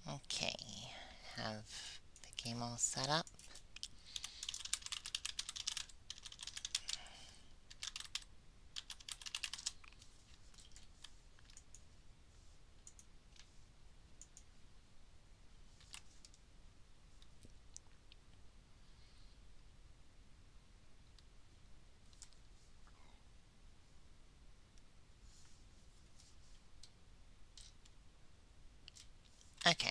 Okay, have the game all set up. Okay.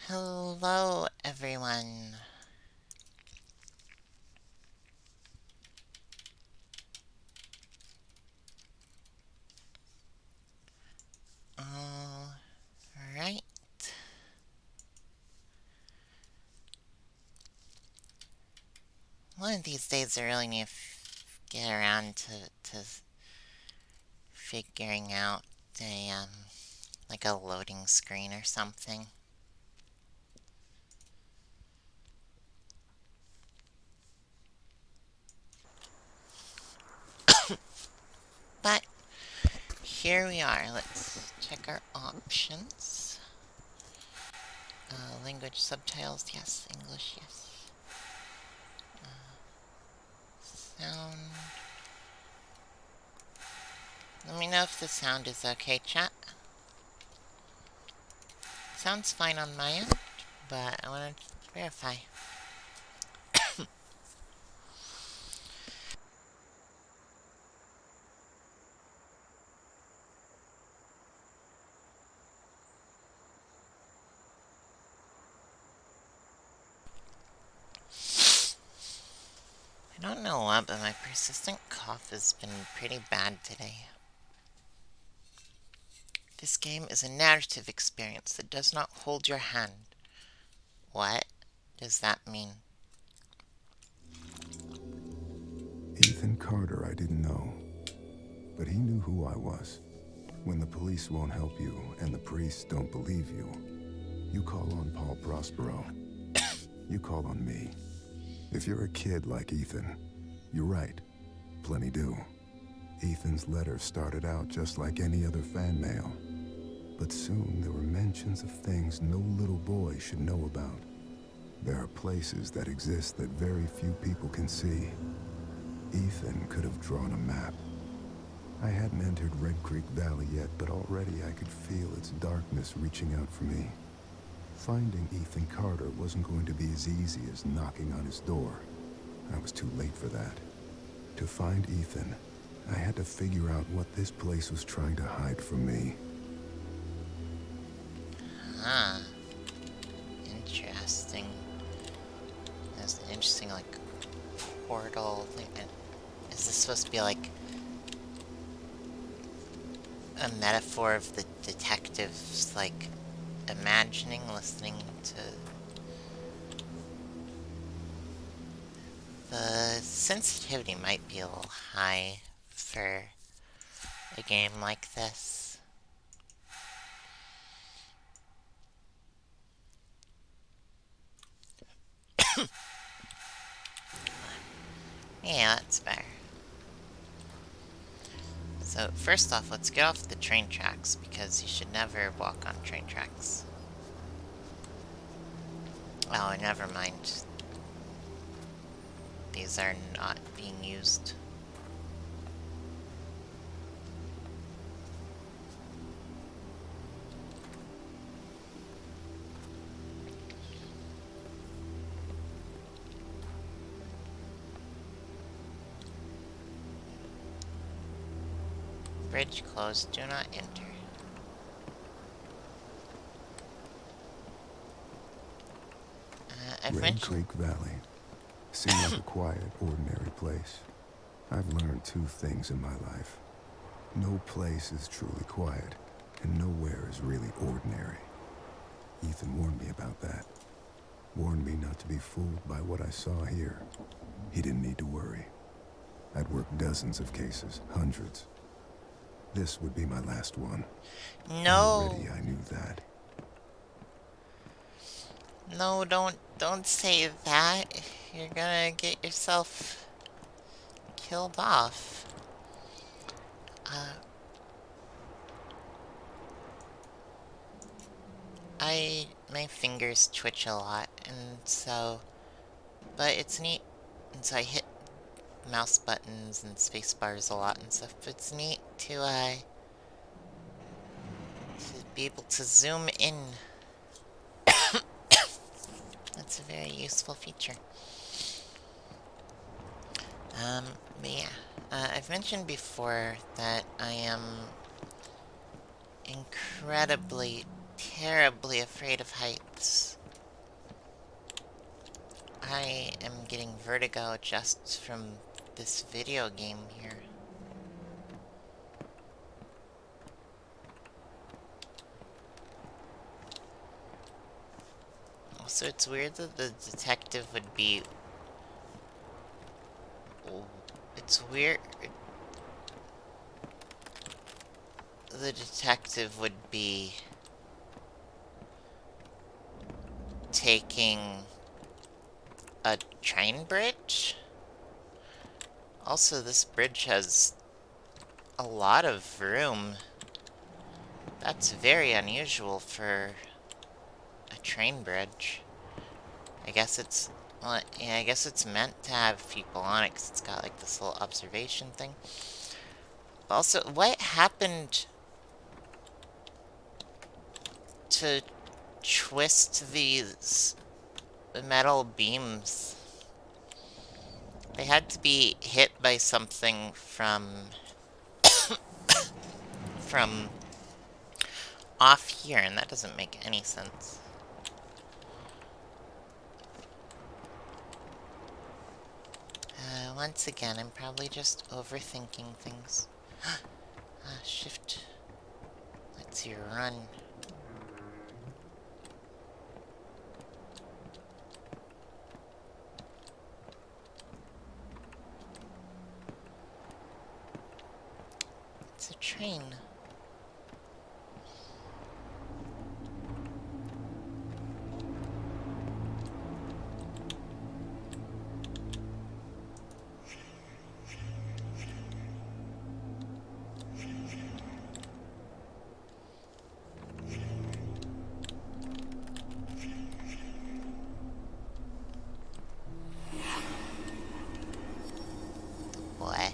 Hello, everyone. All right. One of these days I really need to get around to figuring out a, like a loading screen or something. But here we are. Let's check our options. Language subtitles, yes. English, yes. Sound. Let me know if the sound is okay, chat. Sounds fine on my end, but I want to verify. I don't know what, but my persistent cough has been pretty bad today. This game is a narrative experience that does not hold your hand. What does that mean? Ethan Carter I didn't know, but he knew who I was. When the police won't help you and the priests don't believe you, you call on Paul Prospero. You call on me. If you're a kid like Ethan, you're right. Plenty do. Ethan's letters started out just like any other fan mail. But soon there were mentions of things no little boy should know about. There are places that exist that very few people can see. Ethan could have drawn a map. I hadn't entered Red Creek Valley yet, but already I could feel its darkness reaching out for me. Finding Ethan Carter wasn't going to be as easy as knocking on his door. I was too late for that. To find Ethan, I had to figure out what this place was trying to hide from me. Huh. Interesting. There's an interesting, like, portal thing. Is this supposed to be, like, a metaphor of the detectives, like, imagining, listening to... The sensitivity might be a little high for a game like this. Yeah, that's fair. So, first off, let's get off the train tracks, because you should never walk on train tracks. Oh, never mind. These are not being used. Bridge closed, do not enter. I've Red mentioned... Creek Valley seemed like a quiet, ordinary place. I've learned two things in my life. No place is truly quiet, and nowhere is really ordinary. Ethan warned me about that. Warned me not to be fooled by what I saw here. He didn't need to worry. I'd worked dozens of cases, hundreds. This would be my last one. No. Already I knew that. No, don't say that. You're gonna get yourself killed off. Uh, my fingers twitch a lot, and so, but it's neat. And so I hit mouse buttons and space bars a lot and stuff, but it's neat to be able to zoom in. That's a very useful feature. But yeah, I've mentioned before that I am incredibly, terribly afraid of heights. I am getting vertigo just from this video game here. Also, it's weird that the detective would be... It's weird... The detective would be... taking... a train bridge? Also, this bridge has a lot of room. That's very unusual for a train bridge. I guess it's... Well, yeah, I guess it's meant to have people on it because it's got like this little observation thing. Also, what happened to twist these metal beams? They had to be hit by something from off here, and that doesn't make any sense. Once again, I'm probably just overthinking things. Shift. Let's see, run. It's a train. What?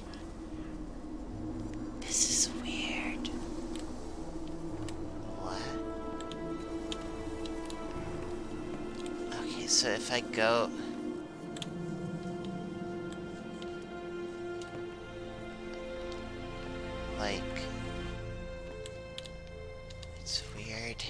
This is weird. What? Okay, so if I go... like... It's weird.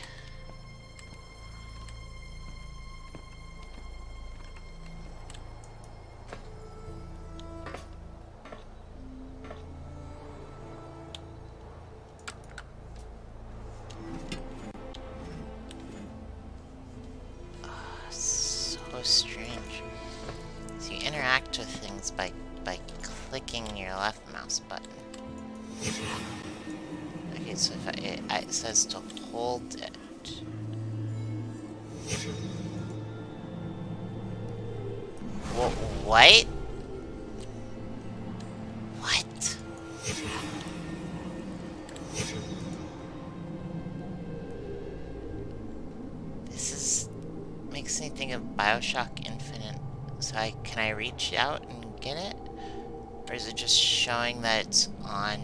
So strange. So you interact with things by clicking your left mouse button. Okay, so if it says to hold it. What? What? Makes me think of BioShock Infinite. So can I reach out and get it? Or is it just showing that it's on...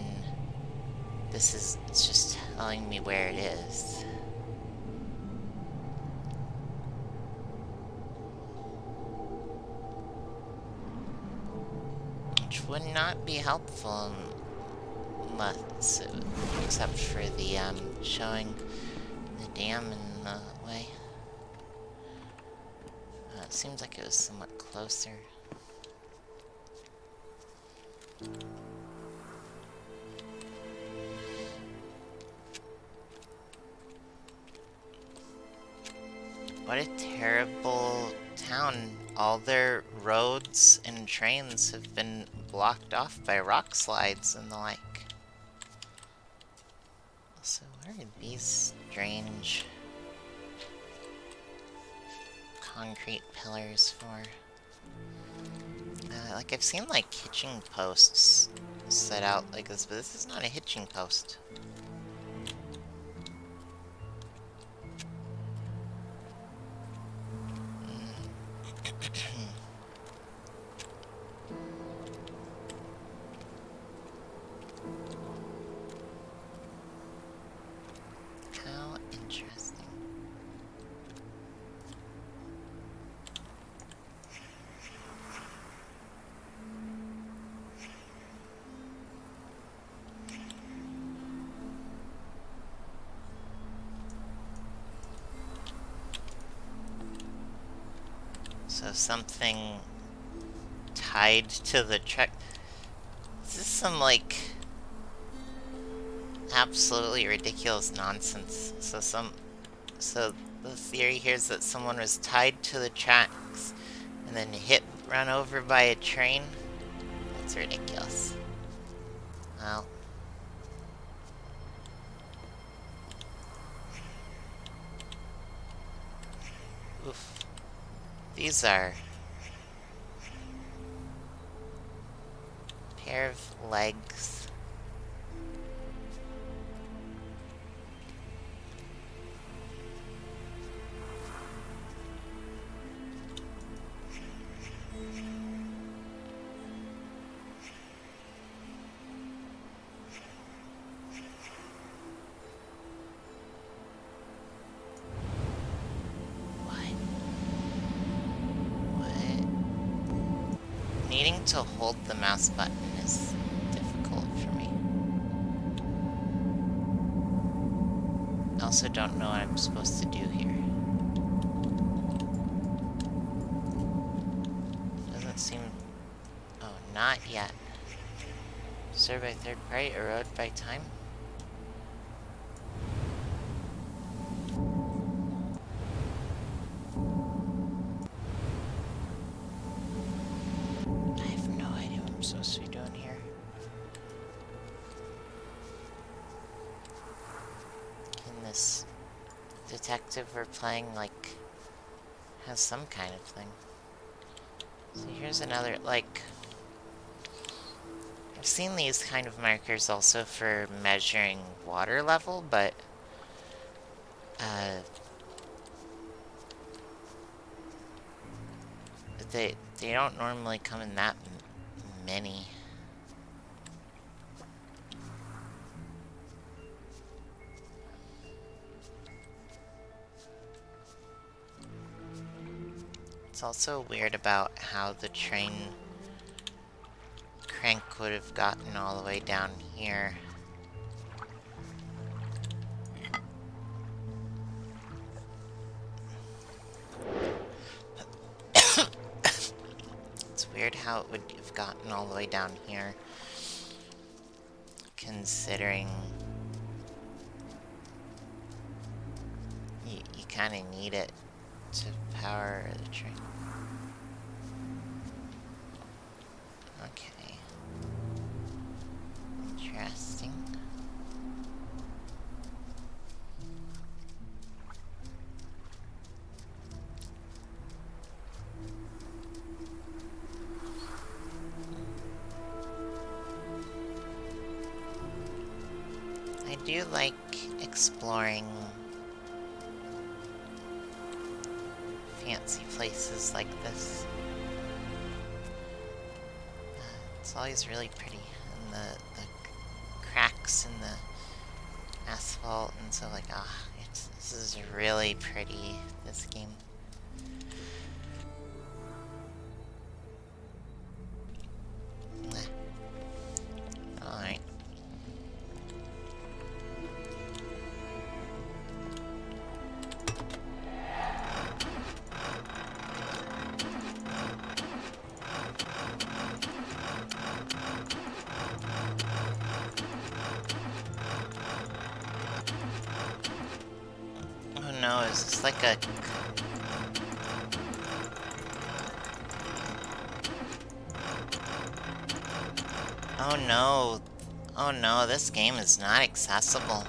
it's just telling me where it is. Which would not be helpful unless, except for the, showing the dam in the way. It seems like it was somewhat closer. What a terrible town. All their roads and trains have been blocked off by rock slides and the like. So what are these strange concrete pillars for? Like I've seen like hitching posts set out like this, but this is not a hitching post. How interesting. So something tied to the truck. Is this some like absolutely ridiculous nonsense? So the theory here is that someone was tied to the tracks and then run over by a train. That's ridiculous. Well, oof. These are a pair of legs. Needing to hold the mouse button is difficult for me. I also don't know what I'm supposed to do here. Doesn't seem... Oh, not yet. Served by third party, erode by time? I have no idea what I'm supposed to be doing here. Can this detective we're playing, like, has some kind of thing? So here's another, like... I've seen these kind of markers also for measuring water level, but... They don't normally come in that many. It's also weird about how the train crank would have gotten all the way down here. It's weird how it would have gotten all the way down here, considering you kind of need it to power the train. Okay. Interesting. I do like exploring fancy places like this. It's always really pretty, and the cracks in the asphalt and so like, this is really pretty, this game. Alright. Oh no, is this like a... Oh no. Oh no, this game is not accessible.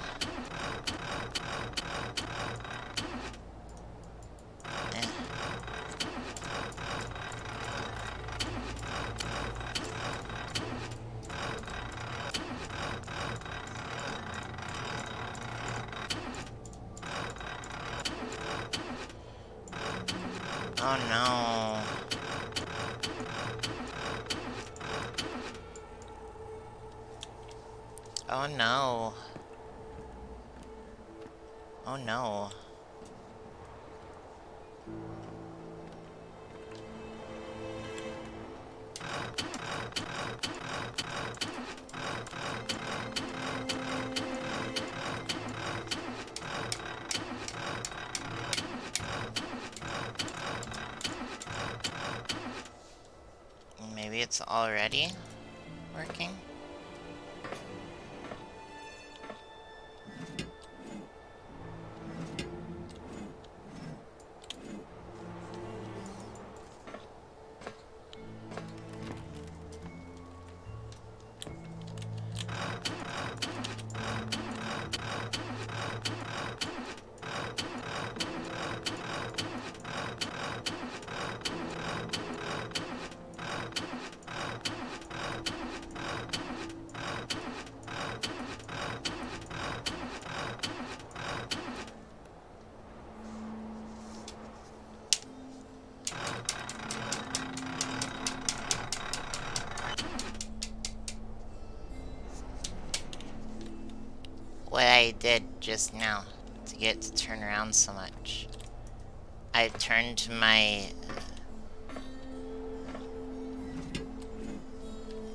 Oh no. Oh no. Oh no. Maybe it's already working? What I did just now to get it to turn around so much. I turned my...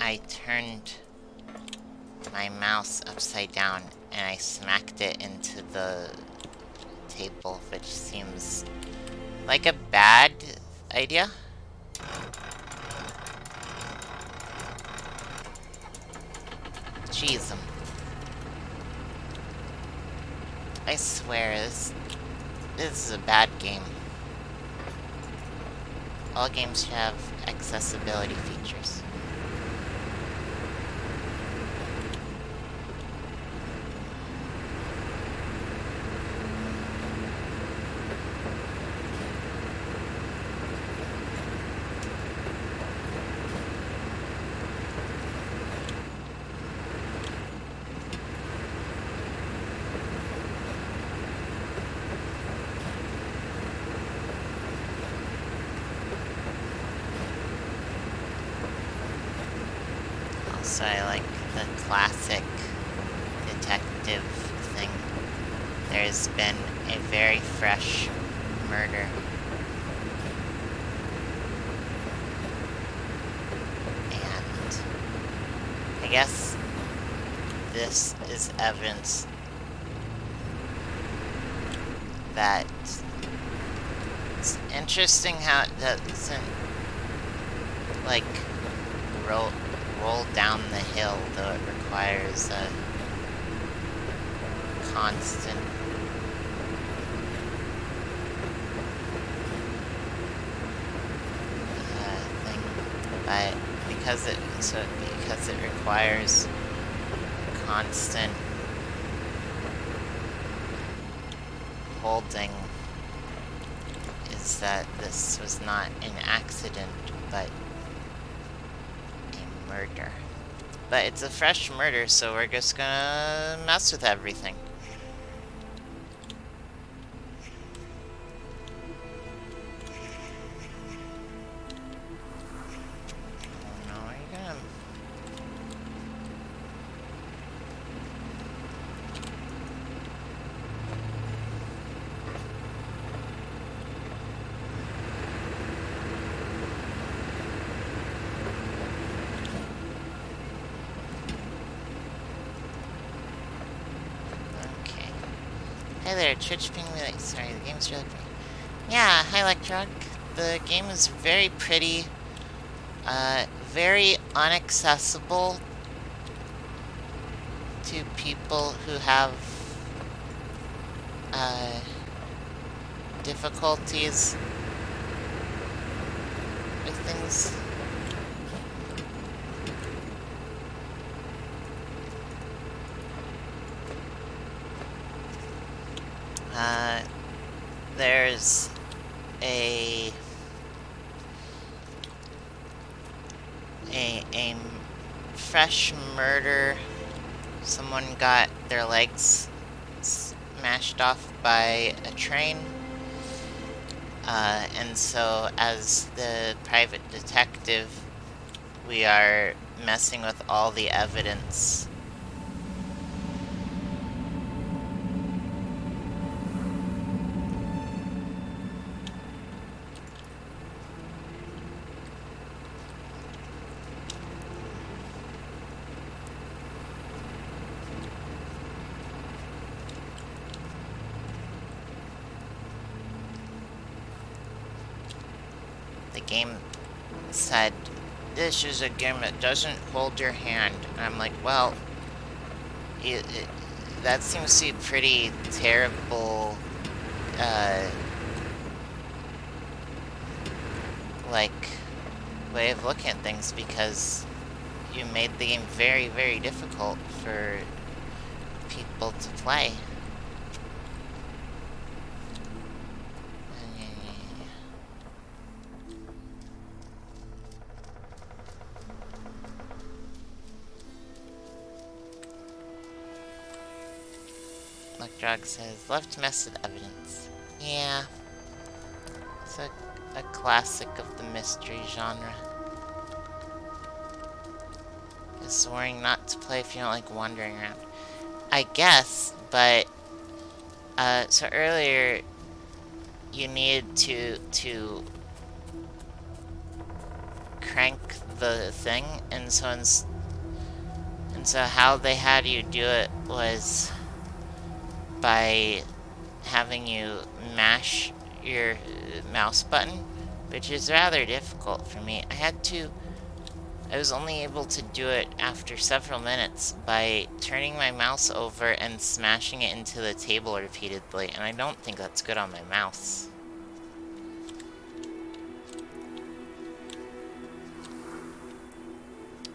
I turned my mouse upside down and I smacked it into the table, which seems like a bad idea. Jeez. I swear, this is a bad game. All games should have accessibility features. Also, I like the classic detective thing. There's been a very fresh murder. And I guess this is evidence that it's interesting how it doesn't, like, roll down the hill, though it requires a constant thing, but because it requires constant holding, is that this was not an accident, but a murder. But it's a fresh murder, so we're just gonna mess with everything. Oh no, are you gonna... Okay. Hi there, Twitch ping me like, sorry, the game's really pretty. Yeah, hi Electrog. The game is very pretty. Very unaccessible to people who have difficulties with things. There's a fresh murder. Someone got their legs smashed off by a train. And so, as the private detective, we are messing with all the evidence. The game said, "This is a game that doesn't hold your hand." And I'm like, well, that seems to be pretty terrible, uh, like, way of looking at things, because you made the game very, very difficult for people to play. Muckdrog says, love to mess with evidence. Yeah, it's a classic of the mystery genre. Is swearing not to play if you don't like wandering around. I guess, but, so earlier, you need to crank the thing, and so how they had you do it was by having you mash your mouse button, which is rather difficult for me. I was only able to do it after several minutes by turning my mouse over and smashing it into the table repeatedly, and I don't think that's good on my mouse.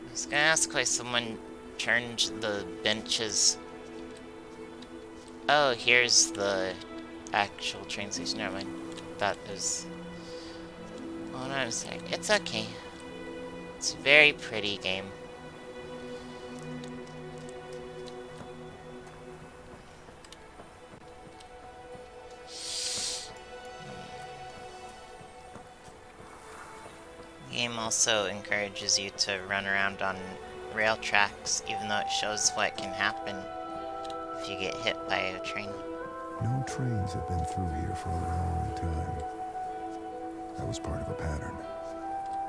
I was gonna ask why someone turned the benches. Oh, here's the actual train station. Never mind. That was... Oh no, I'm sorry. It's okay. It's a very pretty game. The game also encourages you to run around on rail tracks, even though it shows what can happen if you get hit by a train. No trains have been through here for a long time. That was part of a pattern.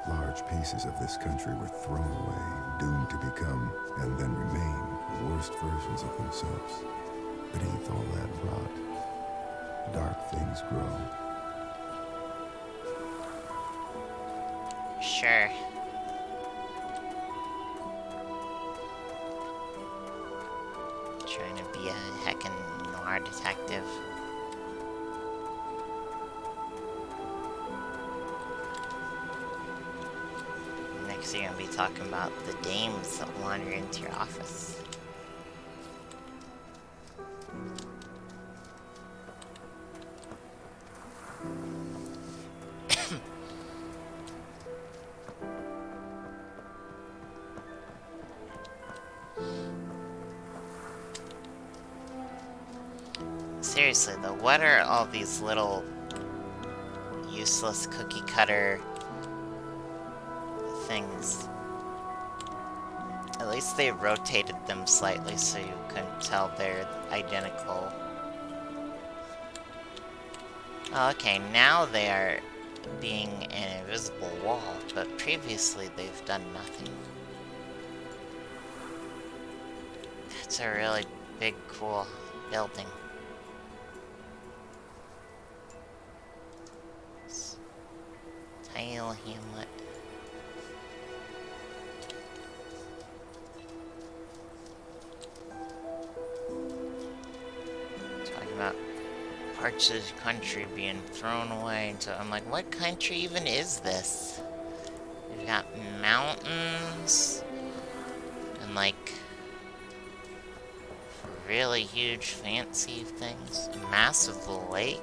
Large pieces of this country were thrown away, doomed to become, and then remain, the worst versions of themselves. Beneath all that rot, dark things grow. Sure. Trying to be a heckin' noir detective. Next you're gonna be talking about the dames that wander into your office. Seriously though, what are all these little useless cookie cutter things? At least they rotated them slightly so you couldn't tell they're identical. Oh, okay, now they are being an invisible wall, but previously they've done nothing. That's a really big, cool building. Tiny little hamlet. Talking about parts of the country being thrown away. So I'm like, what country even is this? We've got mountains and like really huge fancy things. A massive lake.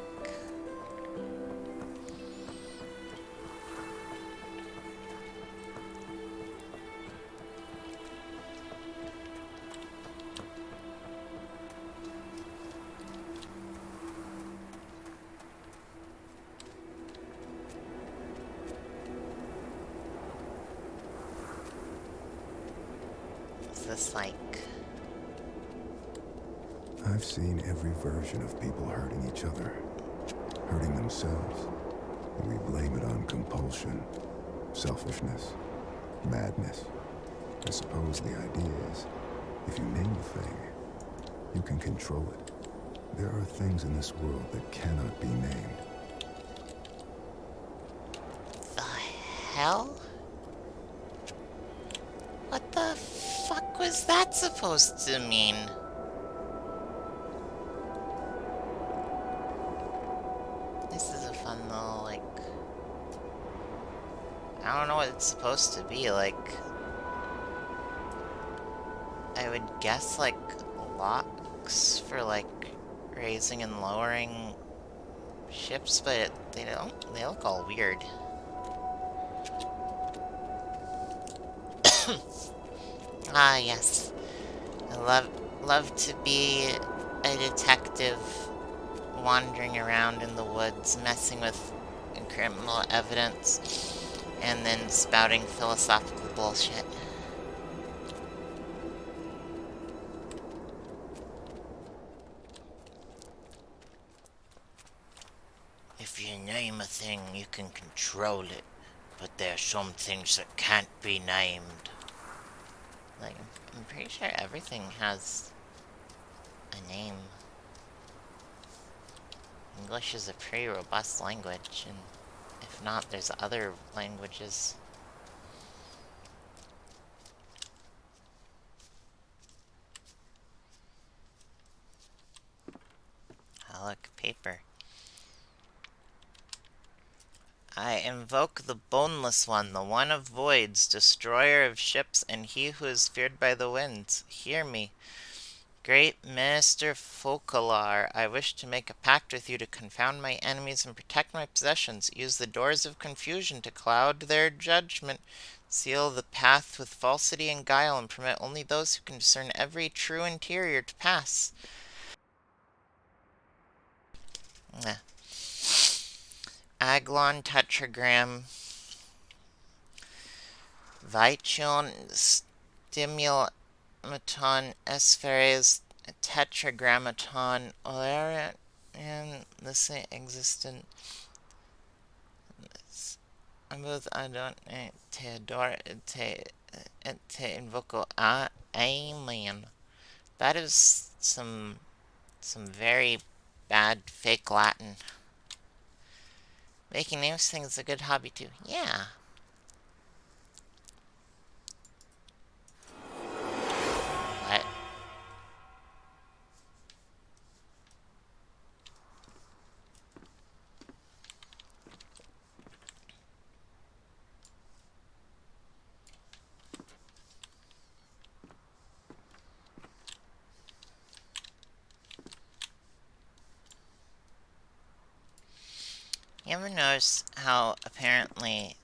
this like? I've seen every version of people hurting each other, hurting themselves, and we blame it on compulsion, selfishness, madness. I suppose the idea is, if you name a thing, you can control it. There are things in this world that cannot be named. The hell? What the fuck was that supposed to mean? This is a fun little, like... I don't know what it's supposed to be, like... I would guess, like, locks for, like, raising and lowering ships, but they don't... They look all weird. Ah, yes. I love to be a detective wandering around in the woods, messing with criminal evidence, and then spouting philosophical bullshit. If you name a thing, you can control it, but there are some things that can't be named. Like, I'm pretty sure everything has a name. English is a pretty robust language, and if not, there's other languages. Oh, look, paper. I invoke the Boneless One, the One of Voids, destroyer of ships, and he who is feared by the winds. Hear me. Great Minister Focalar, I wish to make a pact with you to confound my enemies and protect my possessions. Use the doors of confusion to cloud their judgment. Seal the path with falsity and guile, and permit only those who can discern every true interior to pass. Aglon tetragram. Vition stimulaton espheres tetragrammaton olera and the same existent both I don't te adore te invoco a amen. That is some very bad fake Latin. Making names things is a good hobby too. Yeah. What? You ever notice how apparently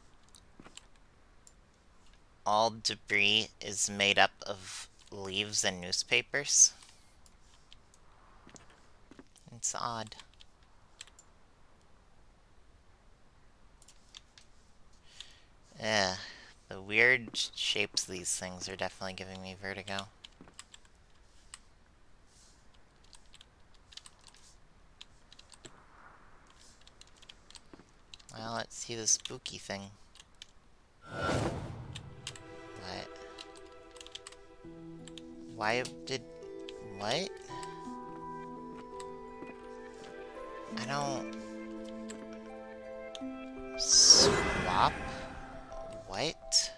all debris is made up of leaves and newspapers? It's odd. The weird shapes of these things are definitely giving me vertigo. Well, let's see the spooky thing. What? Why did... What? I don't... Swap? What?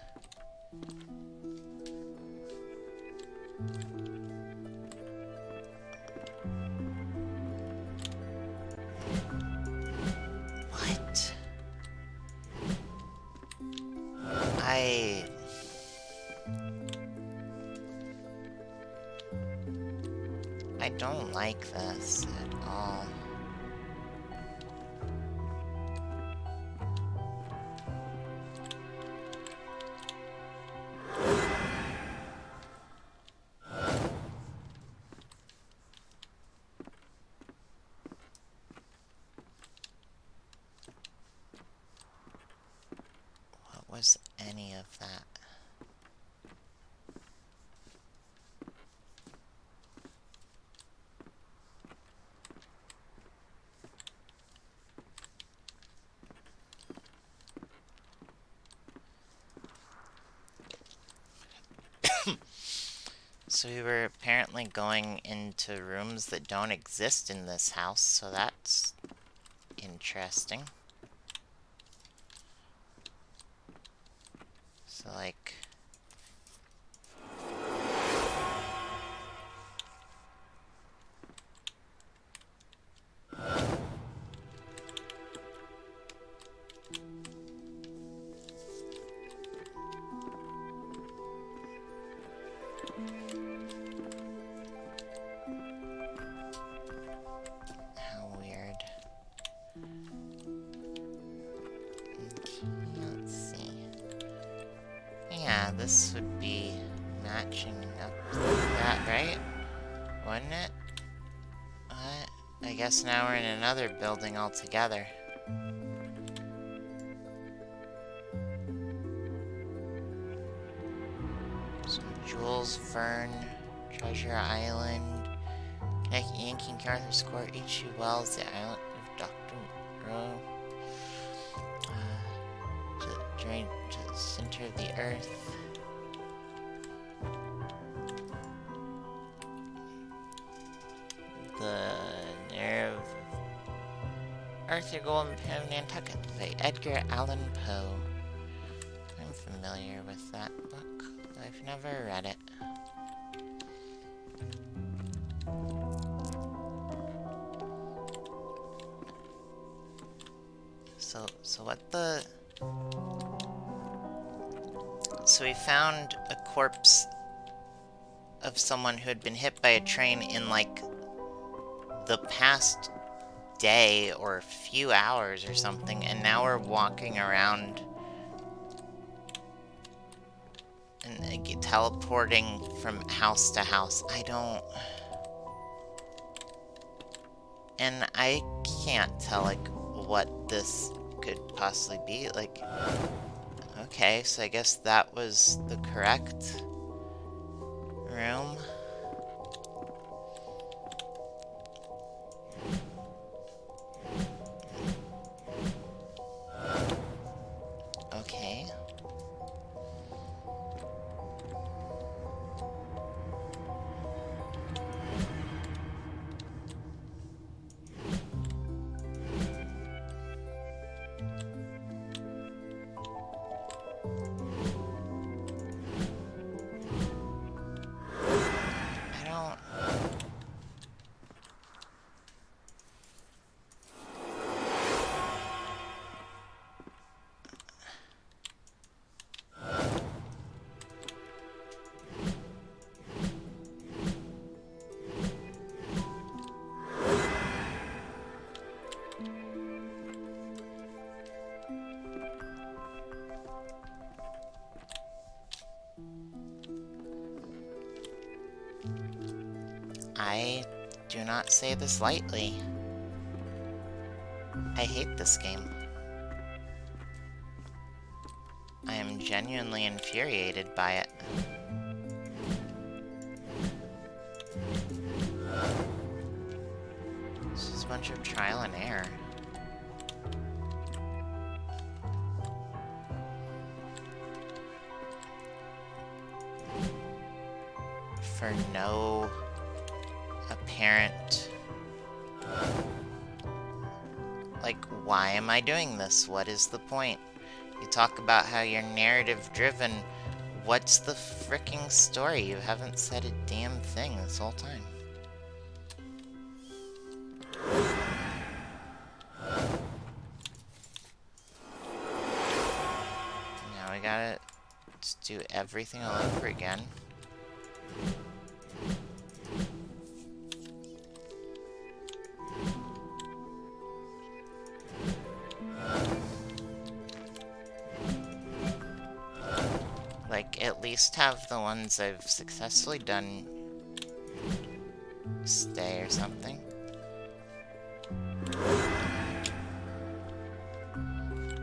What? I don't like this at all. What was any of that? So we were apparently going into rooms that don't exist in this house, so that's interesting. So, like... How weird. Okay, let's see. Yeah, this would be matching up to that, right? Wouldn't it? What? I guess now we're in another building altogether. Some Jules Verne, Treasure Island, Yankee and Arthur's Court, H.G. Wells, the island of Dr. Moreau, to the center of the earth. The Nerve of Arthur Golden Pen of Nantucket by Edgar Allan Poe. I'm familiar with that book, but I've never read it. So what the... So we found a corpse of someone who had been hit by a train in, like, the past day or few hours or something, and now we're walking around and teleporting from house to house. I don't... And I can't tell, like, what this could possibly be. Like, okay, so I guess that was the correct room. Okay. I don't... I do not say this lightly. I hate this game. I am genuinely infuriated by it. This is a bunch of trial and error. For no apparent... Like, why am I doing this? What is the point? You talk about how you're narrative driven. What's the fricking story? You haven't said a damn thing this whole time. Now we gotta just do everything all over again. Like, at least have the ones I've successfully done stay or something.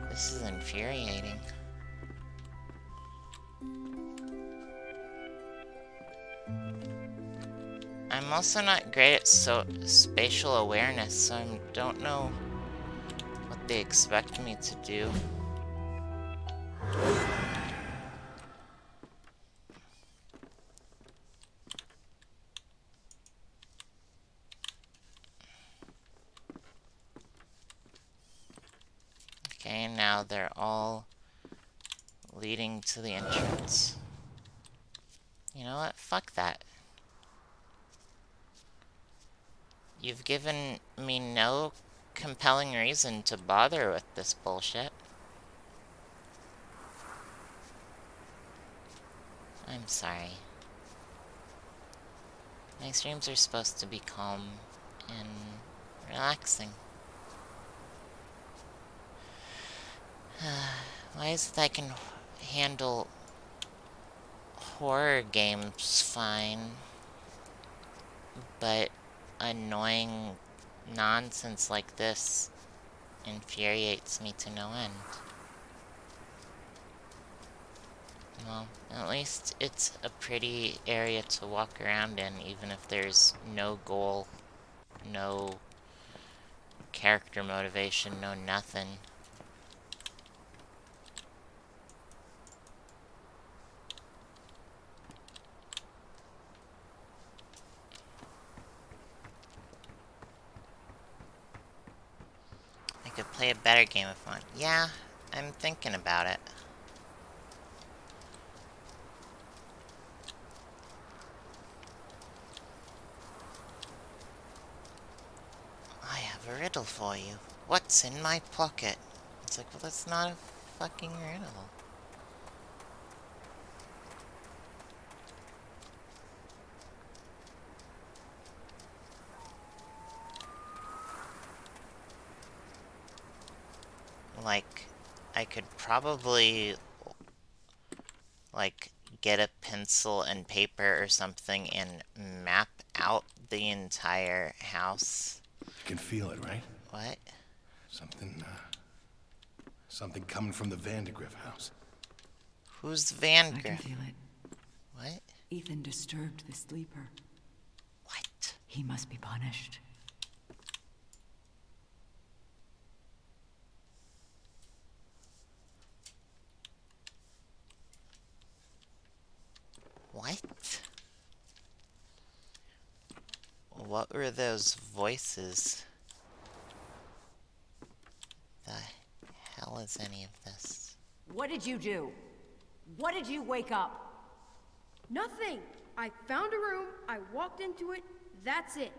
This is infuriating. I'm also not great at spatial awareness, so I don't know what they expect me to do. Okay, now they're all leading to the entrance. You know what? Fuck that. You've given me no compelling reason to bother with this bullshit. I'm sorry. My streams are supposed to be calm and relaxing. Why is it I can handle horror games fine, but annoying nonsense like this infuriates me to no end? Well, at least it's a pretty area to walk around in, even if there's no goal, no character motivation, no nothing. I could play a better game if I want. Yeah, I'm thinking about it. I have a riddle for you. What's in my pocket? It's like, well, that's not a fucking riddle. Like, I could probably, like, get a pencil and paper or something and map out the entire house. You can feel it, right? What? Something coming from the Vandergriff house. Who's Van I can Griff? feel it. What? Ethan disturbed the sleeper. What? He must be punished. What? What were those voices? The hell is any of this? What did you do? What did you wake up? Nothing. I found a room, I walked into it, that's it.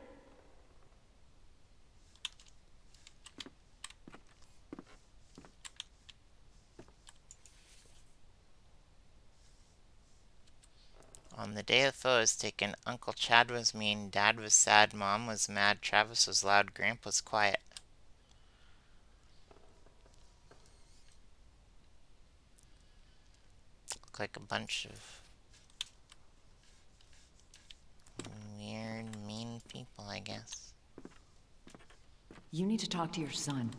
On the day the photo was taken, Uncle Chad was mean, Dad was sad, Mom was mad, Travis was loud, Gramp was quiet. Look like a bunch of weird, mean people, I guess. You need to talk to your son.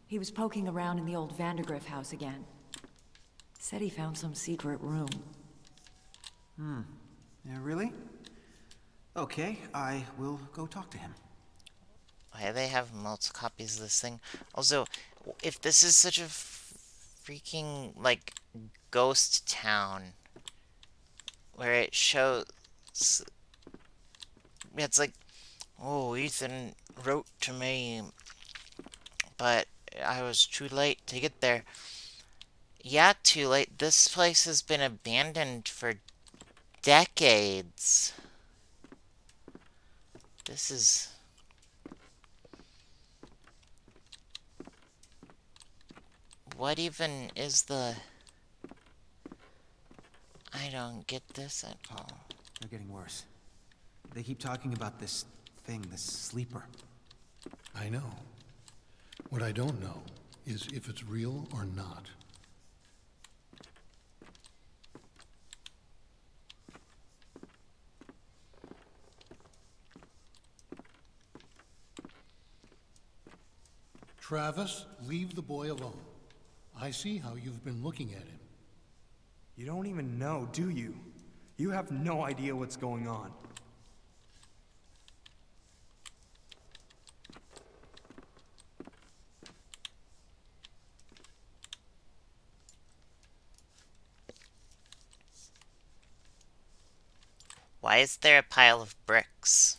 He was poking around in the old Vandergriff house again. Said he found some secret room. Yeah, really? Okay, I will go talk to him. Why do they have multiple copies of this thing? Also, if this is such a freaking, like, ghost town, where it shows... It's like, oh, Ethan wrote to me, but I was too late to get there. Yeah, too late. This place has been abandoned for decades. This is... What even is the... I don't get this at all. They're getting worse. They keep talking about this thing, this sleeper. I know. What I don't know is if it's real or not. Travis, leave the boy alone. I see how you've been looking at him. You don't even know, do you? You have no idea what's going on. Why is there a pile of bricks?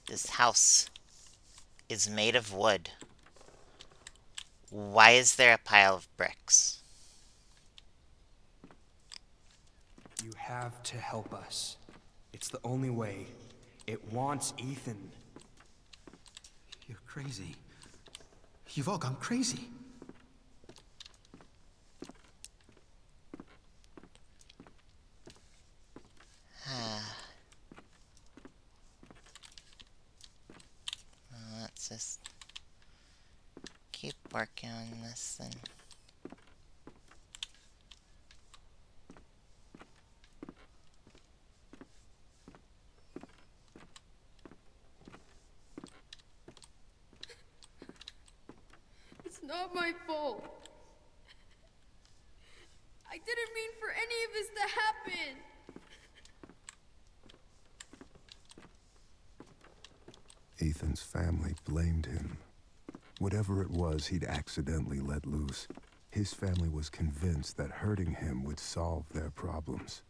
This house is made of wood. Why is there a pile of bricks? You have to help us. It's the only way. It wants Ethan. You're crazy. You've all gone crazy. Let's just keep working on this then. It's not my fault. I didn't mean for any of this to happen. Ethan's family blamed him. Whatever it was he'd accidentally let loose, his family was convinced that hurting him would solve their problems,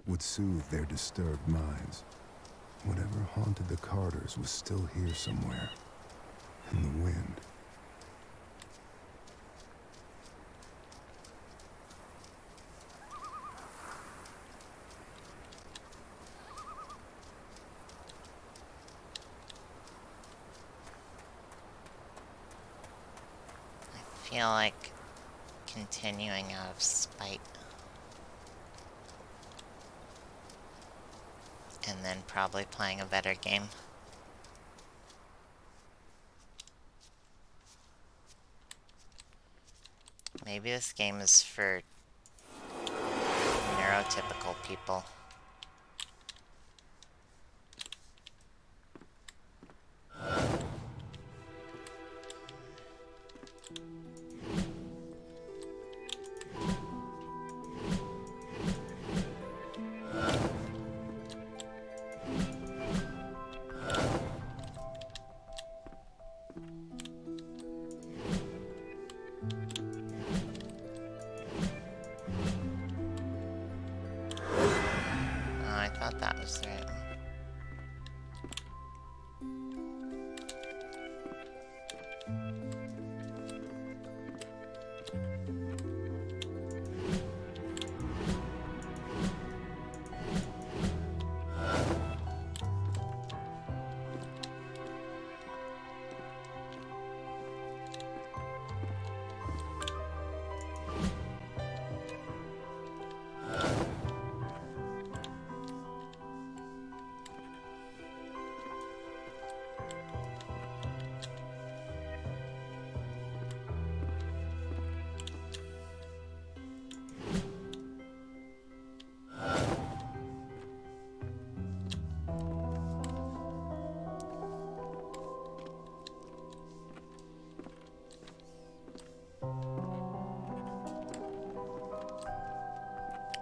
would soothe their disturbed minds. Whatever haunted the Carters was still here somewhere, in the wind. I feel like continuing out of spite. And then probably playing a better game. Maybe this game is for neurotypical people. Oh, I thought that was the right one.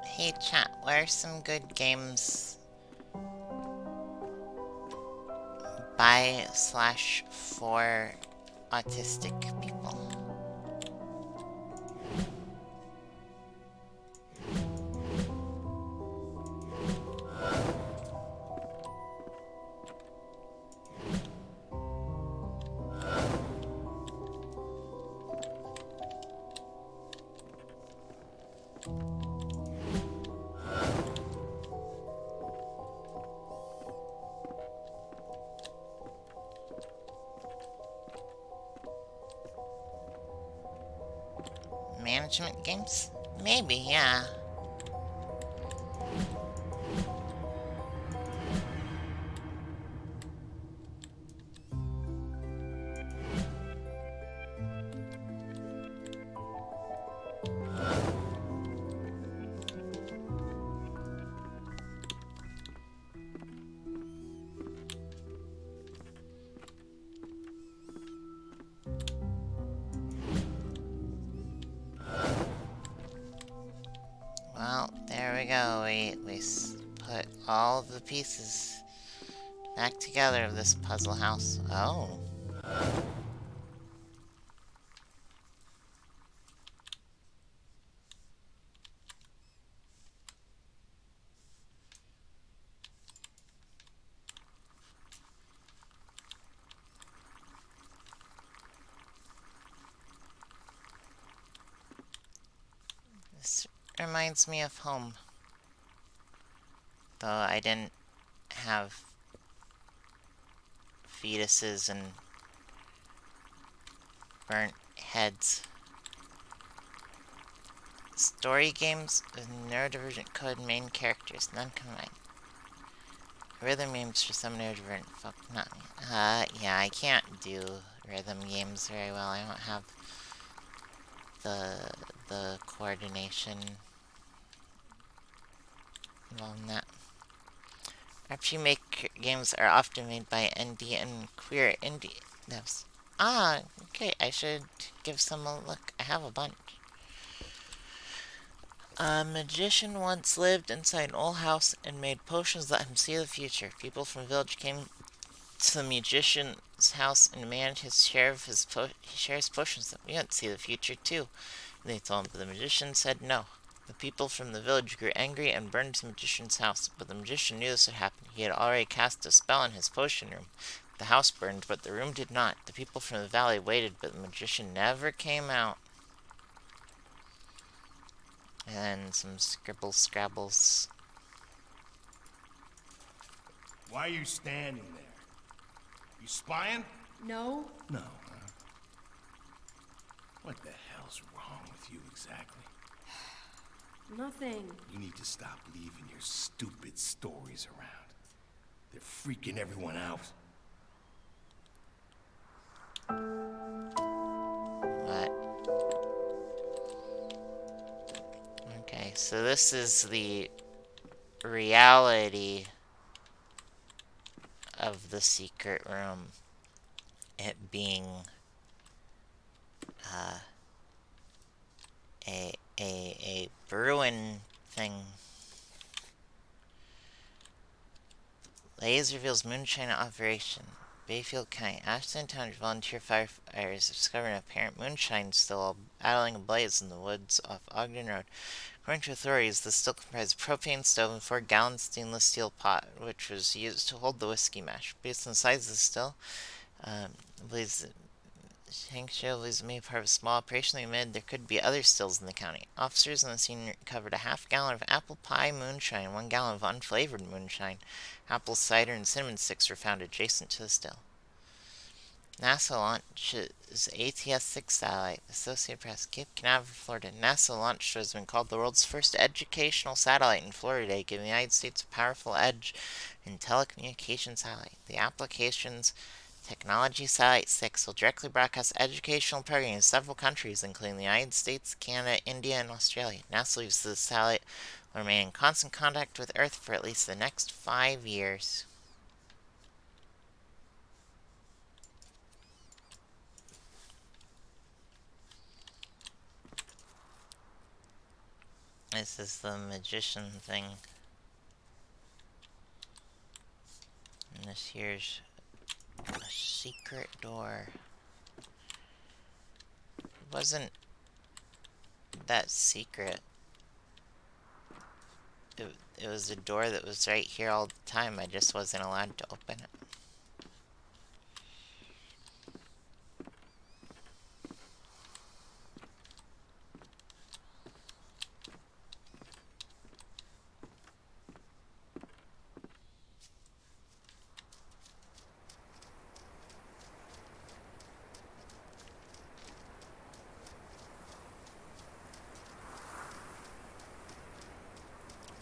Hey chat, what are some good games by/for autistic people? Management games? Maybe, yeah. Well, there we go. We put all the pieces back together of this puzzle house. Oh. reminds me of home. Though I didn't have fetuses and burnt heads. Story games with neurodivergent code main characters, none combined. Rhythm games for some neurodivergent fuck, not me. Yeah, I can't do rhythm games very well. I don't have the coordination involved in that. RPG Maker games are often made by indie and queer indie devs. Ah, okay, I should give some a look. I have a bunch. A magician once lived inside an old house and made potions that let him see the future. People from the village came to the magician's house and demanded his share of his potions. That we want to see the future too. They told him, but the magician said no. The people from the village grew angry and burned the magician's house, but the magician knew this would happen. He had already cast a spell in his potion room. The house burned, but the room did not. The people from the valley waited, but the magician never came out. And some scrabbles. Why are you standing there? You spying? No. No, huh? What the hell's wrong with you exactly? Nothing. You need to stop leaving your stupid stories around. They're freaking everyone out. What? Okay, so this is the reality of the secret room. It being a Bruin thing. Layes reveals moonshine operation. Bayfield County. Ashton Township volunteer firefighters discovered an apparent moonshine still battling a blaze in the woods off Ogden Road. According to authorities, the still comprised a propane stove and 4-gallon stainless steel pot, which was used to hold the whiskey mash. Based on the size of the still, the blaze tank shield was made part of a small operation. They admitted there could be other stills in the county. Officers on the scene recovered a half-gallon of apple pie moonshine, 1 gallon of unflavored moonshine. Apple cider and cinnamon sticks were found adjacent to the still. NASA launches ATS-6 satellite. Associated Press, Cape Canaveral, Florida. NASA launched what has been called the world's first educational satellite in Florida, giving the United States a powerful edge in telecommunications satellite. The applications Technology Satellite 6 will directly broadcast educational programming in several countries, including the United States, Canada, India, and Australia. NASA believes the satellite will remain in constant contact with Earth for at least the next 5 years. This is the magician thing. And this here's a secret door. It wasn't that secret. It was a door that was right here all the time. I just wasn't allowed to open it.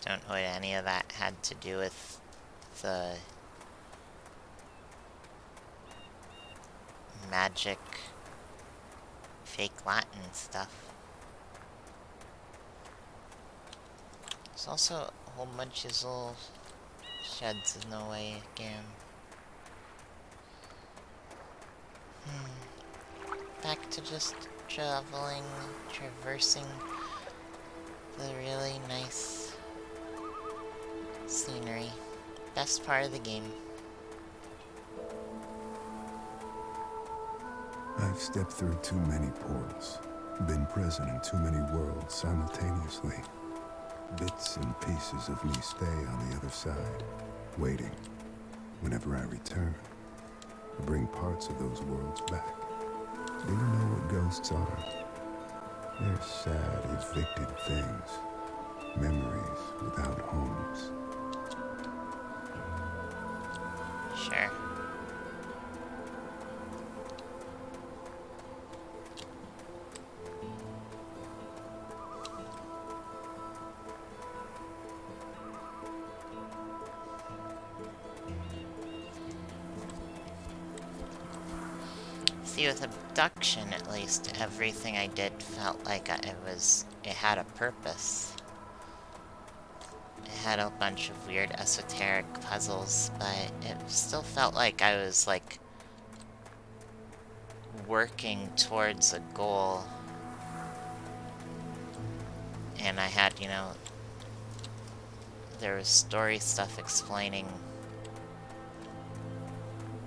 Don't know what any of that had to do with the magic fake Latin stuff. There's also a whole bunch of little sheds in the way again. Back to just traversing the really nice scenery. Best part of the game. I've stepped through too many portals, been present in too many worlds simultaneously. Bits and pieces of me stay on the other side, waiting. Whenever I return, I bring parts of those worlds back. Do you know what ghosts are? They're sad, evicted things, Memories without homes. Sure. See, with abduction, at least, everything I did felt like it had a purpose. It had a bunch of weird esoteric puzzles, but it still felt like I was, like, working towards a goal. And I had, you know, there was story stuff explaining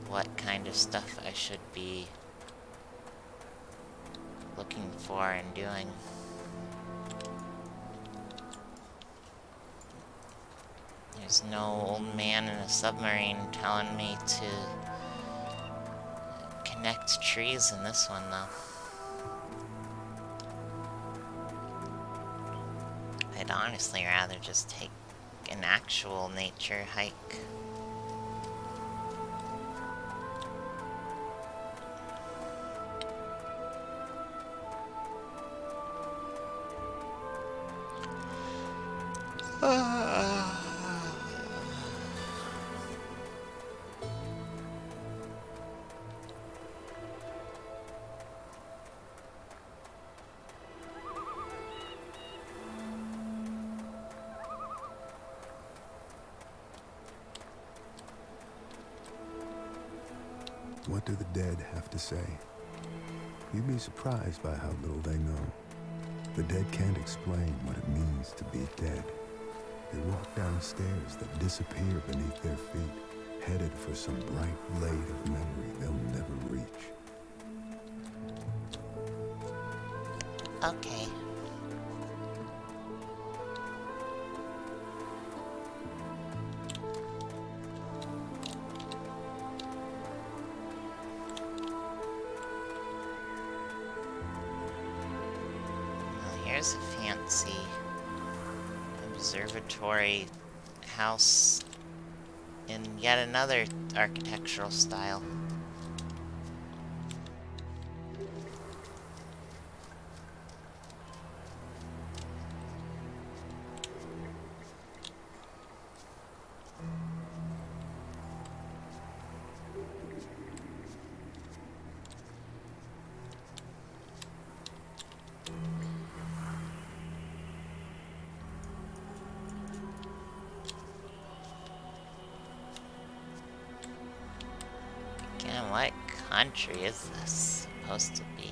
what kind of stuff I should be looking for and doing. There's no old man in a submarine telling me to connect trees in this one, though. I'd honestly rather just take an actual nature hike. What do the dead have to say? You'd be surprised by how little they know. The dead can't explain what it means to be dead. They walk down stairs that disappear beneath their feet, headed for some bright blade of memory they'll never reach. Okay. Well, here's a fancy observatory house in yet another architectural style. Again, what country is this supposed to be?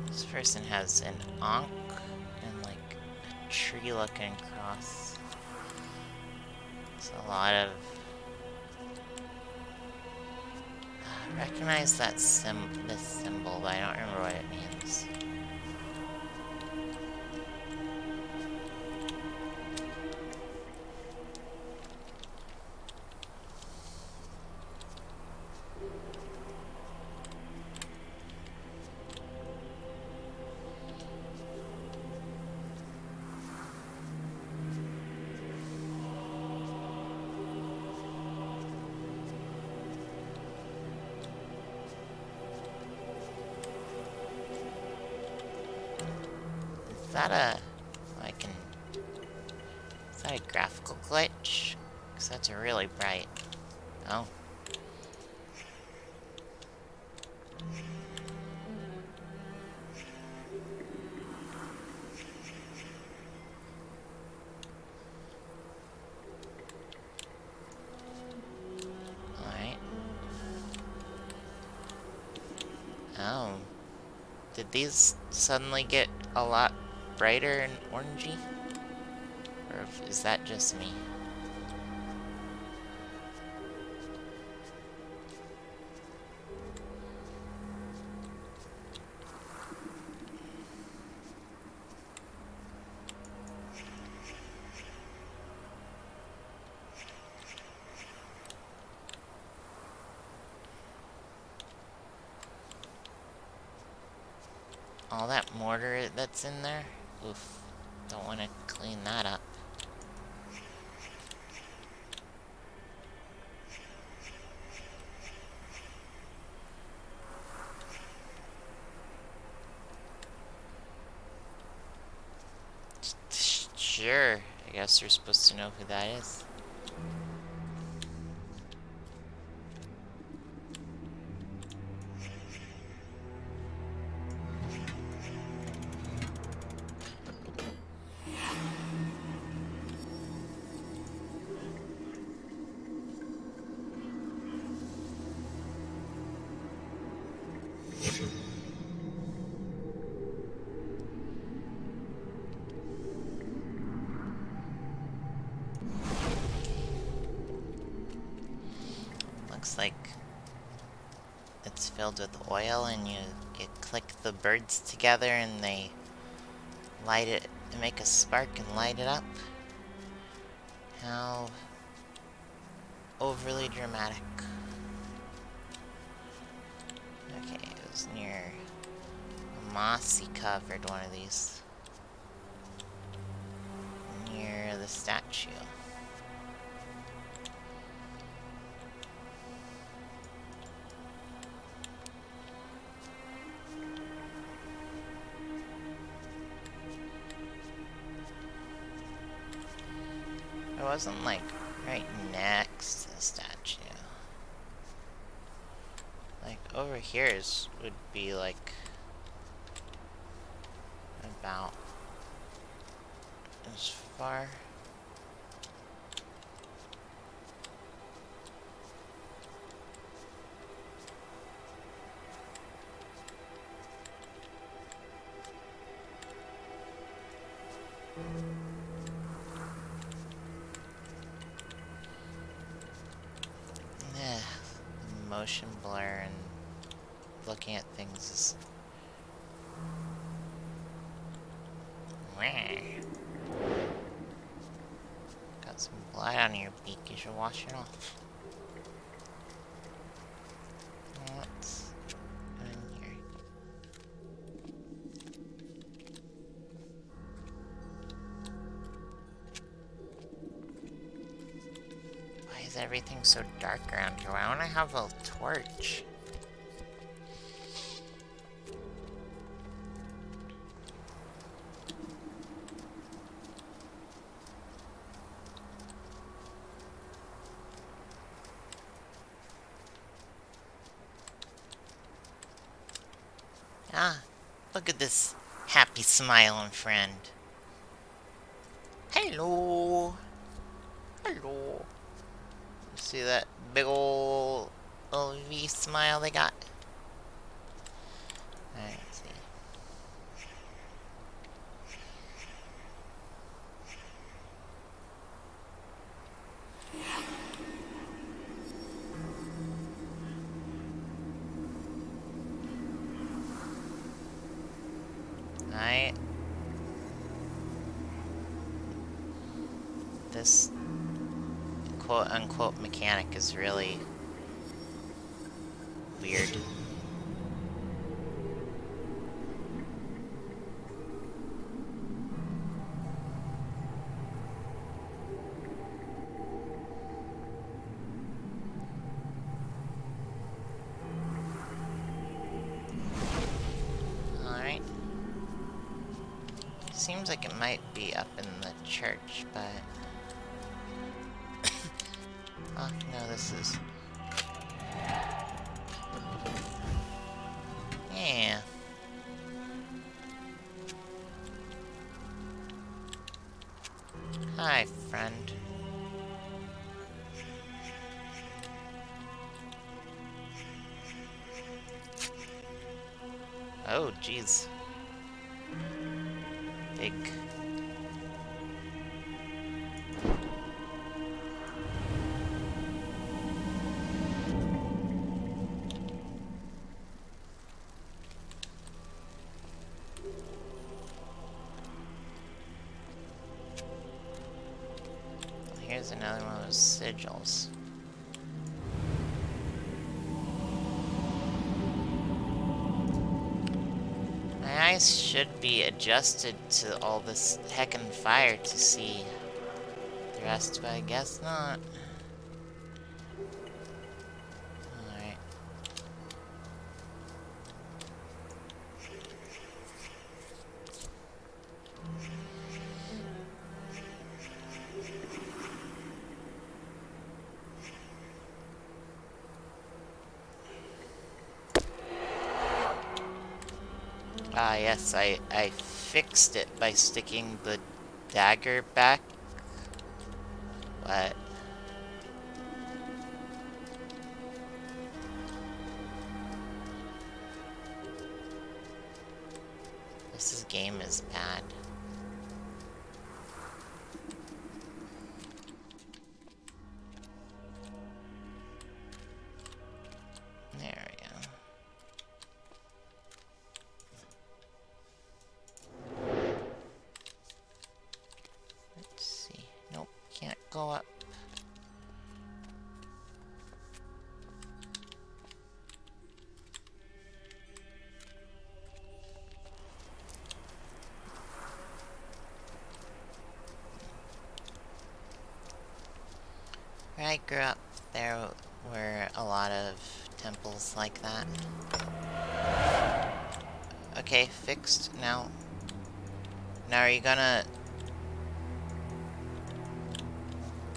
This person has an ankh and like a tree looking cross. It's a lot of... I recognize that this symbol, but I don't remember what it means. Is that a... Is that a graphical glitch? Because that's really bright. Oh. Alright. Oh. Did these suddenly get a lot brighter and orangey? Or is that just me? that mortar that's in there? Oof. Don't want to clean that up. Sure. I guess you're supposed to know who that is. Looks like it's filled with oil, and you click the birds together and they light it, make a spark and light it up. How overly dramatic. Okay, it was near a mossy covered one of these. Near the statue. It wasn't like right next to the statue. Like over here would be like about as far. Motion blur and looking at things is got some blood on your beak, you should wash it off. What's in here? Why is everything so dark around here? I want to have a torch. Ah, look at this happy smiling friend. Hello. Hello. See that big ol' V smile they got? Alright, let's see. Alright. This quote-unquote mechanic is really weird. Alright. Seems like it might be up in the church, but... oh, no, this is... yeah. Hi, friend. Oh, jeez. Big. Here's another one of those sigils. My eyes eyes should be adjusted to all this heckin' fire to see the rest, but I guess not. Alright. Ah, yes, I fixed it by sticking the dagger back. What? This game is bad. There we go. Let's see. Nope, can't go up. Where I grew up, there were a lot of temples like that. Okay, fixed. Now are you gonna...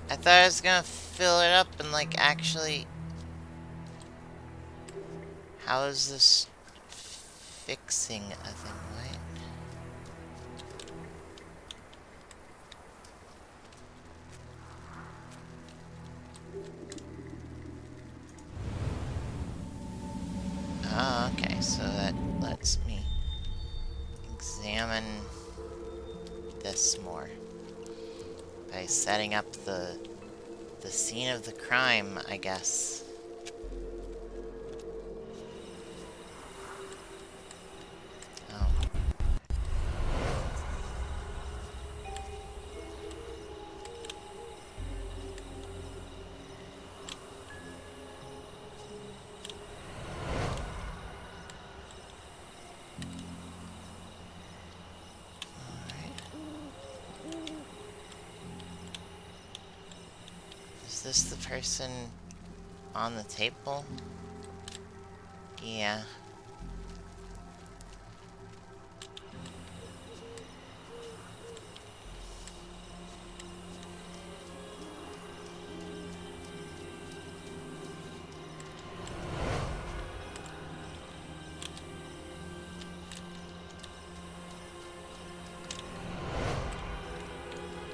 I thought I was gonna fill it up and, like, actually... How is this fixing a thing, right? Oh, okay, so that lets me examine this more by setting up the scene of the crime, I guess. Oh. Is this the person on the table? Yeah.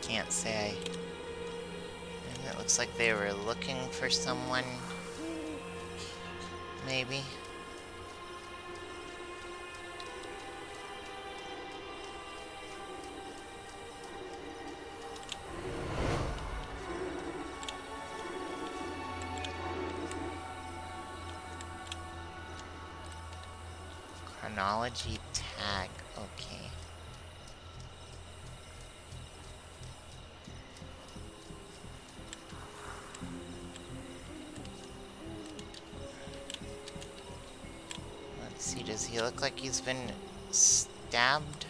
Can't say it looks like they were looking for someone. Maybe. Chronology tag. Okay. Let's see, does he look like he's been stabbed?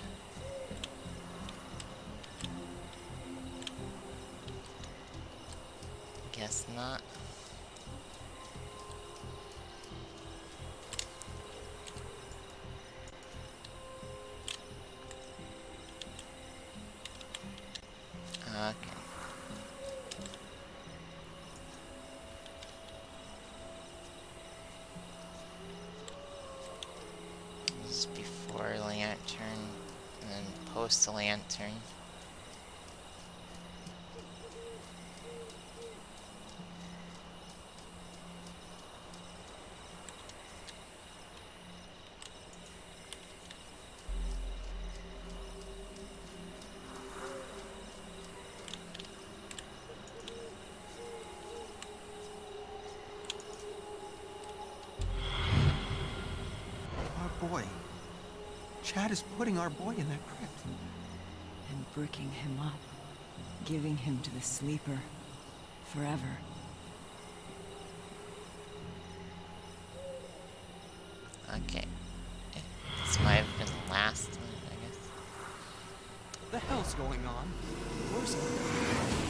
Guess not. Okay. This is before lantern, and then post lantern. Our boy. Chad is putting our boy in that crypt. And bricking him up. Giving him to the sleeper. Forever. Okay. This might have been last The hell's going on? Where's Ethan?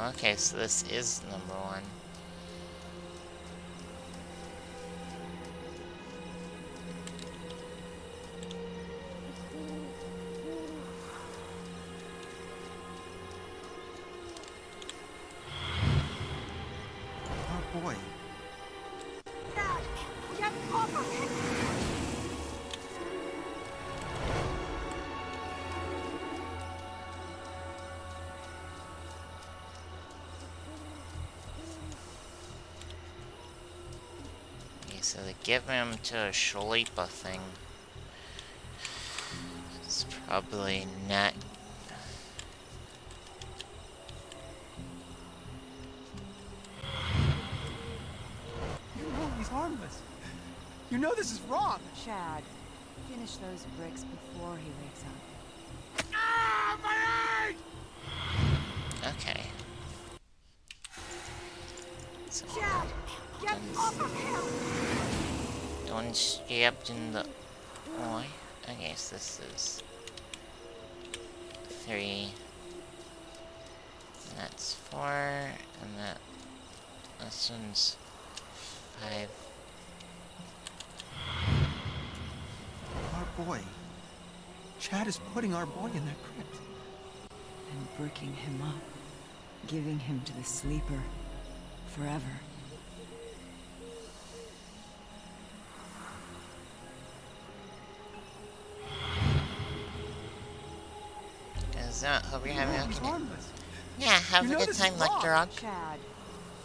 Okay, so this is number one. Our boy. Dad, get off of him! Okay, so they give him to a Shalipa thing. It's probably not. You know he's harmless. You know this is wrong. Chad, finish those bricks before he wakes up. Okay. So, Dad, get off of him! one stabbed in the eye. Okay, so this is 3. And that's 4. And this one's 5. Our boy. Chad is putting our boy in that crypt. And bricking him up. Giving him to the sleeper. Forever. Hope you're having a He's good day. harmless. Yeah, have You a know good this time, is wrong. Lectorog. Chad,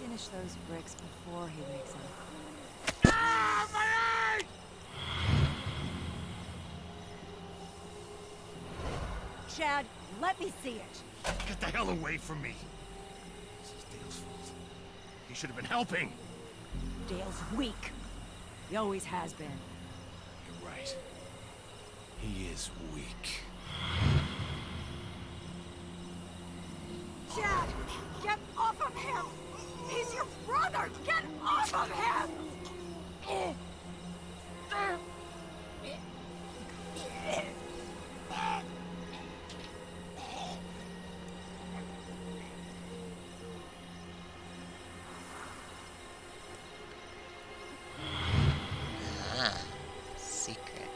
finish those bricks before he wakes up. Chad, let me see it. Get the hell away from me! This is Dale's fault. He should have been helping. Dale's weak. He always has been. You're right. He is weak. Chad, get off of him! He's your brother! Get off of him! Ah, secret.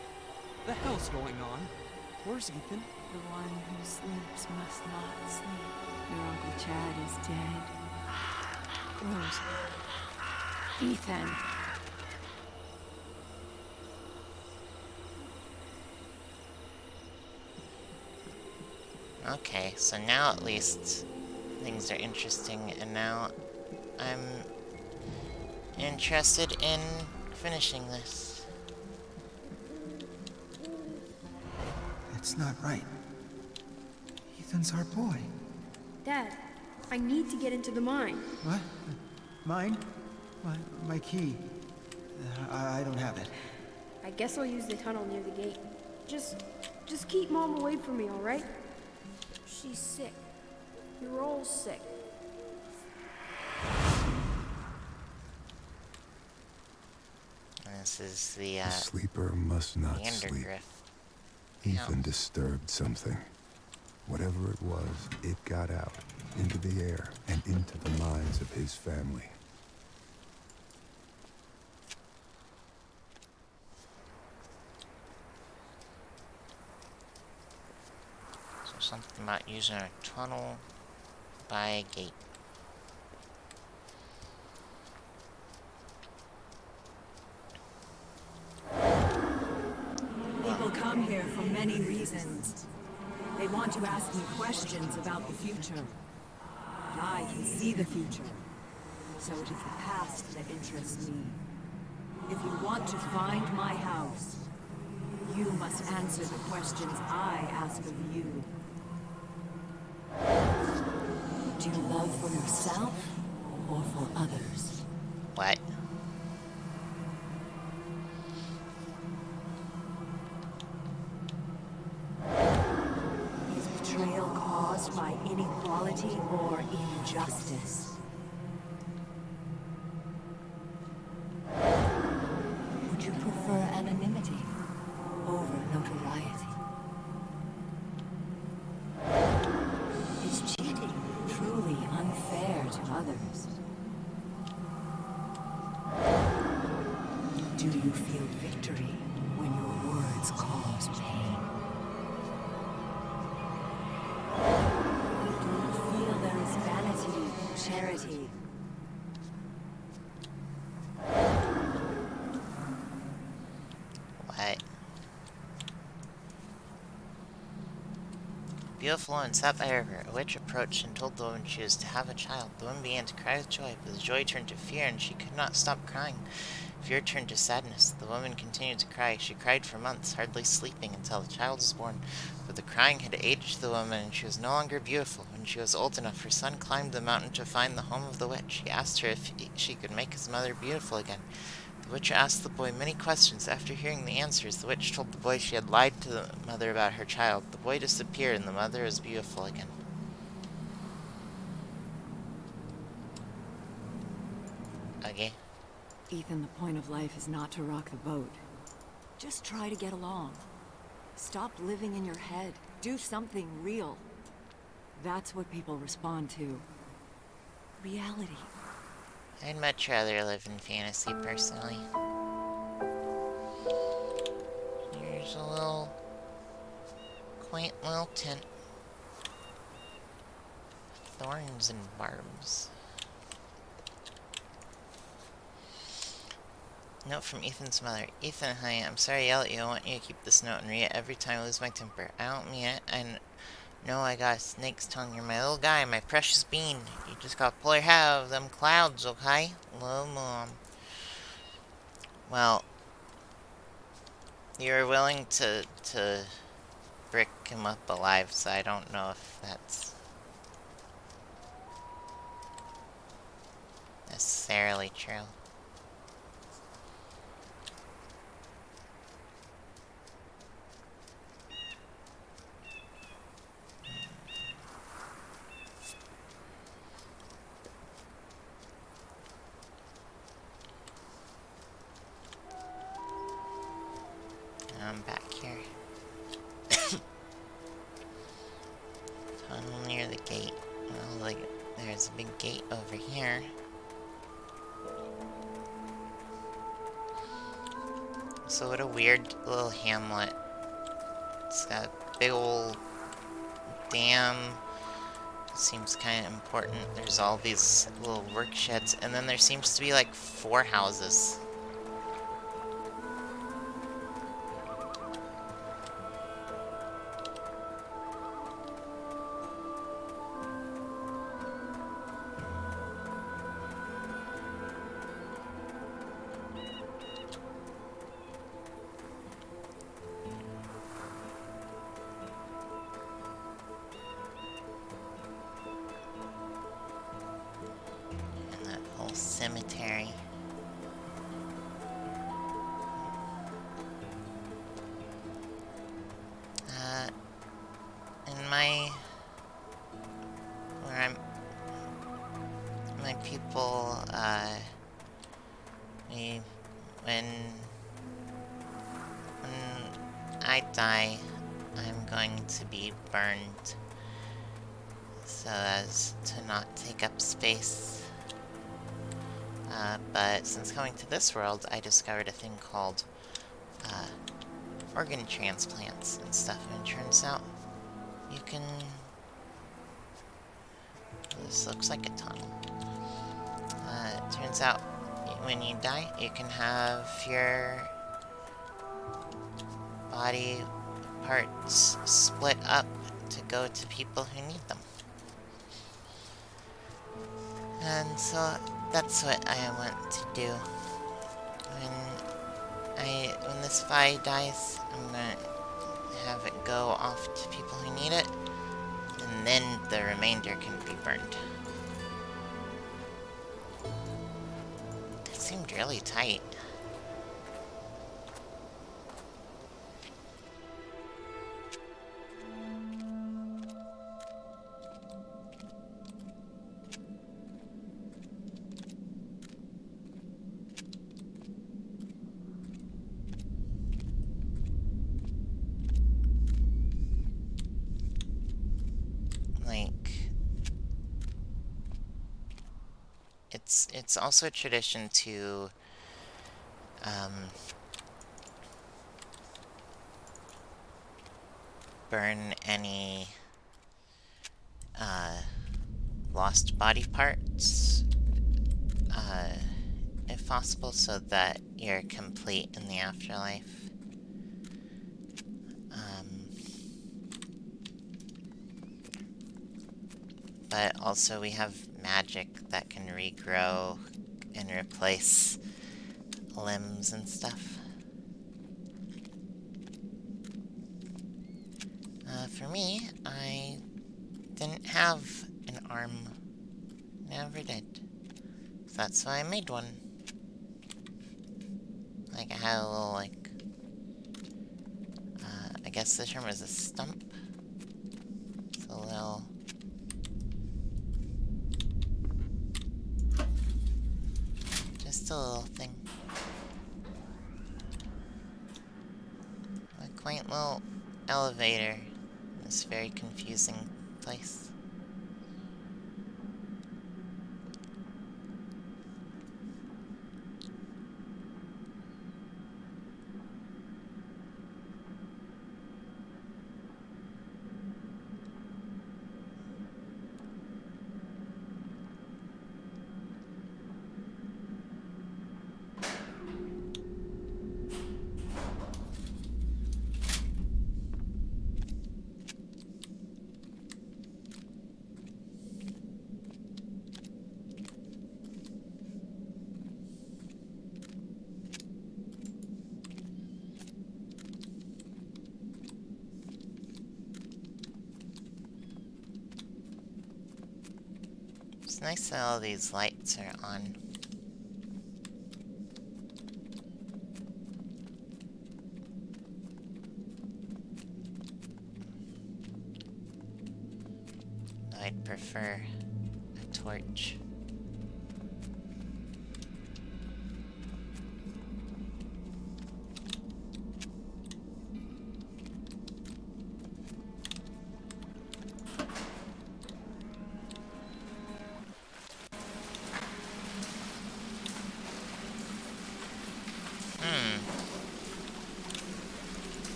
The hell's going on? Where's Ethan? The one who sleeps must not sleep. Your Uncle Chad is dead. Where's Ethan? Okay, so now at least things are interesting, and now I'm interested in finishing this. It's not right. Ethan's our boy. Dad, I need to get into the mine. What? Mine? My key. I don't have it. I guess I'll use the tunnel near the gate. Just keep Mom away from me, all right? She's sick. You're all sick. And this is the The sleeper must not sleep. Vandergriff. Ethan disturbed something. Whatever it was, it got out, into the air, and into the minds of his family. So something about using a tunnel by a gate. People come here for many reasons. They want to ask me questions about the future. But I can see the future. So it is the past that interests me. If you want to find my house, you must answer the questions I ask of you. Do you love for yourself or for others? What? Is betrayal caused by any plot reality or injustice? Would you prefer anonymity over notoriety? Is cheating truly unfair to others? Do you feel victory when your words cause pain? Do you feel there is vanity in charity? What? Beautiful woman sat by a river. A witch approached and told the woman she was to have a child. The woman began to cry with joy, but the joy turned to fear, and she could not stop crying. Fear turned to sadness. The woman continued to cry. She cried for months, hardly sleeping, until the child was born. But the crying had aged the woman, and she was no longer beautiful. When she was old enough, her son climbed the mountain to find the home of the witch. He asked her if she could make his mother beautiful again. The witch asked the boy many questions. After hearing the answers, the witch told the boy she had lied to the mother about her child. The boy disappeared, and the mother was beautiful again. Okay. Ethan, the point of life is not to rock the boat. Just try to get along. Stop living in your head. Do something real. That's what people respond to. Reality. I'd much rather live in fantasy, personally. Here's a little quaint little tent. Thorns and barbs. Note from Ethan's mother. Ethan, honey, I'm sorry to yell at you. I want you to keep this note and read it every time I lose my temper. I don't mean it. I know I got a snake's tongue. You're my little guy, my precious bean. You just gotta pull your head out of them clouds, okay? Love, Mom. Well, you were willing to brick him up alive, so I don't know if that's necessarily true. I'm back here. Tunnel near the gate. Well, like, there's a big gate over here. So what a weird little hamlet. It's got a big old dam. Seems kind of important. There's all these little work sheds, and then there seems to be like 4 houses. Cemetery. My people, when I die, I'm going to be burned so as to not take up space. But since coming to this world, I discovered a thing called organ transplants and stuff, and it turns out you can... This looks like a tunnel. It turns out when you die, you can have your body parts split up to go to people who need them. And so that's what I want to do. When this Vi dies, I'm gonna have it go off to people who need it, and then the remainder can be burned. That seemed really tight. it's also a tradition to burn any lost body parts, if possible, so that you're complete in the afterlife. But also we have magic that can regrow and replace limbs and stuff. For me, I didn't have an arm. Never did. So that's why I made one. Like, I had a little, like, I guess the term is a stump. It's a little... just a little thing. A quaint little elevator in this very confusing place. It's nice that all these lights are on. I'd prefer a torch.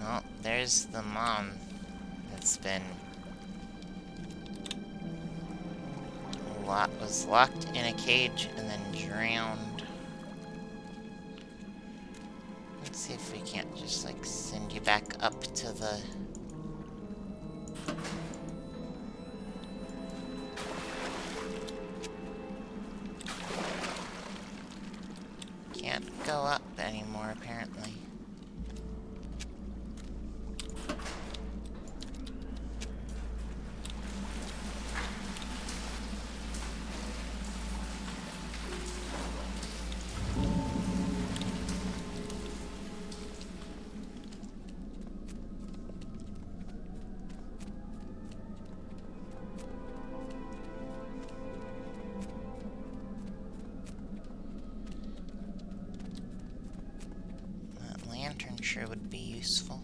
Well, there's the mom that's been was locked in a cage and then drowned. Let's see if we can't just, like, send you back up to the... Can't go up anymore, apparently. That lantern sure would be useful.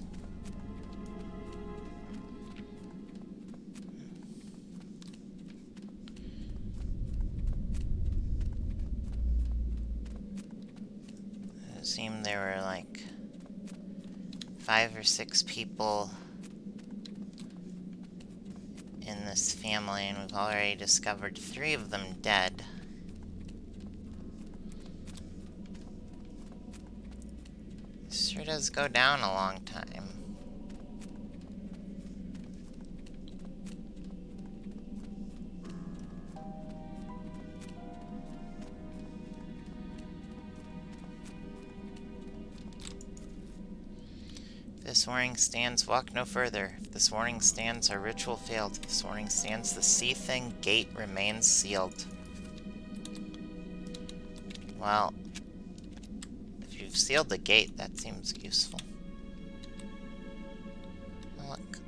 It seemed there were like 5 or 6 people in this family, and we've already discovered 3 of them dead. This sure does go down a long time. If this warning stands, walk no further. If this warning stands, our ritual failed. If this warning stands, the sea-thing gate remains sealed. Well, if you've sealed the gate, that seems useful. Oh, look.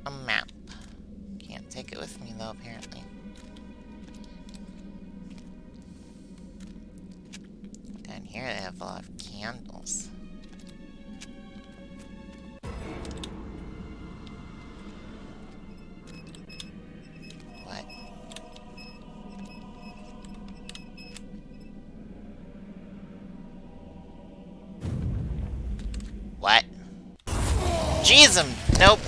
A map. Can't take it with me, though, apparently. here they have a lot of candles. What? What? Jeez, nope.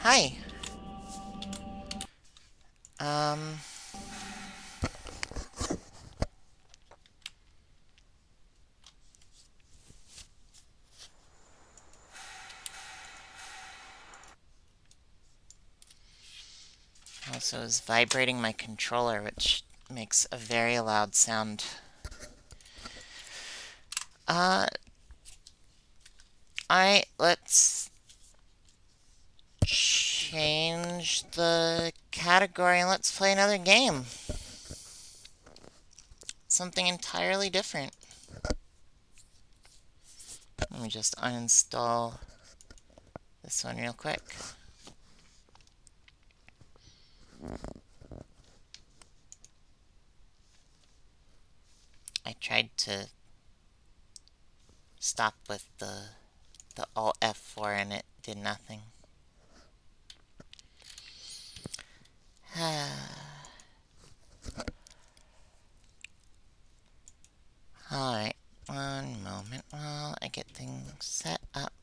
Hi. Also is vibrating my controller, which makes a very loud sound. Let's change the category and let's play another game. Something entirely different. Let me just uninstall this one real quick. I tried to stop with the Alt F4 and it did nothing. Alright, one moment while I get things set up.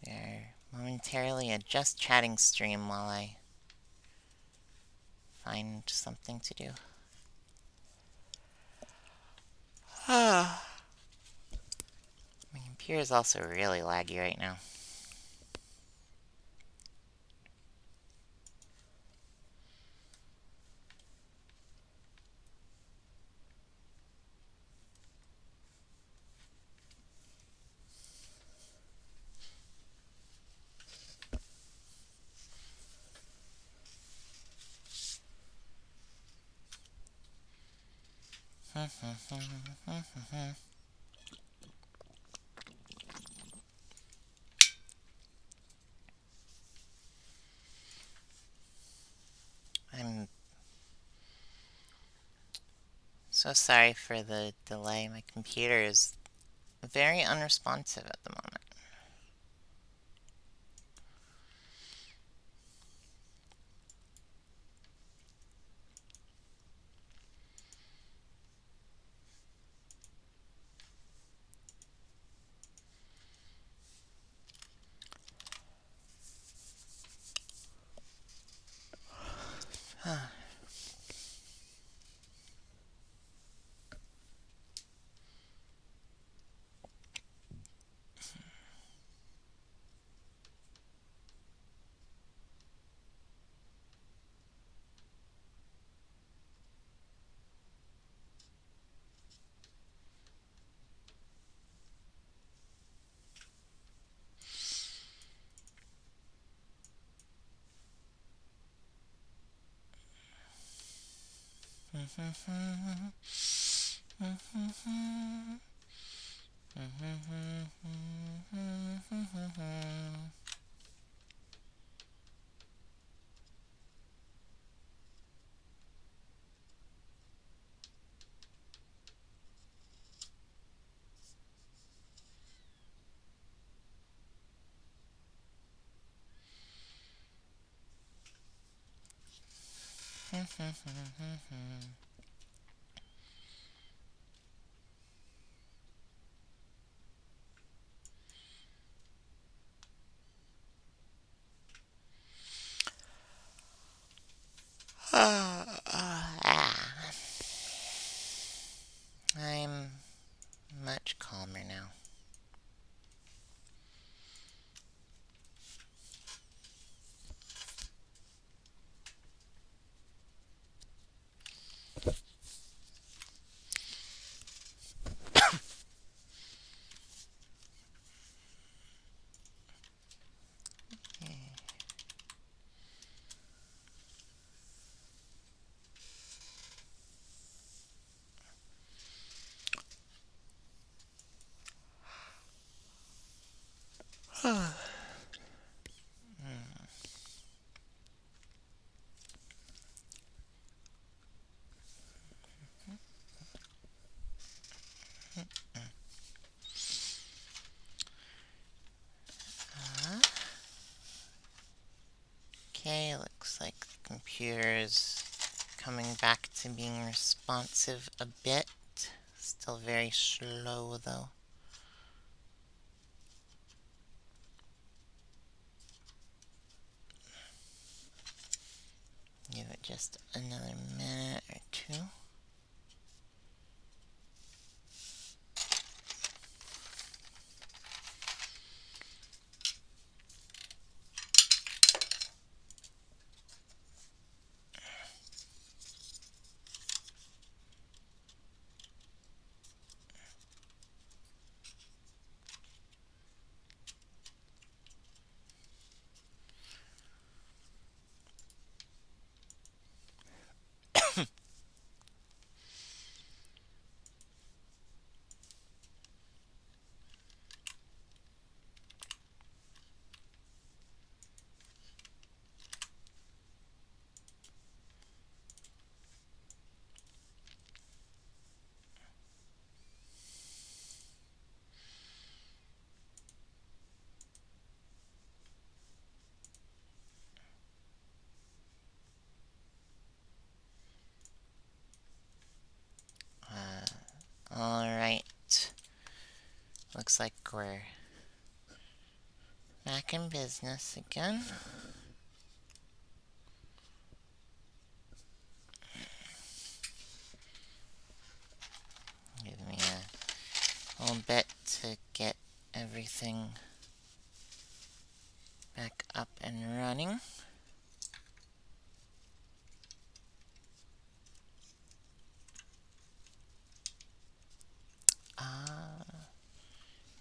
We're momentarily a just chatting stream while I find something to do. My computer is also really laggy right now. I'm so sorry for the delay. My computer is very unresponsive at the moment. I'm much calmer now. computer's coming back to being responsive a bit. Still very slow, though. Give it just another minute or two. Alright. Looks like we're back in business again. Give me a little bit to get everything back up and running.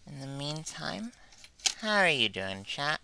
In the meantime, how are you doing, chat?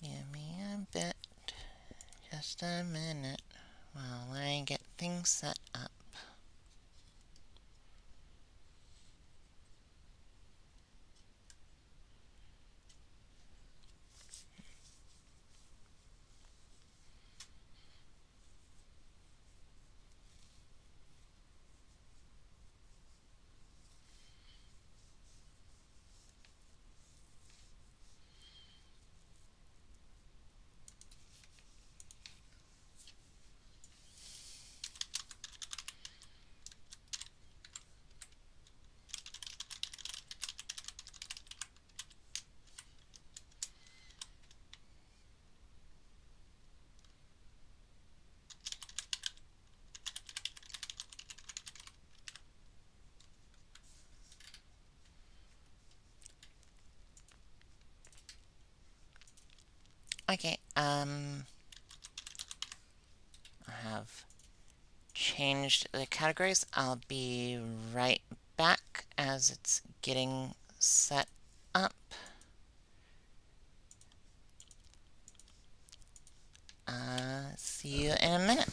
Give me a bit, just a minute, while I get things set up. Okay, I have changed the categories. I'll be right back as it's getting set up. See you in a minute.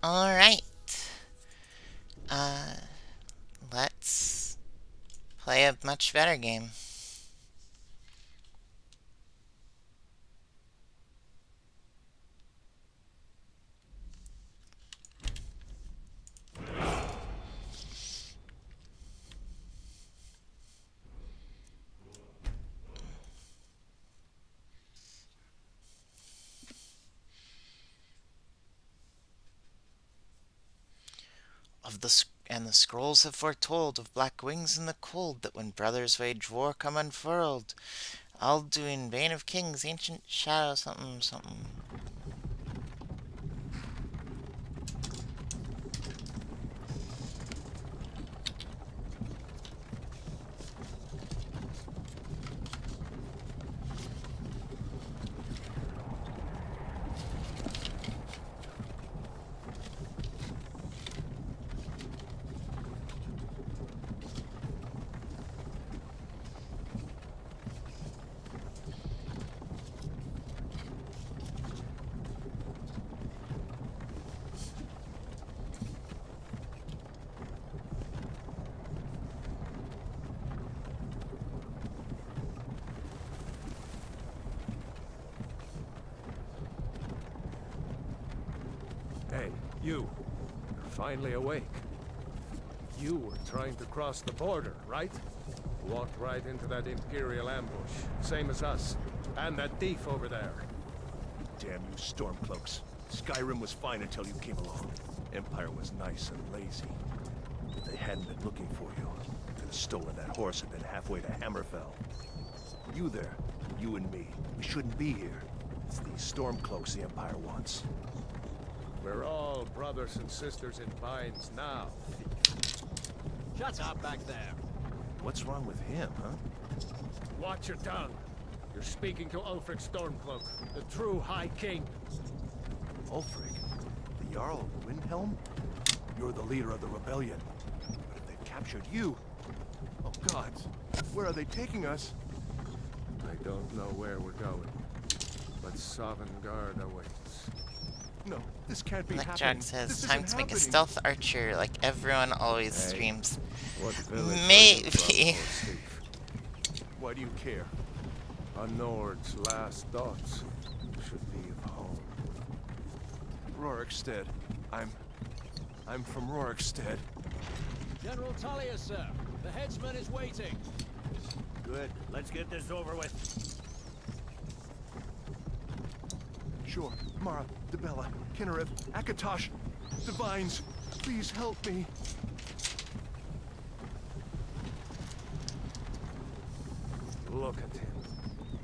Alright. Uh, let's play a much better game. And the scrolls have foretold of black wings in the cold, that when brothers wage war come unfurled. Alduin, Bane of Kings, ancient shadow, something, something. Hey, you. You're finally awake. You were trying to cross the border, right? Walked right into that Imperial ambush, same as us. And that thief over there. Damn you Stormcloaks. Skyrim was fine until you came along. Empire was nice and lazy. If they hadn't been looking for you, could have stolen that horse and been halfway to Hammerfell. You there, you and me, we shouldn't be here. It's these Stormcloaks the Empire wants. We're all brothers and sisters in binds now, thief. Shut up back there. What's wrong with him, huh? Watch your tongue. You're speaking to Ulfric Stormcloak, the true High King. Ulfric? The Jarl of Windhelm? You're the leader of the rebellion. But if they've captured you... Oh gods, where are they taking us? I don't know where we're going, but Sovngarde awaits. No, this can't be Blackjack happening. says, This time isn't to make a happening. stealth archer like everyone always streams. What village are you Maybe. from, old thief? Why do you care? A Nord's last thoughts should be of home. Rorikstead. I'm from Rorikstead. General Talia, sir. The headsman is waiting. Good. Let's get this over with. Sure. Mara, Debella, Kinnereth, Akatosh, Divines, please help me. Look at him.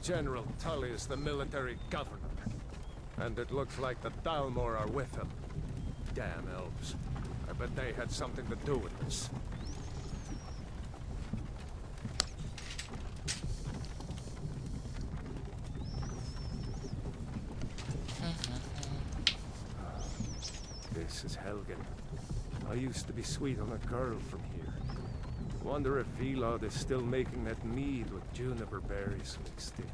General Tullius, the military governor. And it looks like the Dalmor are with him. Damn elves. I bet they had something to do with this. This is Helgen. I used to be sweet on a girl from here. Wonder if Vilod is still making that mead with juniper berries mixed in.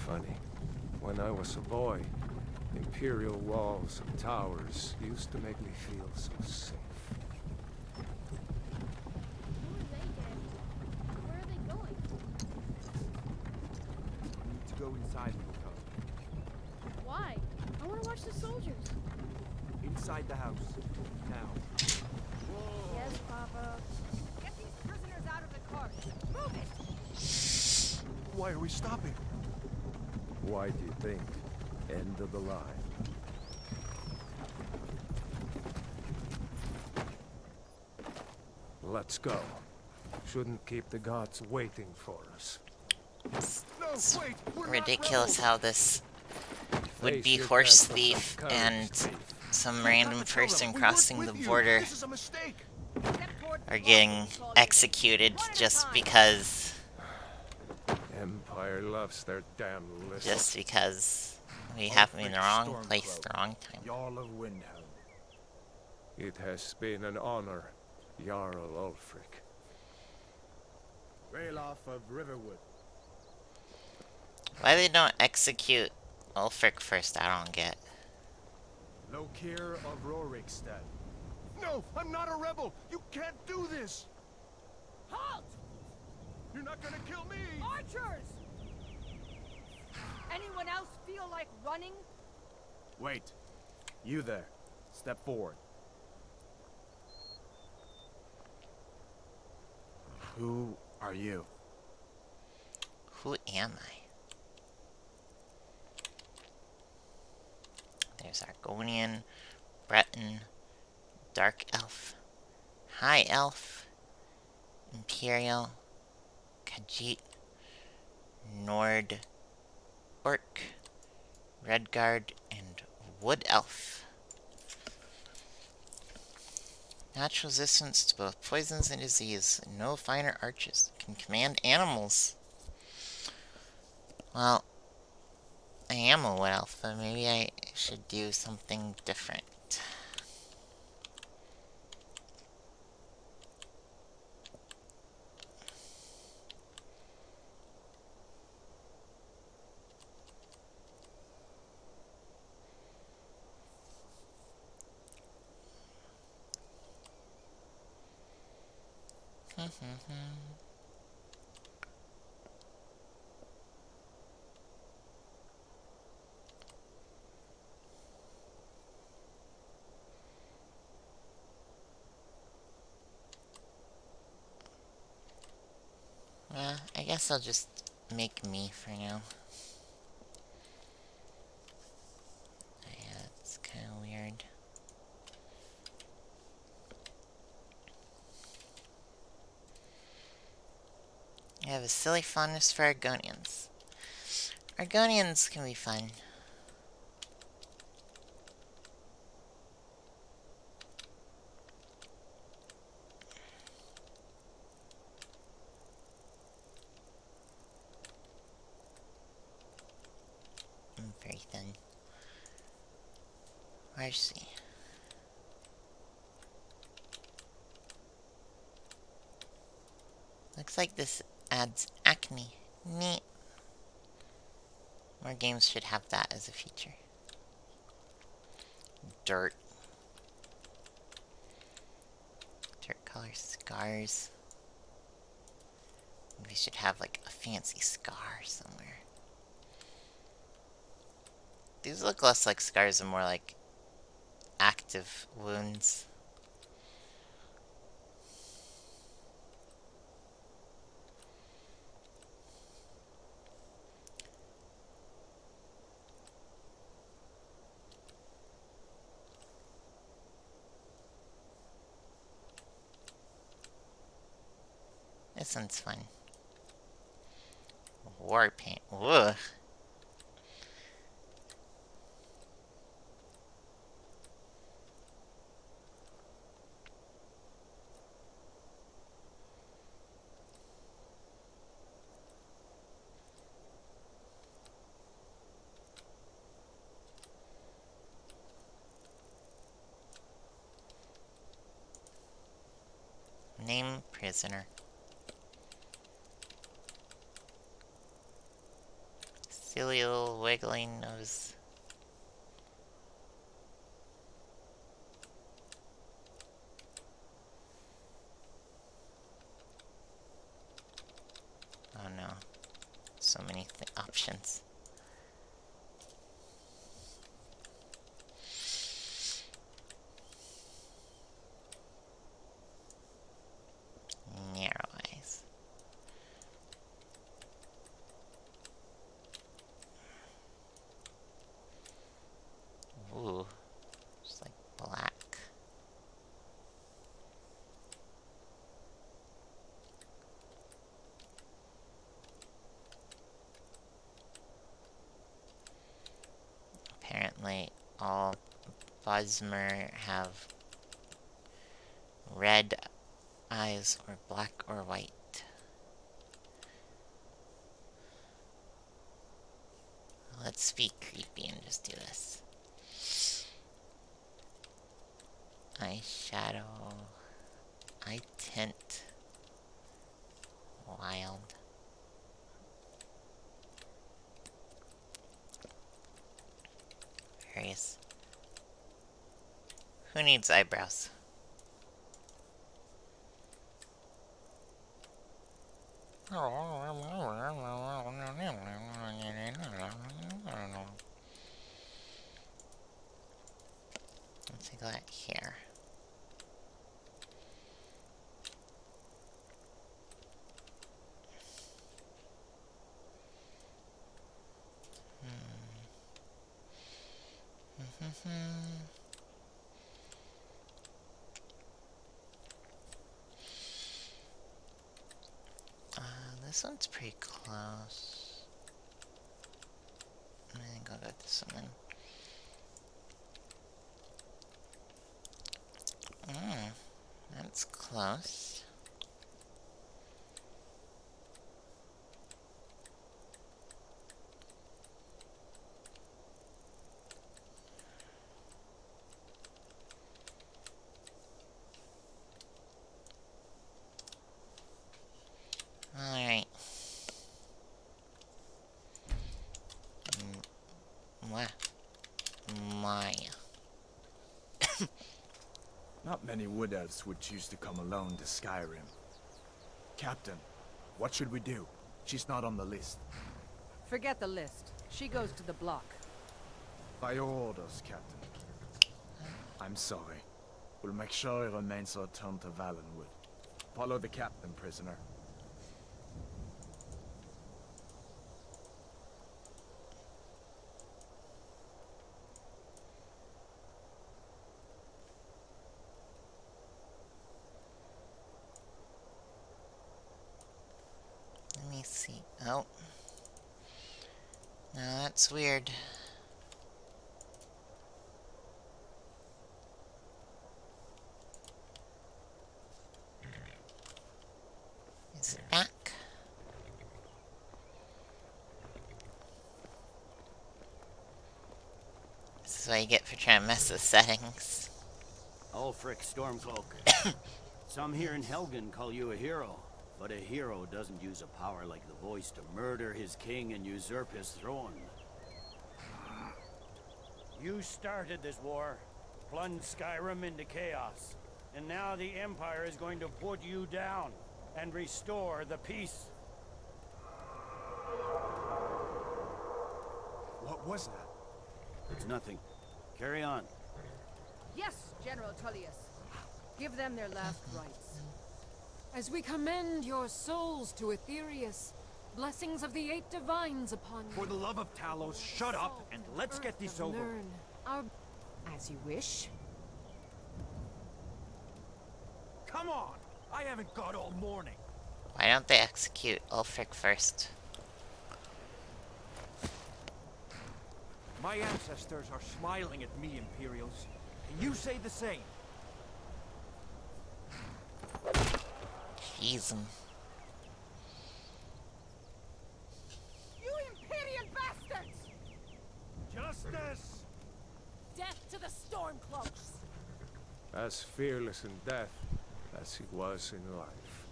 Funny. When I was a boy, Imperial walls and towers used to make me feel so safe. Who are they, Daddy? Where are they going? We need to go inside, little cub. Why? I want to watch the soldiers. Inside the house. Now. Yes, Papa. Get these prisoners out of the cart. Move it! Why are we stopping? Why do you think? End of the line. Let's go. Shouldn't keep the gods waiting for us. No, wait! We're not Ridiculous rebels. how this would Face be your horse death with thief some courage, and thief. some You've random got to tell them, person we weren't crossing with the you. border This is a mistake. are getting executed just because Empire loves their damn list. we happen to be in the wrong place at the wrong time. Jarl of Windhelm. It has been an honor, Jarl Ulfric. Ralof of Riverwood. Why they don't execute Ulfric first, I don't get. Lokir of Rorikstead. No, I'm not a rebel! You can't do this! Halt! You're not gonna kill me! Archers! Anyone else feel like running? Wait. You there. Step forward. Who are you? Who am I? There's Argonian, Breton, Dark Elf, High Elf, Imperial, Khajiit, Nord, Orc, Redguard, and Wood Elf. Natural resistance to both poisons and disease. No finer archers. Can command animals. Well, I am a Wood Elf, but maybe I should do something different. I guess I'll just make me for now. Yeah, it's kind of weird. I have a silly fondness for Argonians. Argonians can be fun. I'm very thin. Where's she? Looks like this adds acne. Neat. More games should have that as a feature. Dirt. Dirt color scars. Maybe should have like a fancy scar somewhere. These look less like scars and more like active wounds. This one's fun. War paint. Ugh. Name prisoner. Silly little wiggling nose. Oh no. So many options. Narrow eyes. Ooh. Just like black. Apparently all Bosmer have red eyes or black or white. Let's be creepy and just do this. Eyeshadow. Eye tint. Wild. Various Who needs eyebrows? Let's take that here. This one's pretty close. I think I'll go this one then. That's close. Alright. My. Not many wood elves would choose to come alone to Skyrim. Captain, what should we do? She's not on the list. Forget the list. She goes to the block. By your orders, Captain. I'm sorry. We'll make sure it remains returned to Valenwood. Follow the captain, prisoner. Let me see. Oh. No, that's weird. Is it back? This is what you get for trying to mess with settings. Ulfric Stormcloak. Some here in Helgen call you a hero, but a hero doesn't use a power like the voice to murder his king and usurp his throne. You started this war, plunged Skyrim into chaos, and now the Empire is going to put you down and restore the peace. What was that? It's nothing. Carry on. Yes, General Tullius. Give them their last rites. As we commend your souls to Aetherius, blessings of the 8 divines upon you. For the love of Talos, shut up and let's get this over. Learn our... As you wish. Come on! I haven't got all morning. Why don't they execute Ulfric first? My ancestors are smiling at me, Imperials. Can you say the same? Jeez. You Imperial bastards! Justice! Death to the Stormcloaks! As fearless in death as he was in life.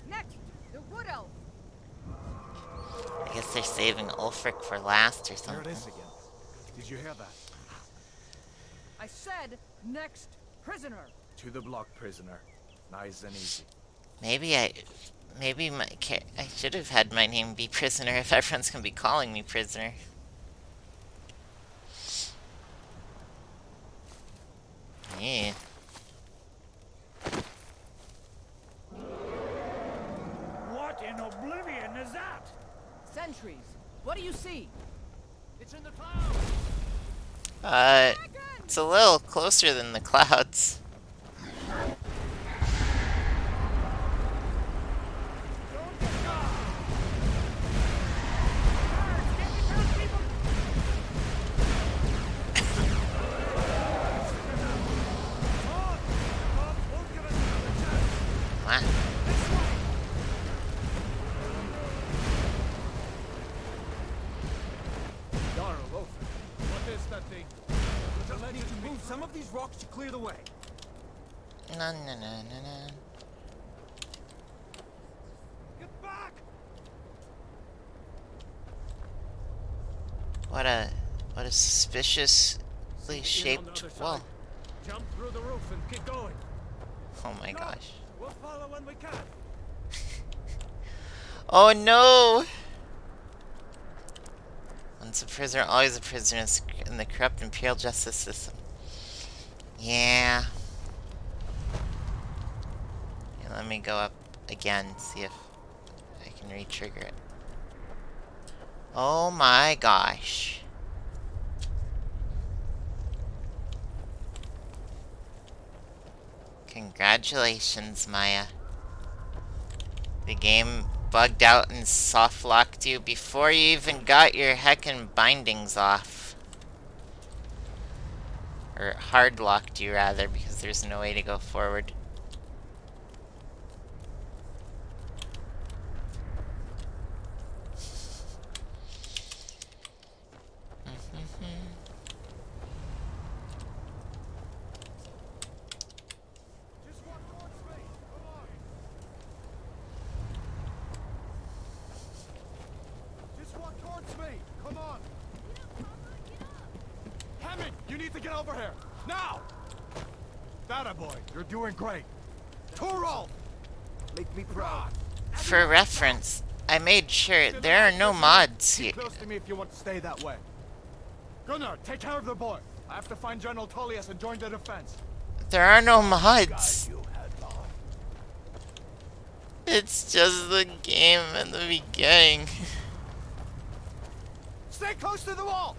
Next, the Wood Elf. I guess they're saving Ulfric for last or There something. it is again. Did you hear that? I said, next prisoner. To the block, prisoner. Nice and easy. Maybe I should have had my name be Prisoner if everyone's gonna be calling me Prisoner. Yeah. What in oblivion is that? Sentries. What do you see? It's in the clouds! It's a little closer than the clouds. What? What is that thing? We'll need to move some of these rocks to clear the way. No, no, no, no, no. Get back! What a suspiciously shaped wall. Jump through the roof and keep going. Oh my gosh. We'll follow when we can. Oh no! Once a prisoner, always a prisoner in the corrupt imperial justice system. Yeah. Okay, let me go up again, see if I can re-trigger it. Oh my gosh. Congratulations, Maya. The game bugged out and soft locked you before you even got your heckin' bindings off. Or hard locked you rather, because there's no way to go forward. Just walk towards me! Come on! Hammond, you need to get over here! Now! That boy, you're doing great! Turo! Make me proud! For reference, I made sure there are no mods here. Keep close to me if you want to stay that way. Gunnar, take care of the boy. I have to find General Tullius and join the defense. There are no mods. It's just the game in the beginning. Stay close to the wall!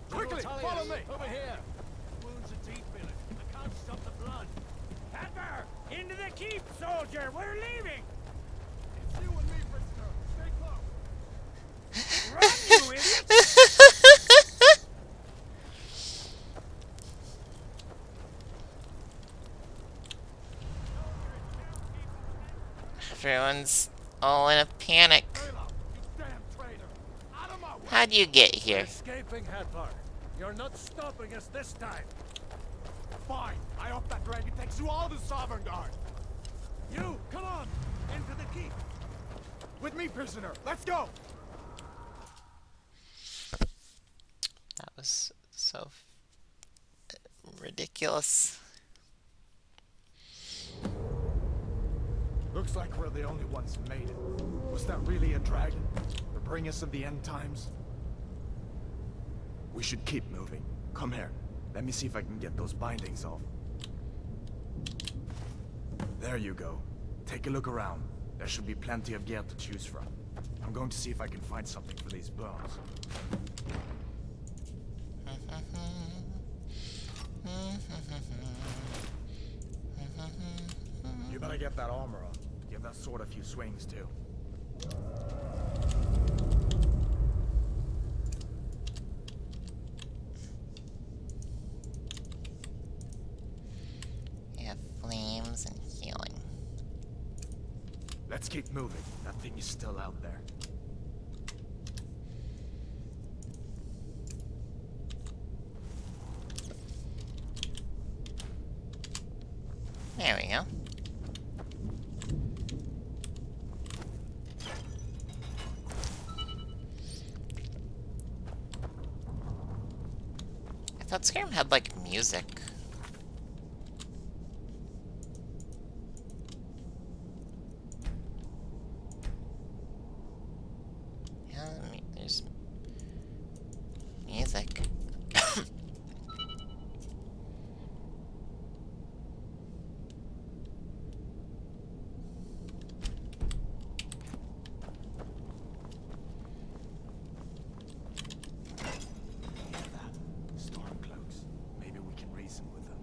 Quickly, follow me! Over here. Wounds are deep in it. I can't stop the blood. Cadver! Into the keep, soldier! We're leaving! It's you and me, prisoner. Stay close. Run, you idiot! Everyone's all in a panic. How'd you get here? Escaping, Hadvar. You're not stopping us this time. Fine. I hope that dragon takes you all to Sovereign Guard. You, come on! Into the keep! With me, prisoner. Let's go! That was so ridiculous. Looks like we're the only ones who made it. Was that really a dragon? The bring us of the end times? We should keep moving. Come here. Let me see if I can get those bindings off. There you go. Take a look around. There should be plenty of gear to choose from. I'm going to see if I can find something for these burns. You better get that armor on. Give that sword a few swings, too. Yeah, flames and healing. Let's keep moving. That thing is still out there. There we go. I thought Skyrim had like music. Yeah, there's music. Stormcloaks. Maybe we can reason with them.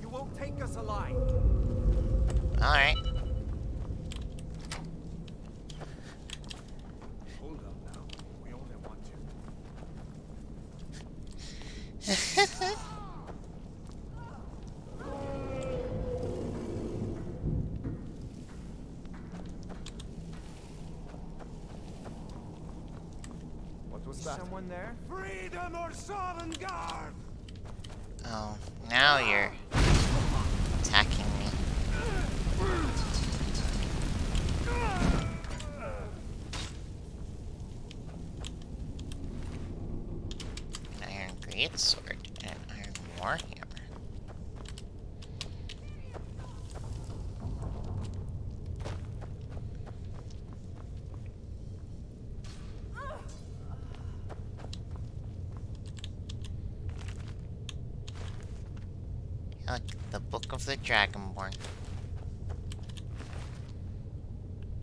You won't take us alive! Alright. Hold up now. We only want to. What was that? Someone there? Freedom or Sovngarde! Oh, now you're attacking me. greatsword and an iron warhammer. Look, the Book of the Dragonborn.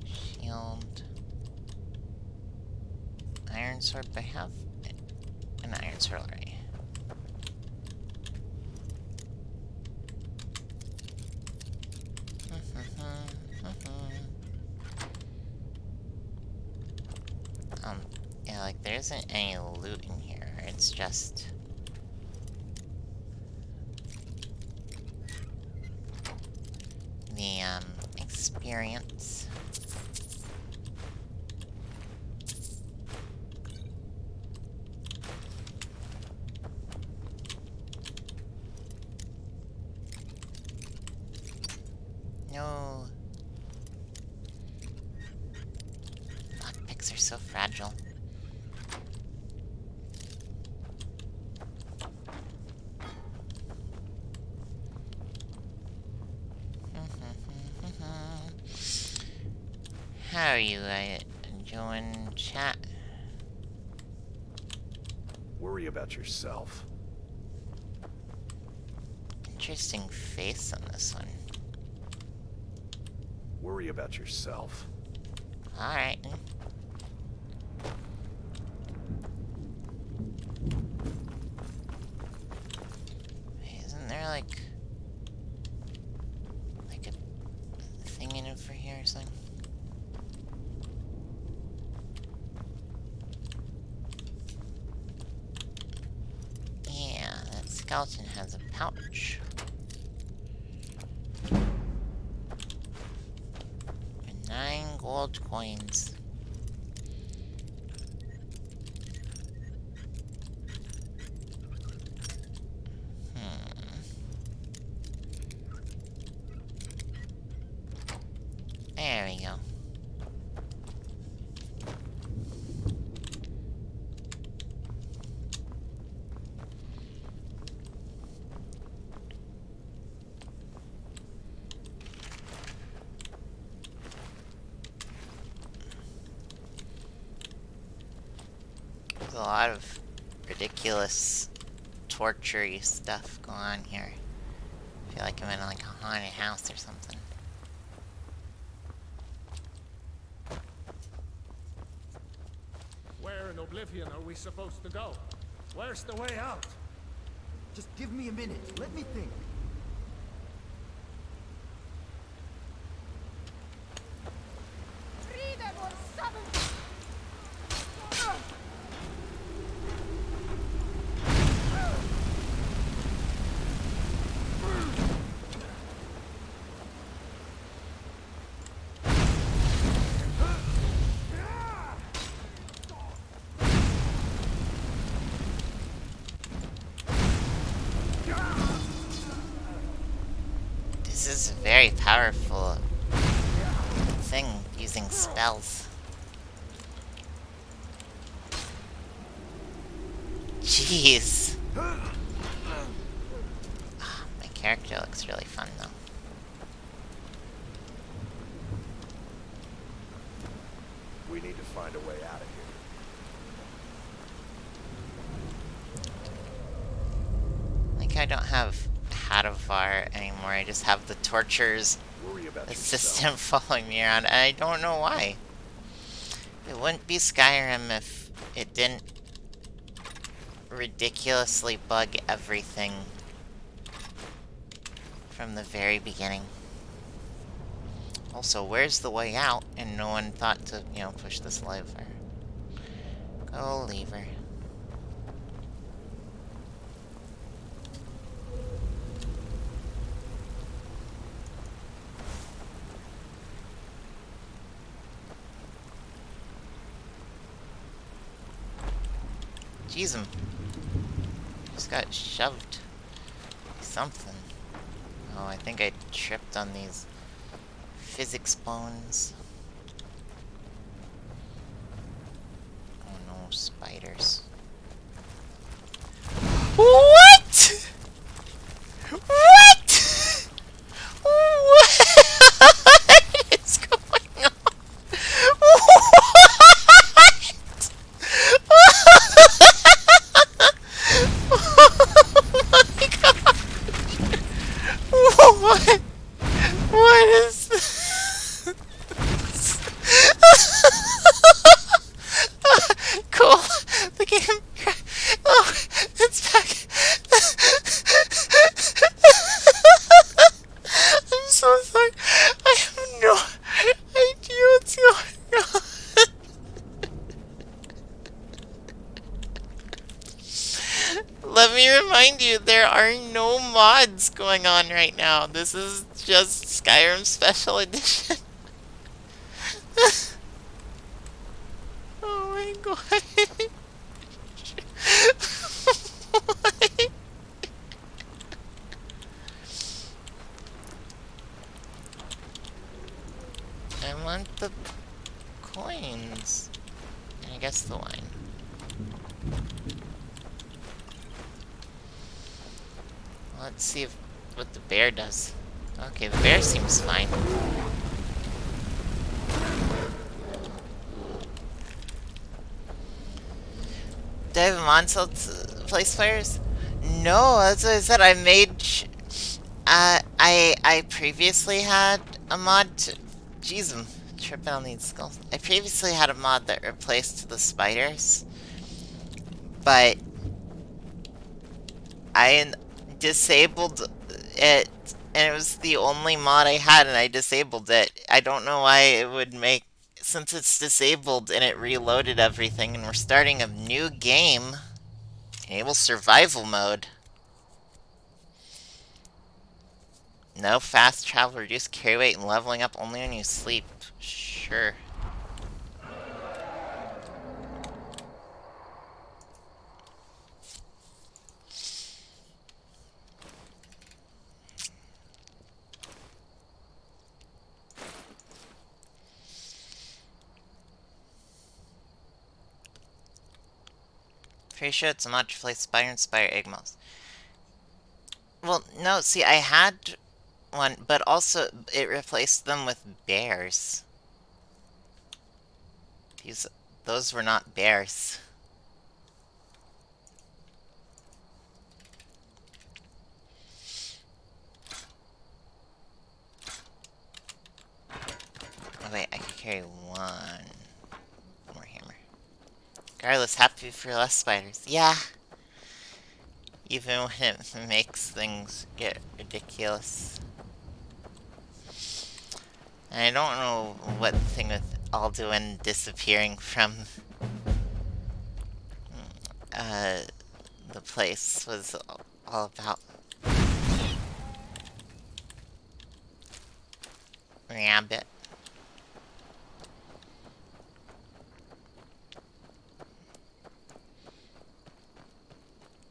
Shield. Iron sword, but I have an iron sword already. Yeah, like there isn't any loot in here. It's just the experience. No. Lockpicks are so fragile. How are you enjoying chat? Worry about yourself. Interesting face on this one. Worry about yourself. Alright. Isn't there like a thing in it for here or something? Yeah, that skeleton has a pouch. And 9 gold coins. There we go. There's a lot of ridiculous torture-y stuff going on here. I feel like I'm in like a haunted house or something. Where in Oblivion are we supposed to go? Where's the way out? Just give me a minute. Let me think. Free them or summon. This is a very powerful thing, using spells. Jeez. My character looks really fun though. We need to find a way out of here. Like I don't have Hadavar anymore, I just have the tortures Worry about assistant following me around, and I don't know why. It wouldn't be Skyrim if it didn't ridiculously bug everything from the very beginning. Also, where's the way out? And no one thought to, you know, push this lever. Go lever. Jeez, just got shoved. Something. Oh, I think I tripped on these physics bones. Oh no, spiders. What? What? What is going on? What? What is this? Cool. The game. Oh, it's back. I'm so sorry. I have no idea what's going on. Let me remind you, there are no mods going on right now. This is just Skyrim Special Edition. Oh my god. What? I want the coins. And I guess the wine. Let's see what the bear does. Okay, the bear seems fine. Do I have a mod still to place players? No, that's what I said. I made. I previously had a mod. Jeez, I'm tripping on these skulls. I previously had a mod that replaced the spiders, but I disabled it, and it was the only mod I had, and I disabled it. I don't know why it would make, since it's disabled and it reloaded everything, and we're starting a new game. Enable survival mode. No fast travel, reduce carry weight, and leveling up only when you sleep. Sure. Pretty sure it's a mod to replace spider and spider egg mouse. Well, no, see, I had one, but also it replaced them with bears. Those were not bears. Oh wait, I can carry one more hammer. Regardless, happy for less spiders. Yeah! Even when it makes things get ridiculous. And I don't know what the thing with Alduin disappearing from the place was all about. Rabbit.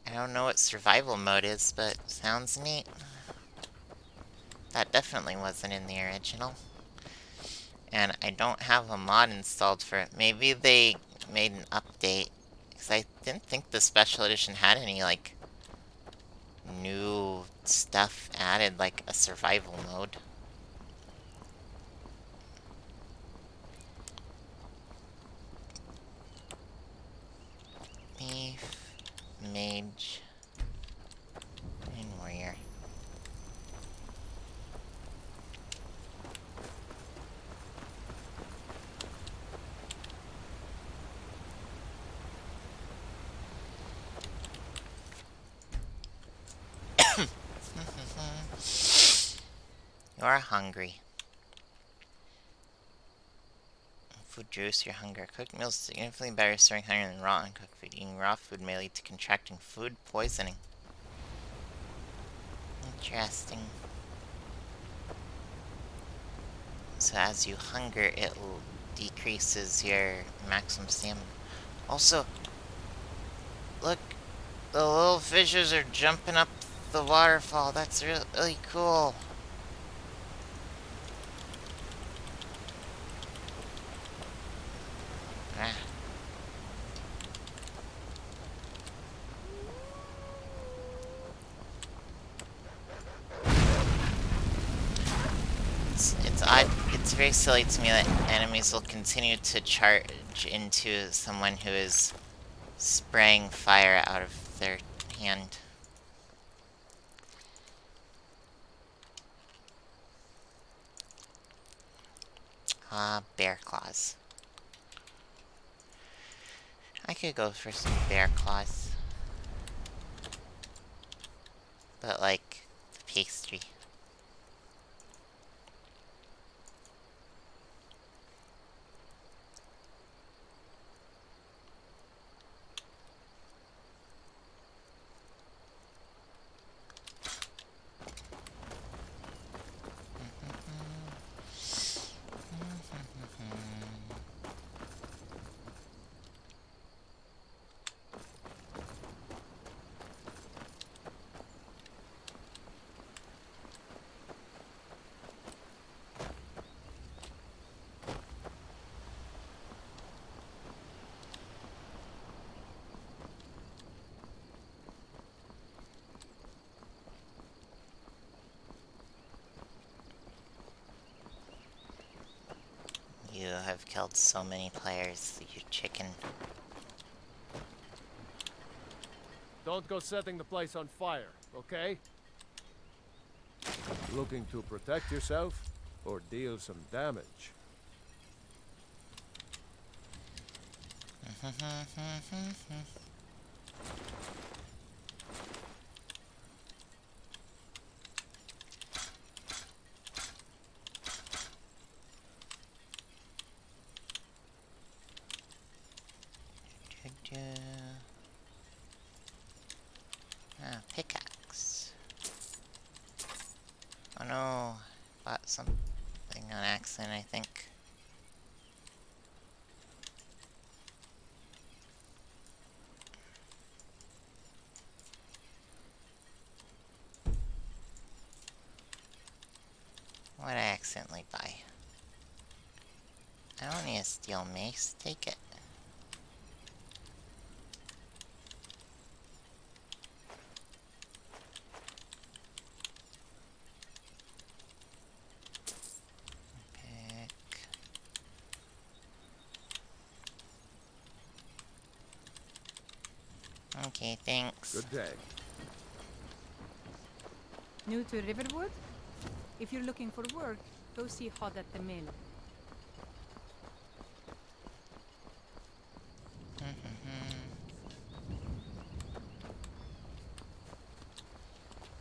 I don't know what survival mode is, but sounds neat. That definitely wasn't in the original. And I don't have a mod installed for it. Maybe they made an update. Because I didn't think the special edition had any, like, new stuff added, like a survival mode. Thief, mage, and warrior. You're hungry. Food juice your hunger. Cooked meals significantly better storing hunger than raw uncooked food. Eating raw food may lead to contracting food poisoning. Interesting. So as you hunger, it decreases your maximum stamina. Also, look, the little fishes are jumping up the waterfall. That's really cool. Ah. It's very silly to me that enemies will continue to charge into someone who is spraying fire out of their hand. Ah, bear claws. I could go for some bear claws. But like the pastry. You have killed so many players, you chicken. Don't go setting the place on fire, okay? Looking to protect yourself or deal some damage? Ah, pickaxe. Oh no, bought something on accident, I think. What did I accidentally buy? I don't need a steel mace, take it. Okay, thanks. Good day. New to Riverwood? If you're looking for work, go see Hod at the mill.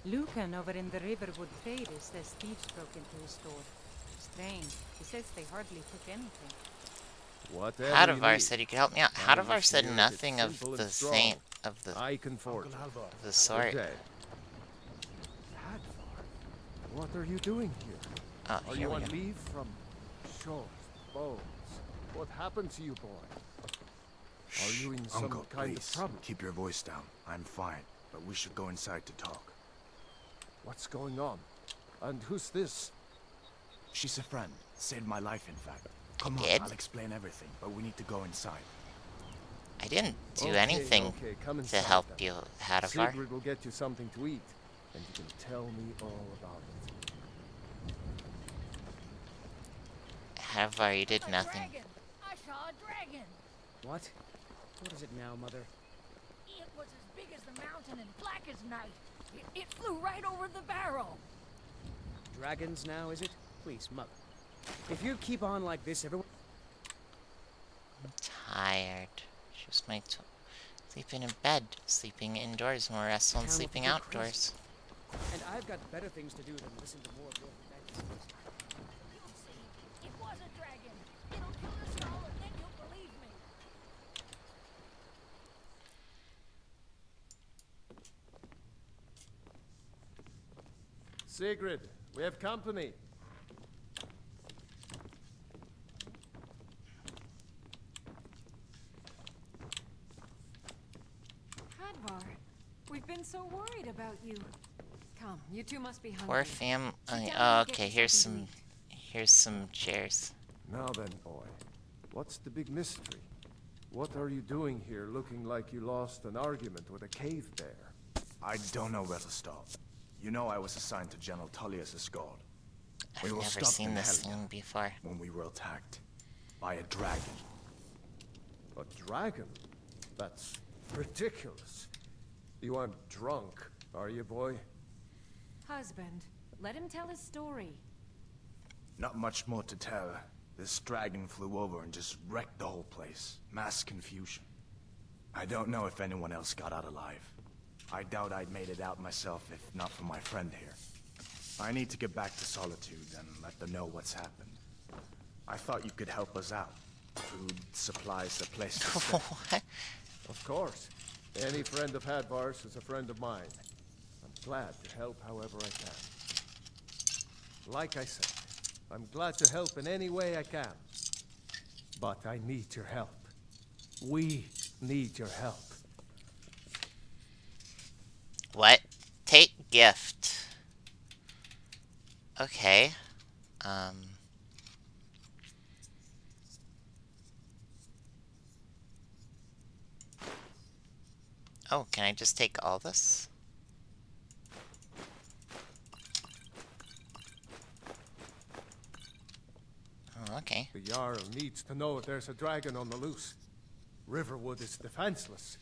Lucan over in the Riverwood Traders says thieves broke into his store. Strange. He says they hardly took anything. Whatever Hadavar you said he could help me out. need. Hadavar said Here, nothing it's of simple the and strong. saint of the I can forge it. the sort. Good day. Hadvar, what are you doing here? Oh, Are here you we on go. leave from shores, bones? What happened to you, boy? Are you in some Uncle, kind please, of trouble? keep your voice down. I'm fine, but we should go inside to talk. What's going on? And who's this? She's a friend. Saved my life, in fact. Come on, did? I'll explain everything, but we need to go inside. I didn't do Okay, anything okay, come to inside help then. you, Hadavar. Sigrid will get you something to eat, and you can tell me all about it. Hadavar, you did nothing. Dragon! I saw a dragon! What? What is it now, Mother? It was as big as the mountain and black as night. It flew right over the barrel. Dragons now, is it? Please, Mother. If you keep on like this, everyone... I'm tired. Just my sleeping in bed, sleeping indoors, more restful than Town will sleeping go outdoors. And I've got better things to do than listen to more of your fantasies. You'll see. It was a dragon. It'll kill us all, and then you'll believe me. Sigrid, we have company. Hadvar, we've been so worried about you. Come, you two must be hungry. Poor fam. Sit down Oh, and get okay. yourself Here's some chairs. Now then, boy, what's the big mystery? What are you doing here looking like you lost an argument with a cave bear? I don't know where to start. You know I was assigned to General Tullius' guard. I've never seen this scene before. When we were attacked by a dragon. A dragon? That's ridiculous. You aren't drunk, are you, boy? Husband, let him tell his story. Not much more to tell. This dragon flew over and just wrecked the whole place. Mass confusion. I don't know if anyone else got out alive. I doubt I'd made it out myself if not for my friend here. I need to get back to Solitude and let them know what's happened. I thought you could help us out. Food, supplies, a place to stay. Of course. Any friend of Hadvar's is a friend of mine. I'm glad to help however I can. Like I said, I'm glad to help in any way I can. But I need your help. We need your help. What? Take gift. Okay. Oh, can I just take all this? Oh, okay. The Jarl needs to know if there's a dragon on the loose. Riverwood is defenseless.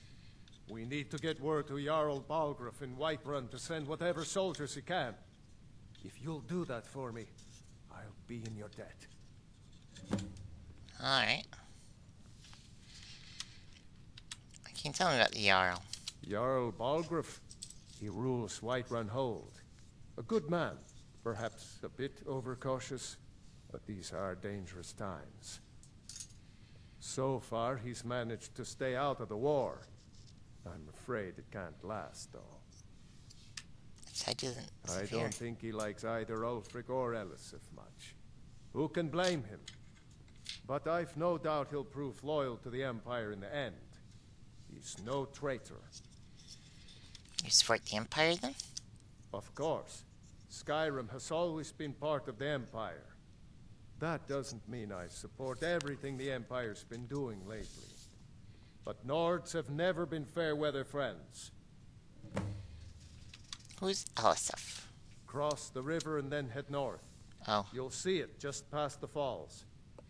We need to get word to Jarl Balgruuf in Whiterun to send whatever soldiers he can. If you'll do that for me, I'll be in your debt. Alright. Can you tell me about the Jarl? Jarl Balgruuf. He rules Whiterun Hold. A good man, perhaps a bit overcautious, but these are dangerous times. So far, he's managed to stay out of the war. I'm afraid it can't last, though. I don't think he likes either Ulfric or Elisif much. Who can blame him? But I've no doubt he'll prove loyal to the Empire in the end. He's no traitor. You support the Empire, then? Of course. Skyrim has always been part of the Empire. That doesn't mean I support everything the Empire's been doing lately. But Nords have never been fair-weather friends. Who's Elisif? Cross the river and then head north. Oh. You'll see it just past the falls.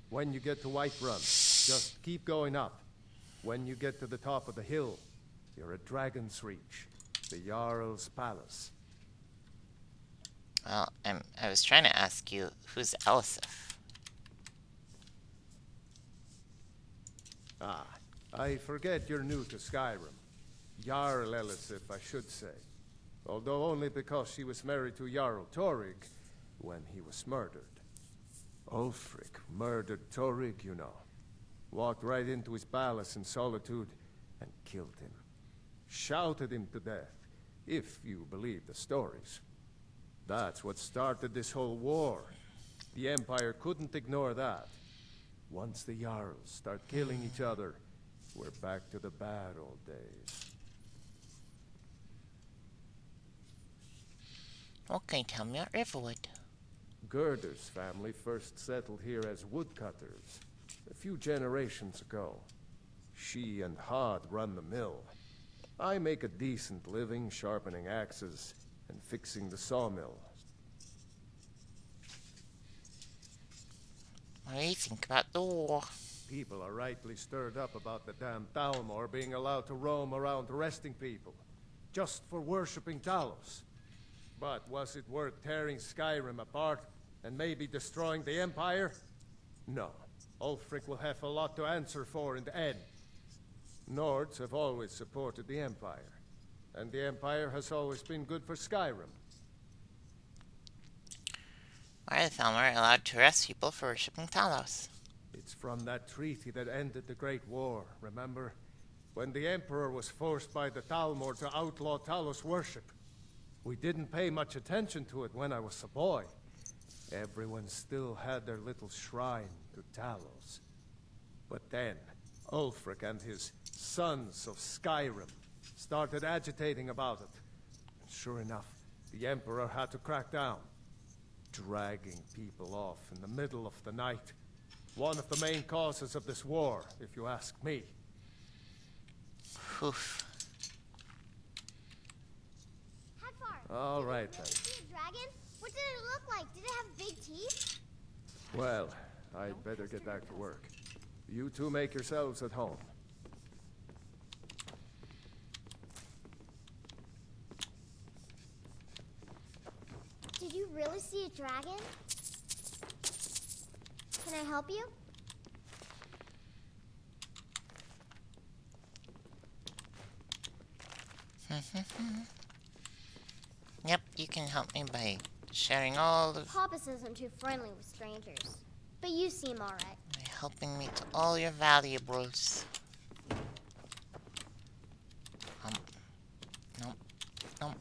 When you get to Whiterun, just keep going up. When you get to the top of the hill, you're at Dragon's Reach, the Jarl's palace. Well, I was trying to ask you, who's Elisif? Ah, I forget you're new to Skyrim. Jarl Elisif, I should say. Although only because she was married to Jarl Torygg when he was murdered. Ulfric murdered Torygg, you know. Walked right into his palace in Solitude and killed him. Shouted him to death, if you believe the stories. That's what started this whole war. The Empire couldn't ignore that. Once the Jarls start killing each other, we're back to the bad old days. Okay, tell me about Riverwood. Gerder's family first settled here as woodcutters a few generations ago. She and Hod run the mill. I make a decent living sharpening axes and fixing the sawmill. What do you think about the war? People are rightly stirred up about the damn Thalmor being allowed to roam around arresting people, just for worshipping Talos. But was it worth tearing Skyrim apart and maybe destroying the Empire? No. Ulfric will have a lot to answer for in the end. Nords have always supported the Empire, and the Empire has always been good for Skyrim. Why are the Thalmor allowed to arrest people for worshipping Talos? It's from that treaty that ended the Great War, remember? When the Emperor was forced by the Thalmor to outlaw Talos worship. We didn't pay much attention to it when I was a boy. Everyone still had their little shrine to Talos. But then, Ulfric and his Sons of Skyrim started agitating about it. And sure enough, the Emperor had to crack down. Dragging people off in the middle of the night. One of the main causes of this war, if you ask me. Oof. All right then. See a dragon? What did it look like? Did it have big teeth? Well, I'd better get back to work. You two make yourselves at home. Did you really see a dragon? Can I help you? Yep, you can help me by sharing all of... Papa says I'm too friendly with strangers. But you seem alright. by helping me to all your valuables. Nope. Nope.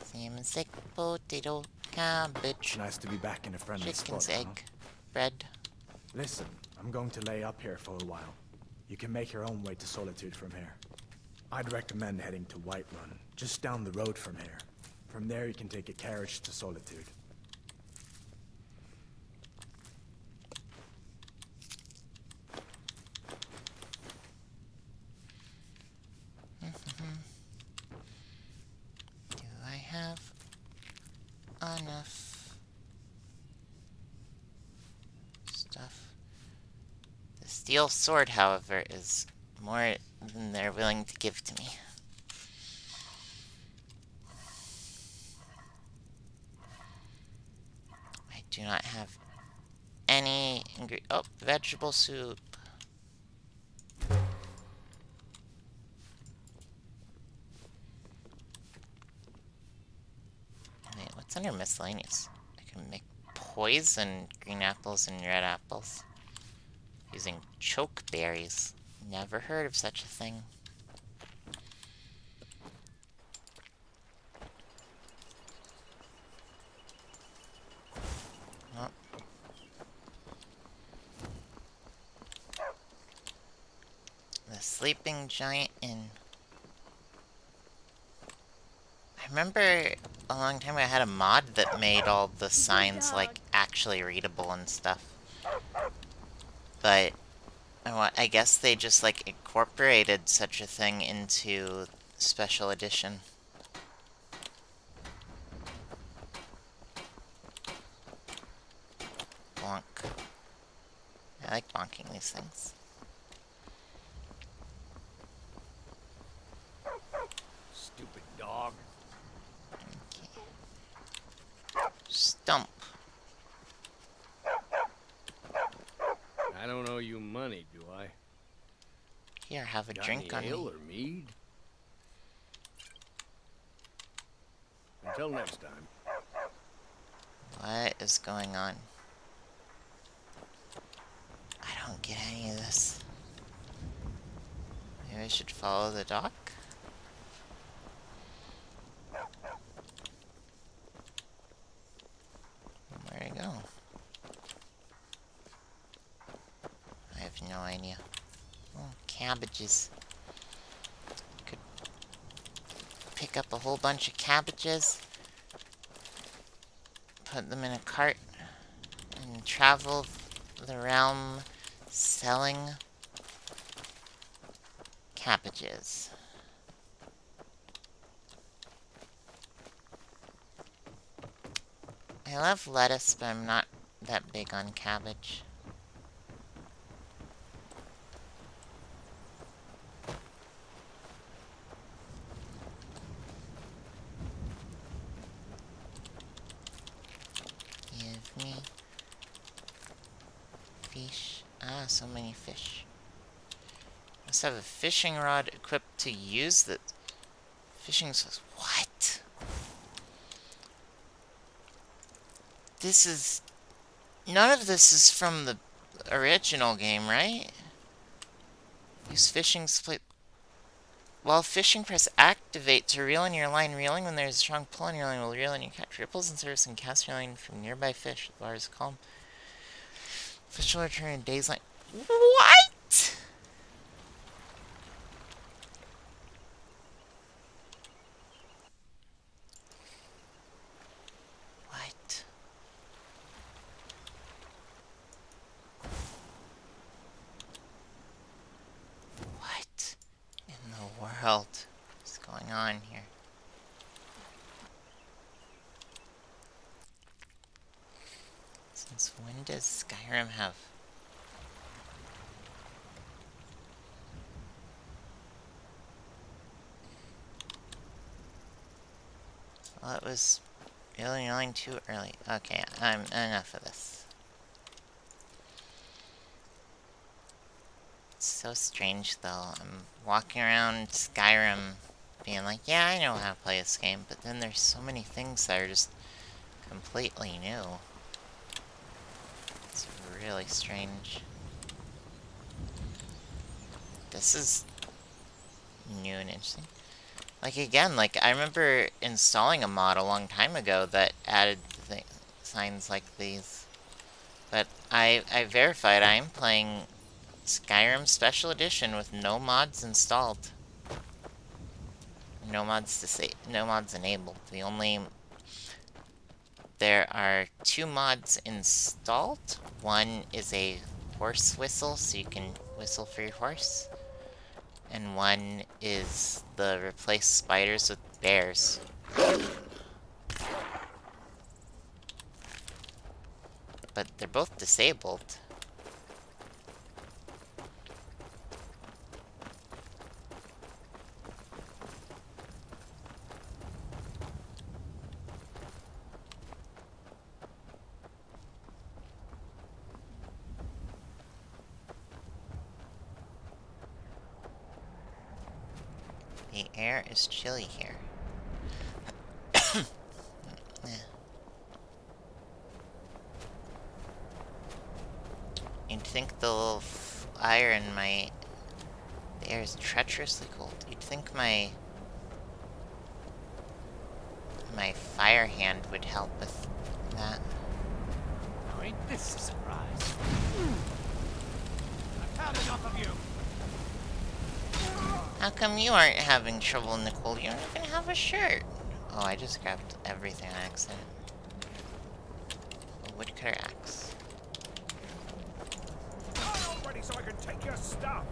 Salmon, steak, potato, cabbage. Nice to be back in a friendly Chicken's spot, egg, bread. Listen, I'm going to lay up here for a while. You can make your own way to Solitude from here. I'd recommend heading to Whiterun, just down the road from here. From there you can take a carriage to Solitude. Do I have enough stuff? The steel sword, however, is more than they're willing to give to me. I do not have any oh, vegetable soup. Wait, what's under miscellaneous? I can make poison green apples and red apples using choke berries. Never heard of such a thing. Oh. The Sleeping Giant Inn. I remember a long time ago I had a mod that made all the signs like actually readable and stuff. But I guess they just like incorporated such a thing into special edition. Bonk. I like bonking these things. Stupid dog. Stump. I don't owe you money, do I? Here, have a Got drink on any ale me. or mead? Until next time. What is going on? I don't get any of this. Maybe I should follow the dock? Where'd it go? I have no idea. Oh, cabbages. Could pick up a whole bunch of cabbages, put them in a cart, and travel the realm selling cabbages. I love lettuce, but I'm not that big on cabbage. Give me fish. Ah, so many fish. Must have a fishing rod equipped to use the fishing sauce. What? This is... None of this is from the original game, right? Use fishing split. While fishing, press activate to reel in your line. Reeling when there's a strong pull on your line will reel in. You catch ripples and surface and cast your line from nearby fish. The bar is calm. Fish will return in days line. What? What? What in the world is going on here? does Skyrim have? Well, it was really annoying too early. Okay, I'm enough of this. It's so strange though. I'm walking around Skyrim being like, yeah, I know how to play this game, but then there's so many things that are just completely new. It's really strange. This is new and interesting. Like, again, like, I remember installing a mod a long time ago that added signs like these. But I verified I am playing Skyrim Special Edition with no mods installed. No mods enabled. There are 2 mods installed. One is a horse whistle, so you can whistle for your horse. And one is the replace spiders with bears. But they're both disabled. The air is chilly here. You'd think the little fire in the air is treacherously cold. You'd think my fire hand would help with that. Now ain't this a surprise? I've had enough of you. How come you aren't having trouble in the cold? You don't even have a shirt. Oh, I just grabbed everything on accident. A woodcutter axe. Ready so I can take your stuff.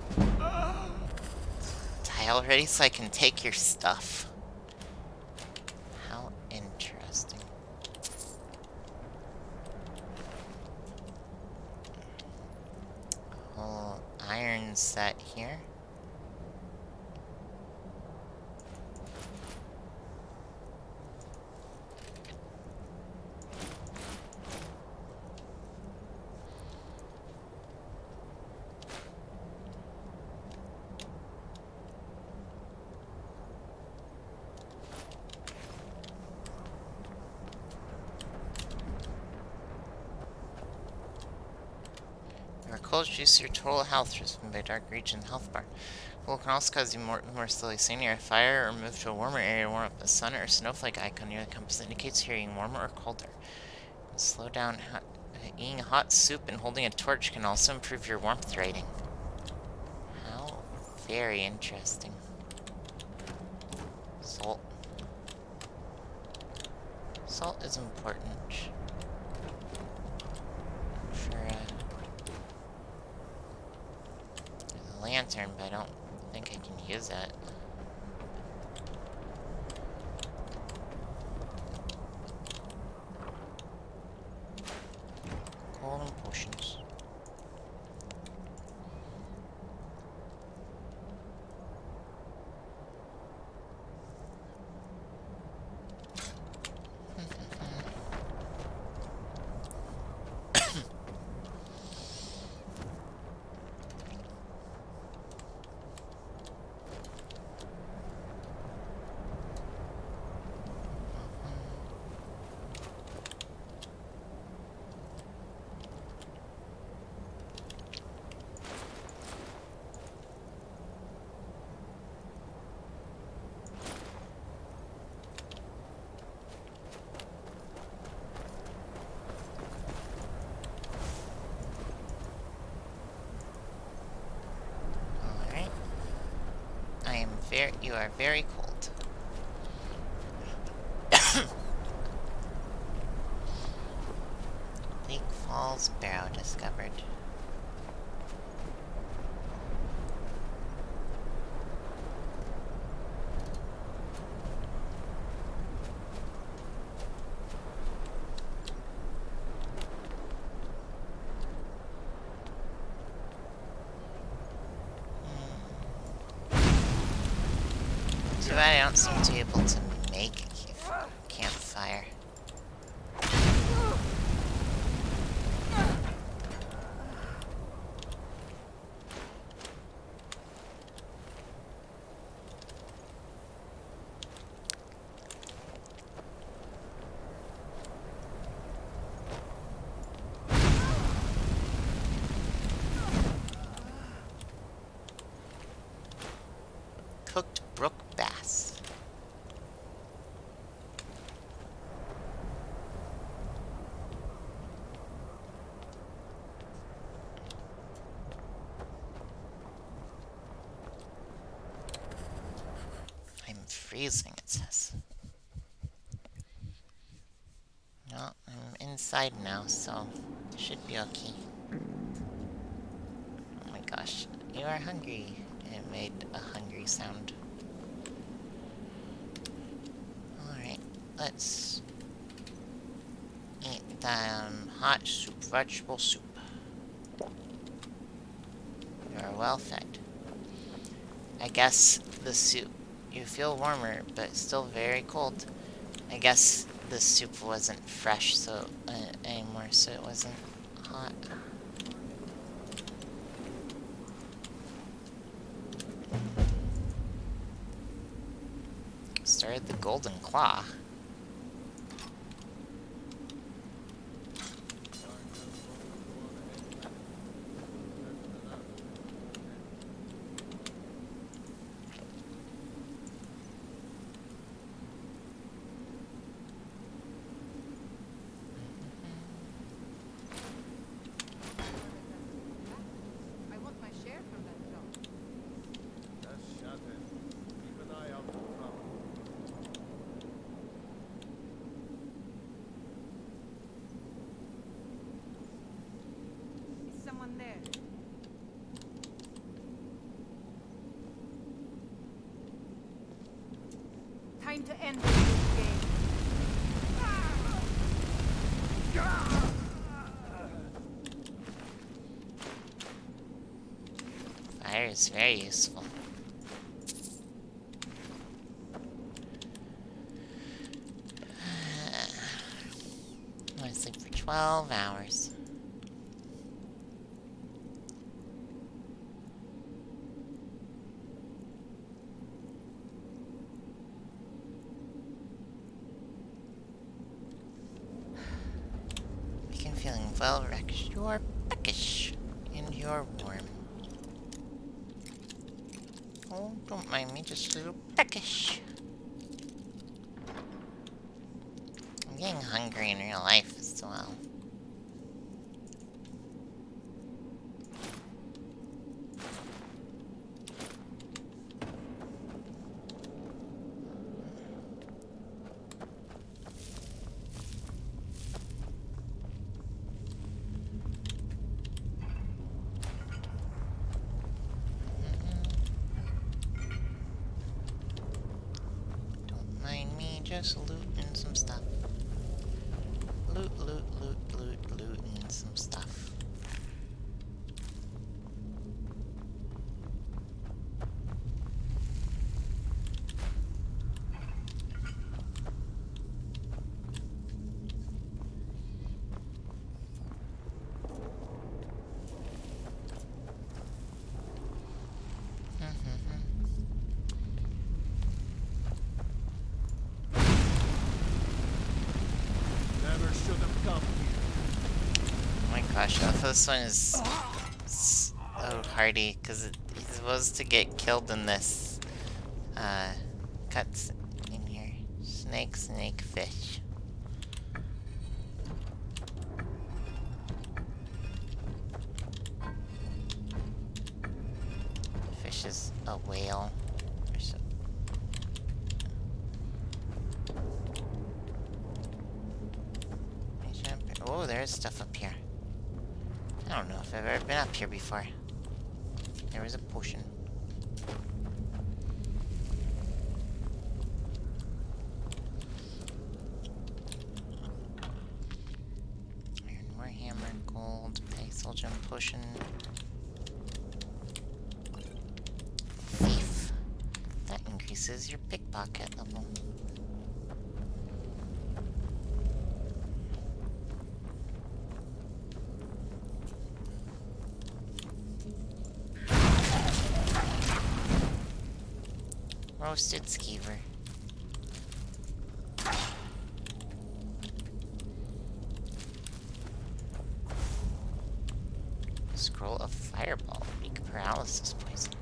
Tile ready so I can take your stuff. How interesting. Whole iron set here. Cold juice your total health driven by dark region health bar. Cold can also cause you more slowly stay near a fire or move to a warmer area to warm up. A sun or snowflake icon near the compass indicates you're getting warmer or colder. Slow down. Eating hot soup and holding a torch can also improve your warmth rating. How very interesting. Salt. Salt is important. Lantern, but I don't think I can use it. Coal and potions. You are very cold. Lake Falls Barrow discovered. Too bad I don't seem to be able to make a campfire. Cooked brook bass. I'm freezing, it says. No, I'm inside now, so should be okay. Oh my gosh, you are hungry. It made a hungry sound. Alright, let's eat hot soup, vegetable soup. You are well fed. I guess the soup, you feel warmer, but still very cold. I guess the soup wasn't fresh anymore, so it wasn't hot. Started the golden claw. I want my share from that job. Just shut it. Keep an eye out for trouble. Is someone there? Time to end this game. Fire is very useful. I'm gonna sleep for 12 hours. Begin feeling well rested. You're peckish and you're warm. Oh, don't mind me, just a little peckish. I'm getting hungry in real life as well. Don't mind me, just looting some stuff. Loot, loot, loot, loot, looting some stuff. Never should have come here. Oh my gosh, I thought this one is so hardy, because he's supposed to get killed in this cuts in here. Snake, snake, fish. Fish is a whale. Or so. Oh, there's stuff up here. I don't know if I've ever been up here before. There was a potion. Iron Warhammer, gold, Pixel Gem potion. Thief. That increases This is your pickpocket level. Roasted skeever. Scroll of fireball. Weak paralysis poison.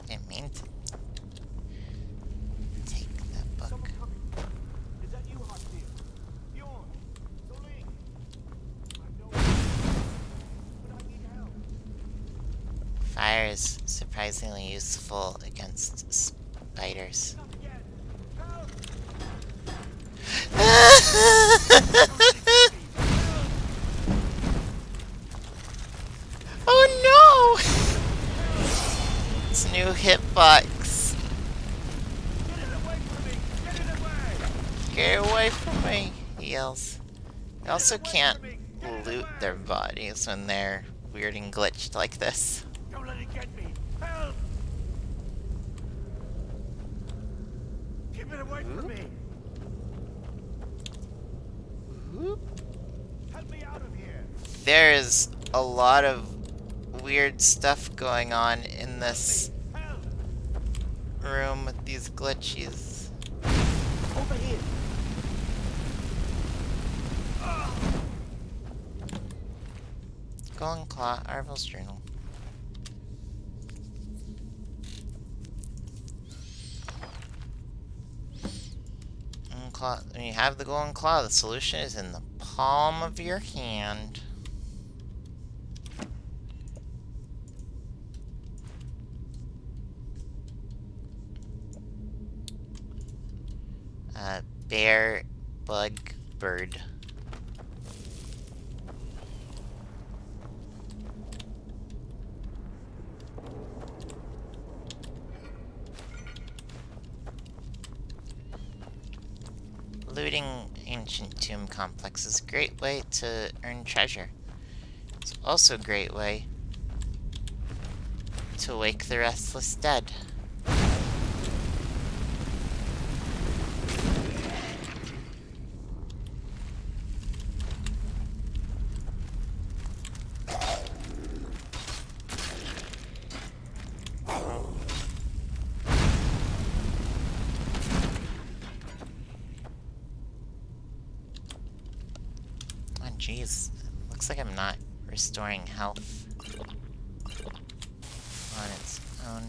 Didn't mean to take that book. Is that you, Hostia? Bjorn? Soling? Fire is surprisingly useful against spiders. Oh no! It's new hitbox. Get away from me, he yells. You also can't loot their bodies when they're weird and glitched like this. Don't let it get me! Help! Keep it away from me! Help me out of here! There's a lot of weird stuff going on in this room with these glitches. Over here! Golden Claw, Arvel's Journal. When you have the Golden Claw, the solution is in the palm of your hand. Bear, bug, bird. Looting ancient tomb complex is a great way to earn treasure. It's also a great way to wake the restless dead. Jeez, looks like I'm not restoring health on its own.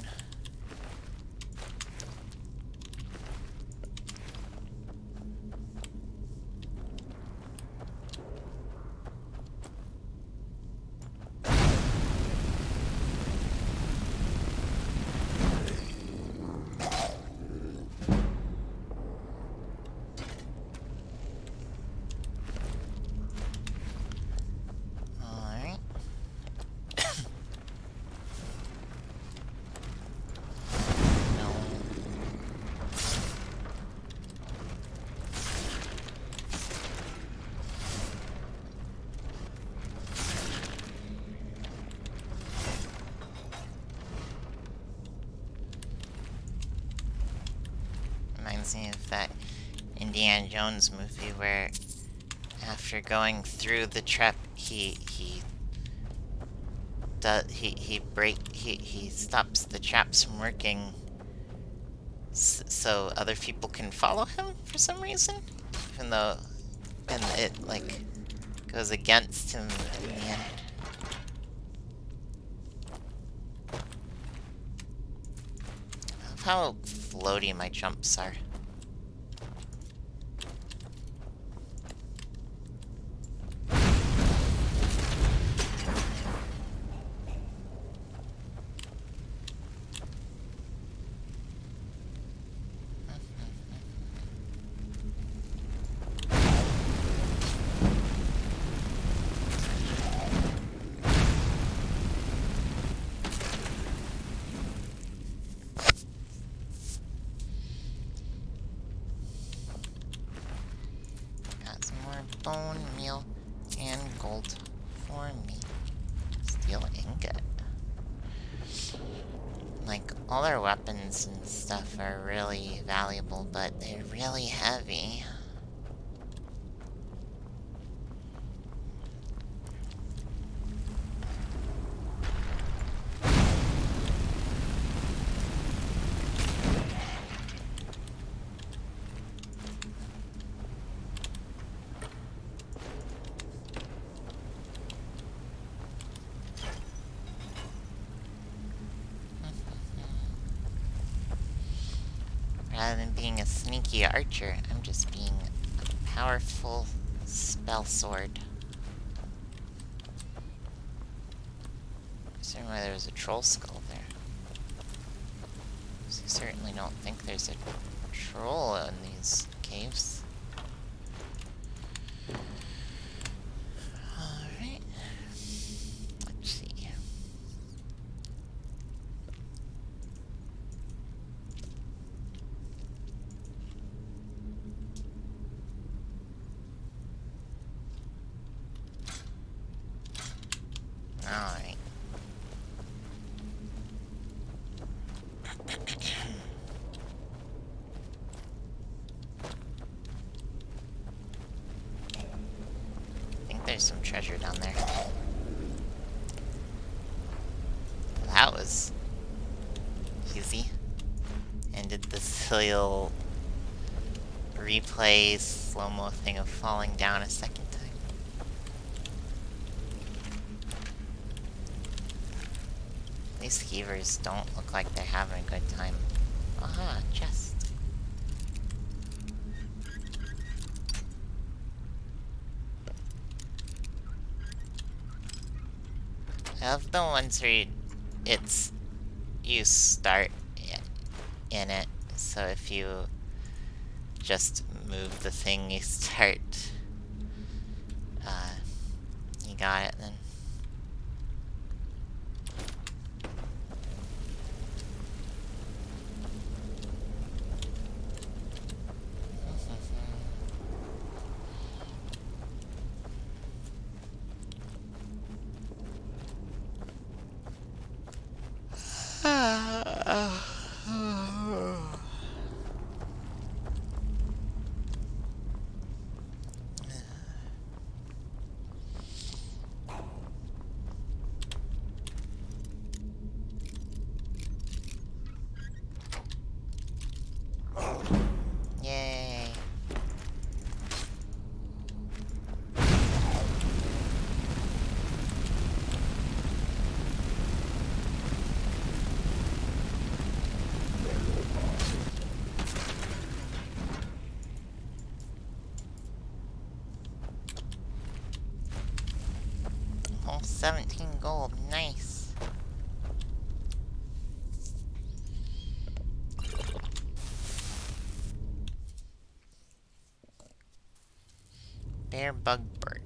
Reminds me of that Indiana Jones movie where after going through the trap he stops the traps from working so other people can follow him for some reason, even though it like goes against him in the end. I love how floaty my jumps are. bone meal and gold for me. Steel ingot. Like, all their weapons and stuff are really valuable, but they're really heavy. Rather than being a sneaky archer, I'm just being a powerful spell sword. I wonder why there was a troll skull there. So I certainly don't think there's a troll in these caves. Alright. Let's see. Alright. I think there's some treasure down there. That was easy. And did the silly little replay slow-mo thing of falling down a second time. These skeevers don't look like they're having a good time. Aha, chest. I love the ones where you start in it, so if you just move the thing you start, you got it then. Yay. Oh, 17 gold, nice. Bear bug bird.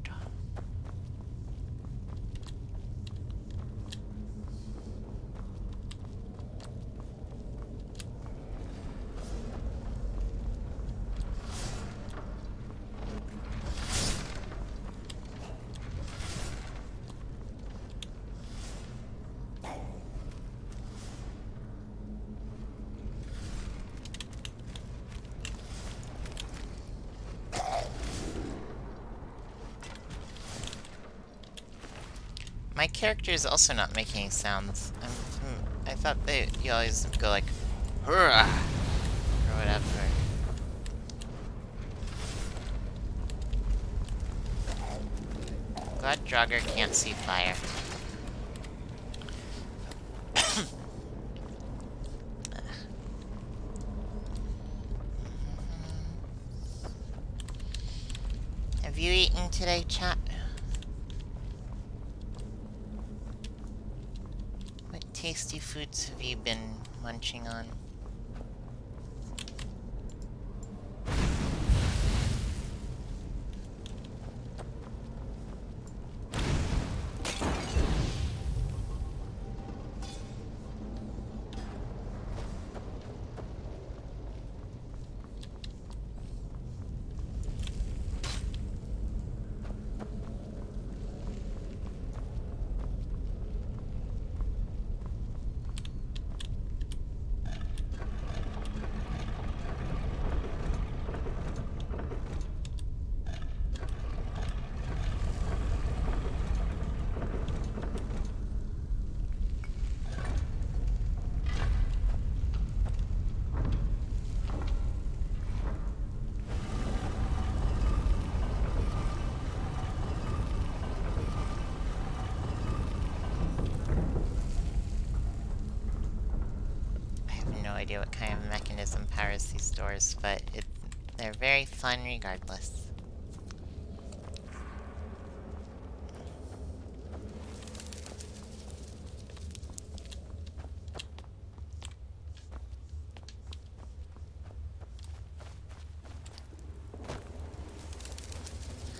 My character is also not making sounds. I thought you always go like, hurrah, or whatever. Glad Draugr can't see fire. Have you eaten today, chat? What tasty foods have you been munching on? have no idea what kind of mechanism powers these doors, but they're very fun regardless.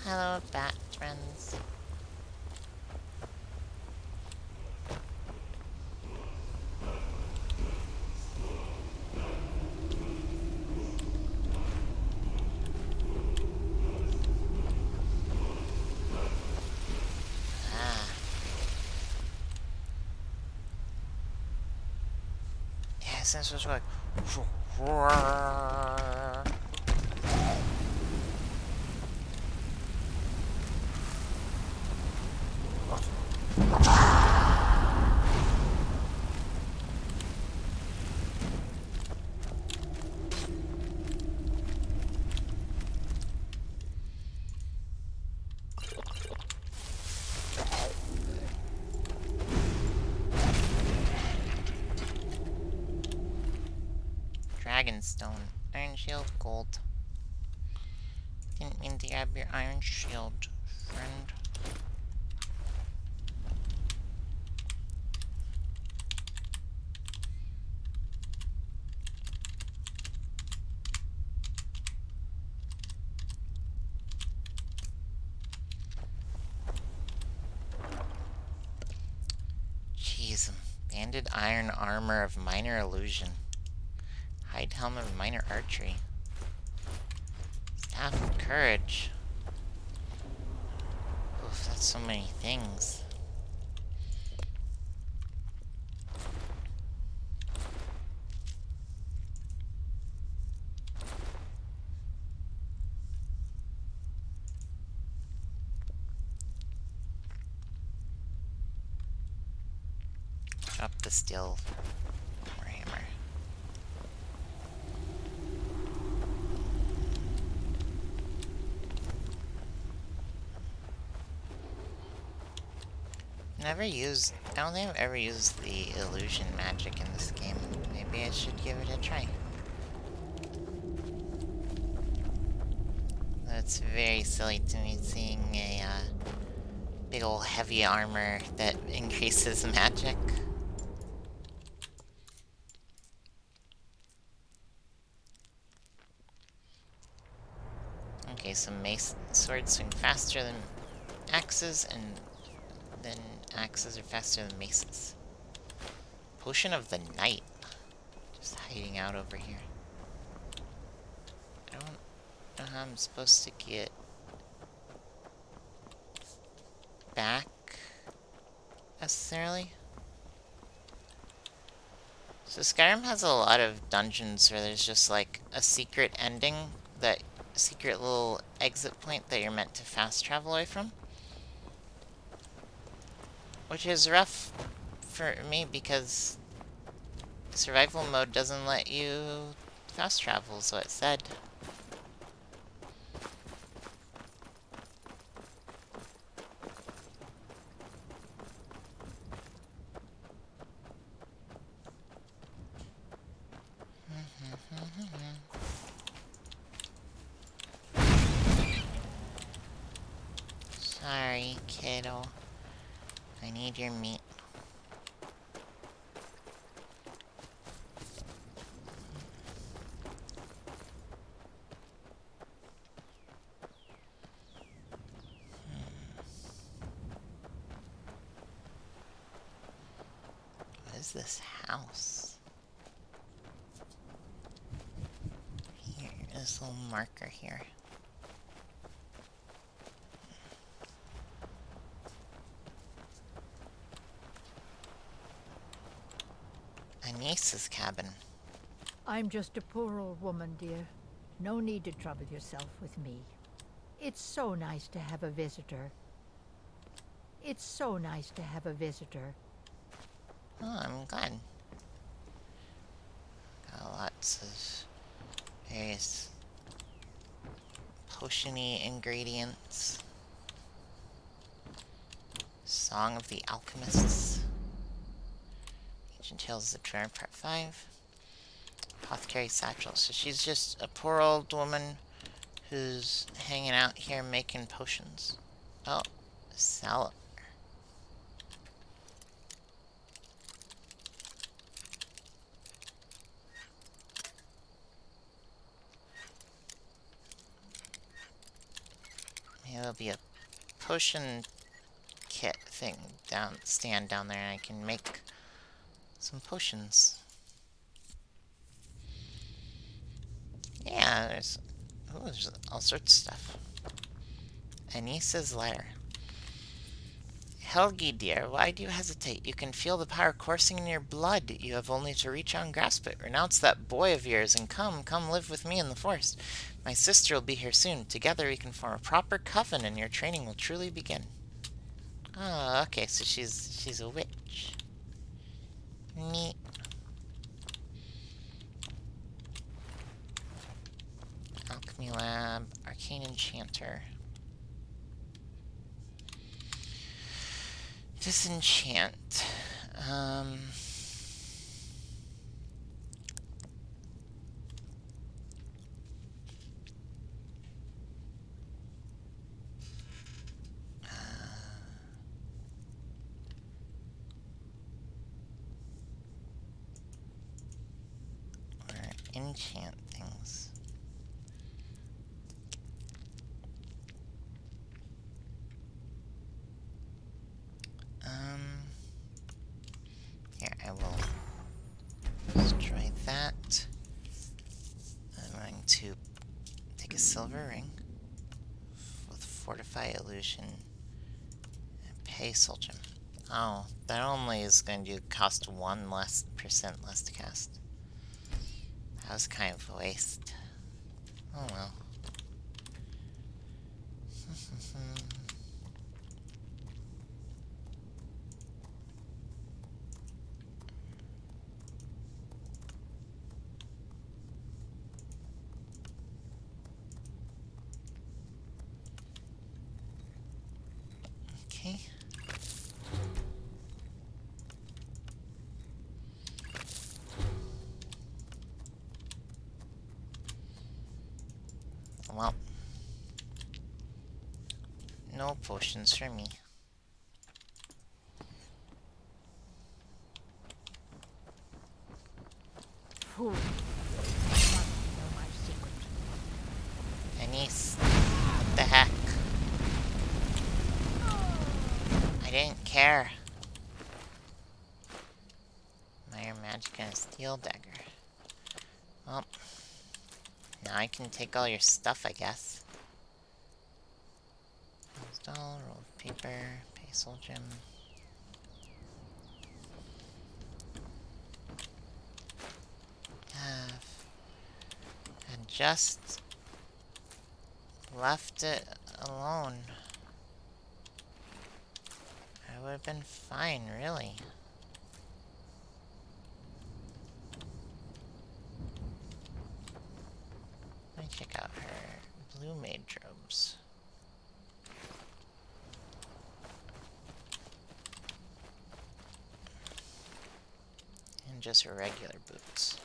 Hello, bat friends. Ah. Yeah, since it's like... Dragonstone. Iron shield, gold. Didn't mean to grab your iron shield, friend. Jeez, banded iron armor of minor illusion. Hide helmet of minor archery. Staff of courage. Oof, that's so many things. Drop the steel hammer. I don't think I've ever used the illusion magic in this game. Maybe I should give it a try. That's very silly to me seeing a big ol' heavy armor that increases magic. Okay, so swords swing faster than axes, and then axes are faster than maces. Potion of the Night. Just hiding out over here. I don't know how I'm supposed to get back, necessarily. So Skyrim has a lot of dungeons where there's just like a secret ending, that secret little exit point that you're meant to fast travel away from. Which is rough for me because survival mode doesn't let you fast travel, so it said. Sorry, kiddo. I need your meat. What is this house? Here, this little marker here. Anissa's cabin. I'm just a poor old woman, dear. No need to trouble yourself with me. It's so nice to have a visitor. It's so nice to have a visitor. Oh, I'm glad. Got lots of various potion-y ingredients. Song of the Alchemists. Ancient Tales of the Dreamer, Part 5. Apothecary satchel. So she's just a poor old woman who's hanging out here making potions. Oh, salad. Maybe there'll be a potion kit thing stand down there and I can make some potions. Yeah, there's all sorts of stuff. Anissa's letter. Helgi, dear, why do you hesitate? You can feel the power coursing in your blood. You have only to reach out and grasp it. Renounce that boy of yours and come live with me in the forest. My sister will be here soon. Together we can form a proper coven and your training will truly begin. Oh, okay, so she's a witch. Neat. Alchemy lab, arcane enchanter. Disenchant. Or enchant things. Here, I will destroy that. I'm going to take a silver ring with Fortify Illusion and pay Soul Gem. Oh, that only is going to cost 1% less to cast. That was kind of a waste. Oh well. Okay. Well, no potions for me. Fool. You must know my secret. Anise, what the heck? I didn't care. Minor magic and a steel dagger. Well, now I can take all your stuff, I guess. Doll, roll of paper, pay Soul Gem. And just left it alone. I would have been fine, really. Let me check out her blue mage robes. And just her regular boots.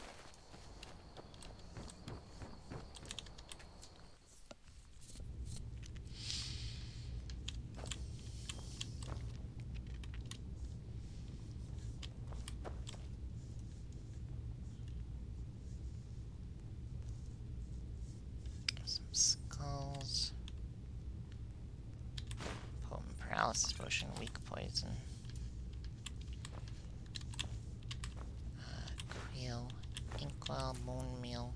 Some skulls. Potent paralysis potion, weak poison. Queel, inkwell, bone meal.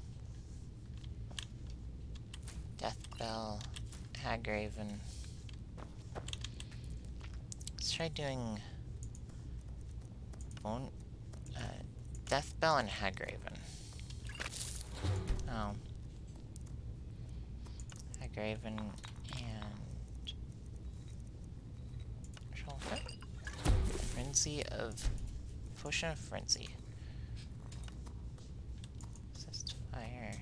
Death bell, hagraven. Let's try doing bone, death bell and hagraven. Oh. Hagraven and Trollfoot. Frenzy of Potion of Frenzy. Resist fire.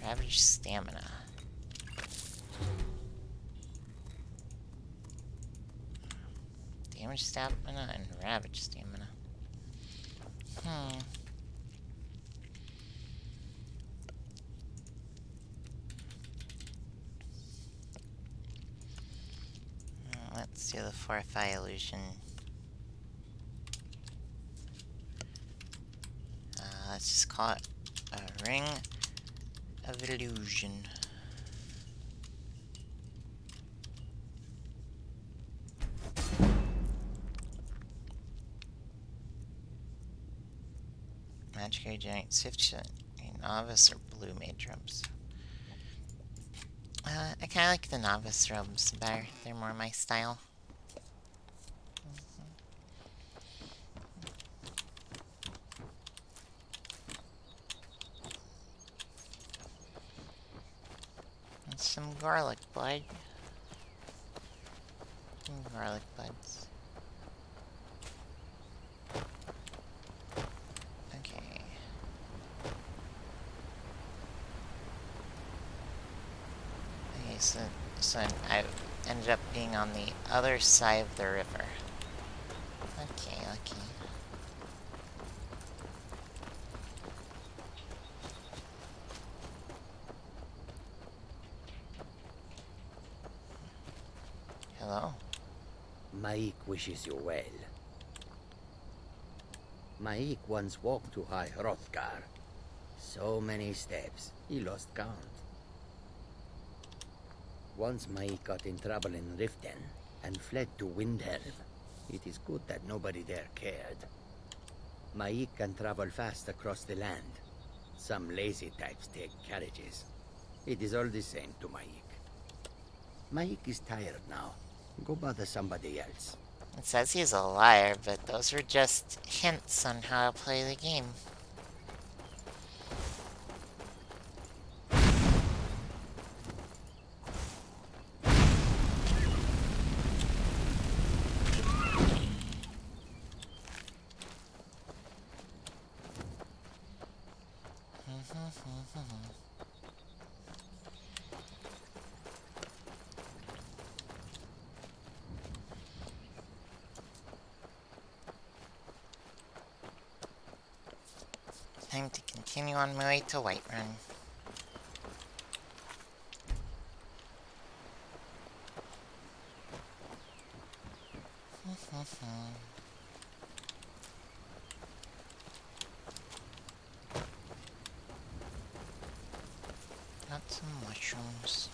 Ravage stamina. damage stamina and ravage stamina. Let's do the Fortify Illusion. Let's just call it a Ring of Illusion. Magic area generates 50% novice or blue mage robes. I kind of like the novice robes better. They're more my style. And some garlic bud. Some garlic buds. Okay. Okay, so I ended up being on the other side of the river. Okay, okay. Hello? Maik wishes you well. Maik once walked to High Hrothgar. So many steps, he lost count. Once Maik got in trouble in Riften and fled to Windhelm. It is good that nobody there cared. Maik can travel fast across the land. Some lazy types take carriages. It is all the same to Maik. Maik is tired now. Go bother somebody else. It says he's a liar, but those were just hints on how to play the game. Time to continue on my way to Whiterun. Got some mushrooms.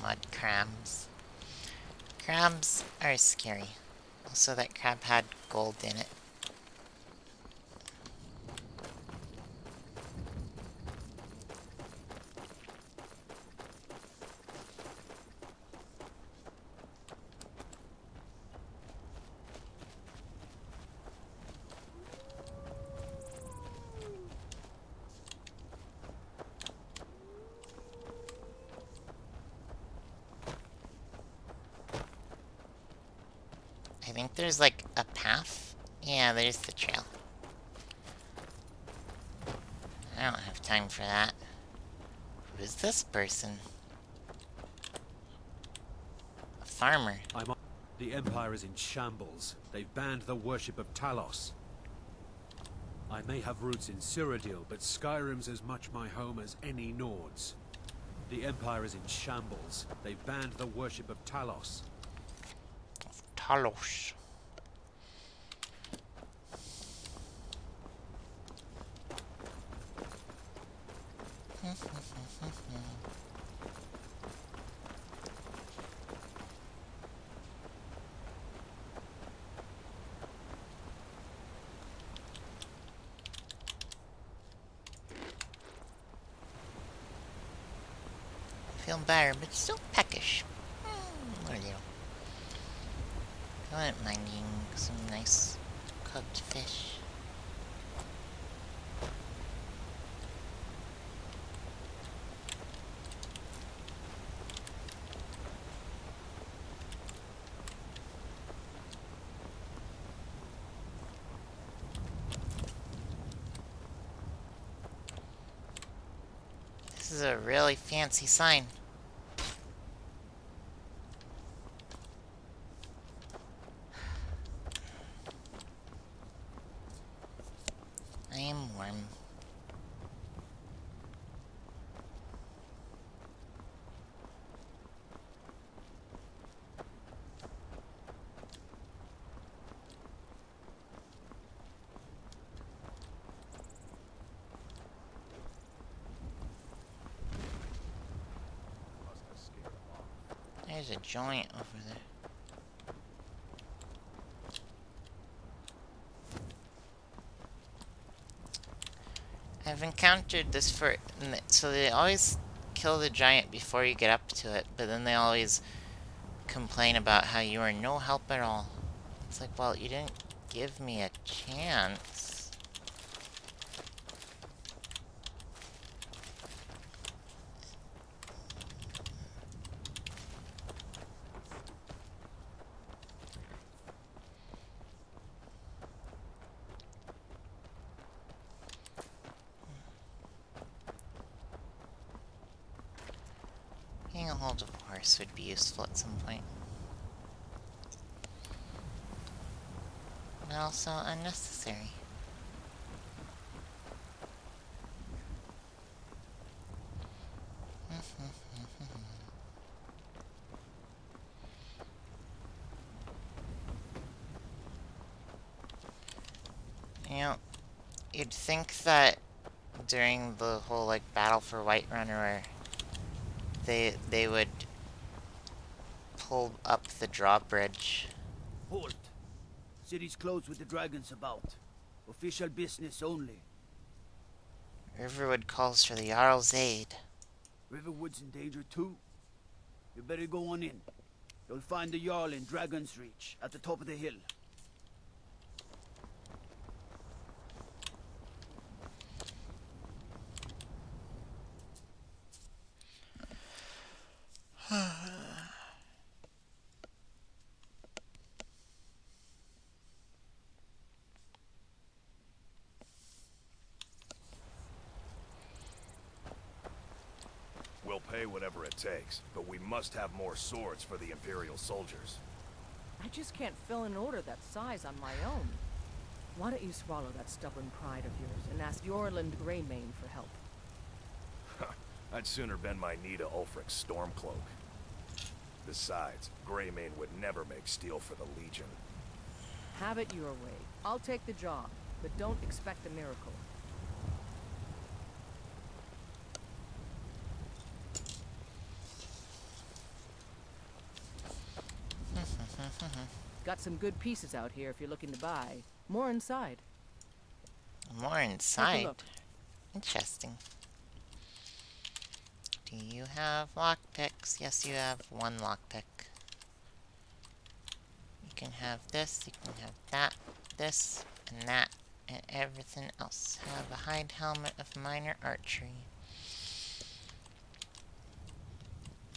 Mud crabs. Crabs are scary. Also, that crab had gold in it. I think there's like a path. Yeah, there's the trail. I don't have time for that. Who is this person? A farmer. The Empire is in shambles. They've banned the worship of Talos. I may have roots in Cyrodiil, but Skyrim's as much my home as any Nords. The Empire is in shambles. They've banned the worship of Talos. Talos. Feel better, but still peckish. What do you? I wouldn't mind eating some nice cooked fish. This is a really fancy sign. I am warm. There's a joint over there. I've encountered this so they always kill the giant before you get up to it, but then they always complain about how you are no help at all. It's like, well, you didn't give me a chance. Getting a hold of a horse would be useful at some point. But also unnecessary. You know, you'd think that during the whole, like, battle for Whiterun, or they would pull up the drawbridge. Halt! City's closed with the dragons about. Official business only. Riverwood calls for the Jarl's aid. Riverwood's in danger too. You better go on in. You'll find the Jarl in Dragon's Reach, at the top of the hill. We'll pay whatever it takes, but we must have more swords for the Imperial soldiers. I just can't fill an order that size on my own. Why don't you swallow that stubborn pride of yours and ask Yorland Greymane for help? I'd sooner bend my knee to Ulfric's Stormcloak. Besides, Greymane would never make steel for the Legion. Have it your way. I'll take the job, but don't expect a miracle. Got some good pieces out here if you're looking to buy. More inside. More Take a inside? look. Interesting. Do you have lockpicks? Yes, you have one lockpick. You can have this, you can have that, this, and that, and everything else. Have a hide helmet of minor archery.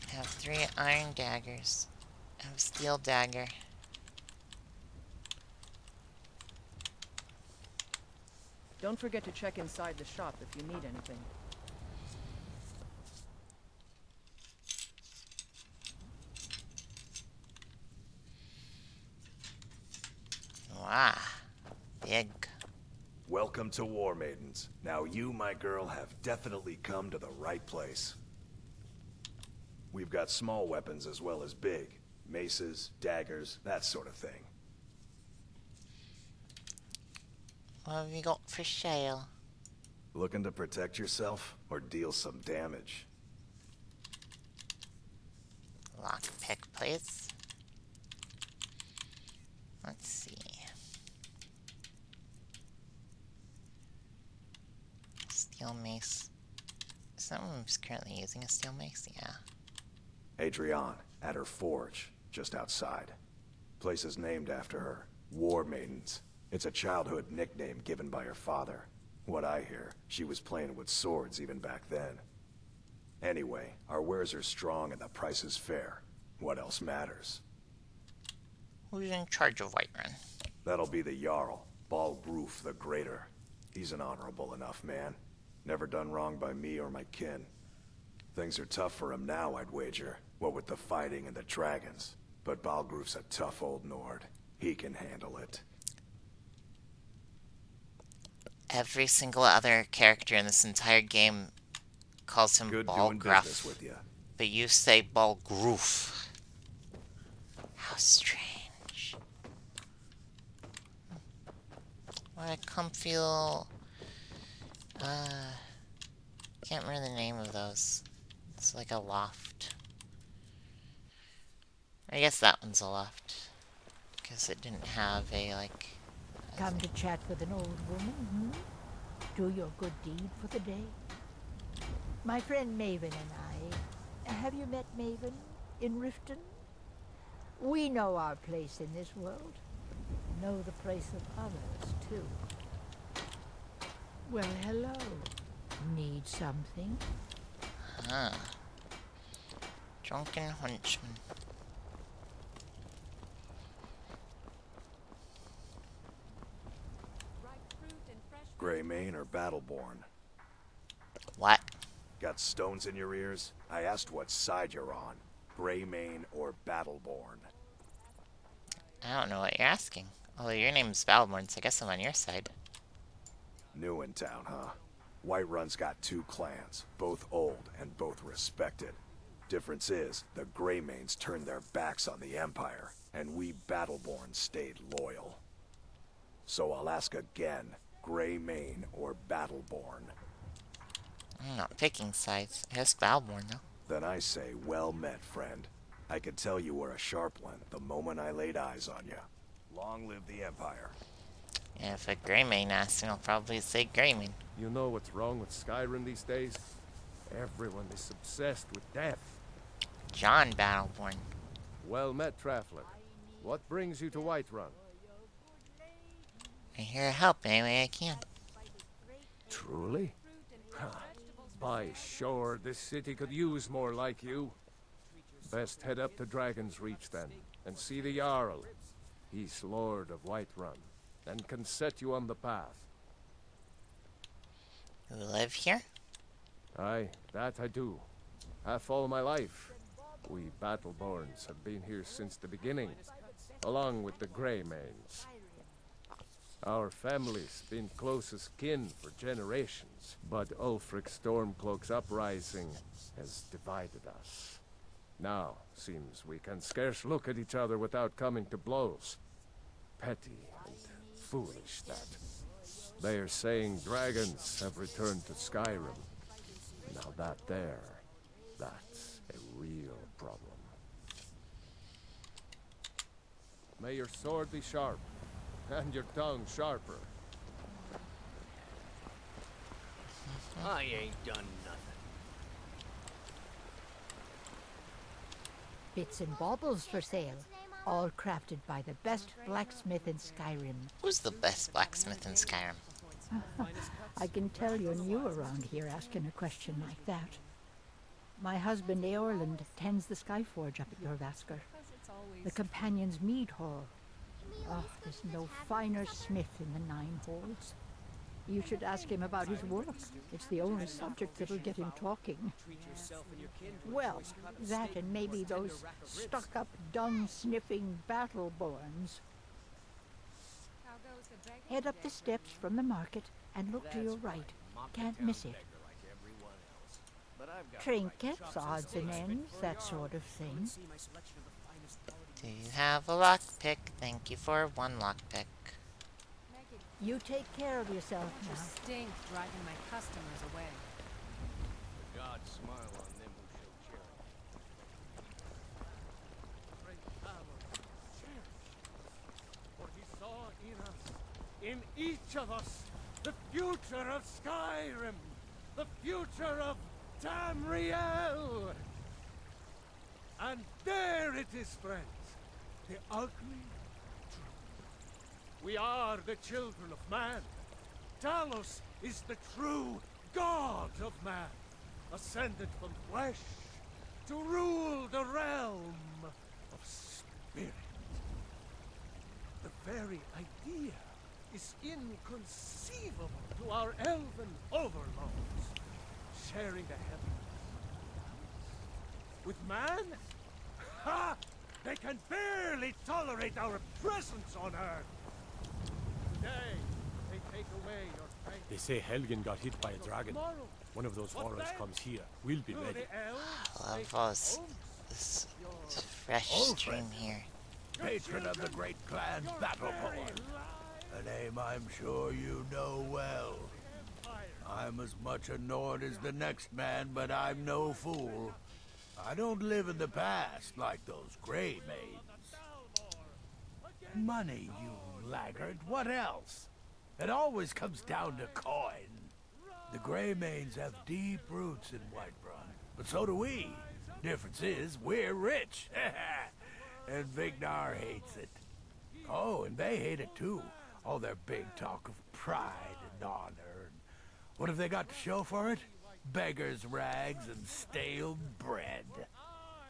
Have 3 iron daggers. Have a steel dagger. Don't forget to check inside the shop if you need anything. Wow. Big. Welcome to War Maidens. Now you, my girl, have definitely come to the right place. We've got small weapons as well as big. Maces, daggers, that sort of thing. What have you got for sale? Looking to protect yourself or deal some damage? Lockpick, please. Let's see. Steel mace. Someone's currently using a steel mace, yeah. Adrienne, at her forge, just outside. Place is named after her. War Maidens. It's a childhood nickname given by her father. What I hear, she was playing with swords even back then. Anyway, our wares are strong and the price is fair. What else matters? Who's in charge of Whiterun? That'll be the Jarl, Balgruf the Greater. He's an honorable enough man. Never done wrong by me or my kin. Things are tough for him now, I'd wager. What with the fighting and the dragons. But Balgruf's a tough old Nord. He can handle it. Every single other character in this entire game calls him Good doing business with you. but you say Balgruf. How strange. What a comfy little... can't remember the name of those. It's like a loft. I guess that one's a loft. Because it didn't have a, like... Come to chat with an old woman, hmm? Do your good deed for the day? My friend Maven and I... Have you met Maven in Riften? We know our place in this world. Know the place of others, too. Well, hello. Need something? Huh. Drunken Hunchman. Greymane or Battleborn? What? Got stones in your ears? I asked what side you're on. Greymane or Battleborn? I don't know what you're asking. Although your name's Battleborn, so I guess I'm on your side. New in town, huh? Whiterun's got two clans, both old and both respected. Difference is, the Greymanes turned their backs on the Empire, and we Battleborn stayed loyal. So I'll ask again, Greymane or Battleborn? I'm not picking sides. I guess Battleborn, though. Then I say, well met, friend. I could tell you were a sharp one the moment I laid eyes on you. Long live the Empire. Yeah, if a Greymane asks me, I'll probably say Greymane. You know what's wrong with Skyrim these days? Everyone is obsessed with death. John Battleborn. Well met, Traveler. What brings you to Whiterun? I'm here to help any way I can. Truly? By sure, this city could use more like you. Best head up to Dragon's Reach then, and see the Jarl. He's Lord of Whiterun, and can set you on the path. You live here? Aye, that I do. Half all my life. We Battleborns have been here since the beginning, along with the Greymanes. Our family's been close as kin for generations, but Ulfric Stormcloak's uprising has divided us. Now, seems we can scarce look at each other without coming to blows. Petty and foolish, that. They are saying dragons have returned to Skyrim. Now that's a real problem. May your sword be sharp, and your tongue sharper. I ain't done nothing. Bits and baubles for sale. All crafted by the best blacksmith in Skyrim. Who's the best blacksmith in Skyrim? I can tell you're new around here asking a question like that. My husband Eorland tends the Skyforge up at Jorvaskr. The Companion's Mead Hall. Oh, there's no finer smith in the Nine Halls. You should ask him about his work. It's the only subject that'll get him talking. Well, that and maybe those stuck-up, dung-sniffing Battleborns. Head up the steps from the market and look to your right. Can't miss it. Trinkets, odds and ends, that sort of thing. Do you have a lockpick? Thank you for one lockpick. You take care of yourself You now. stink driving my customers away. God smile on them who show charity. For he saw in us, in each of us, the future of Skyrim, the future of Tamriel. And there it is, friends, the ugly truth. We are the children of man. Talos is the true god of man, ascended from flesh to rule the realm of spirit. The very idea is inconceivable to our elven overlords, sharing the heavens With man? Ha! They can barely tolerate our presence on Earth. Today, they take away your faith. They say Helgen got hit by a dragon. Tomorrow, One of those horrors comes here. We'll be ready. I love all this fresh stream here. Patron of the great clan's Battleborn. A name I'm sure you know well. I'm as much a Nord as the next man, but I'm no fool. I don't live in the past like those Grey Maidens. Money, you laggard. What else? It always comes down to coin. The Grey Maidens have deep roots in Whiterun, but so do we. Difference is, we're rich. And Vignar hates it. Oh, and they hate it too. All their big talk of pride and honor. And what have they got to show for it? Beggars' rags and stale bread.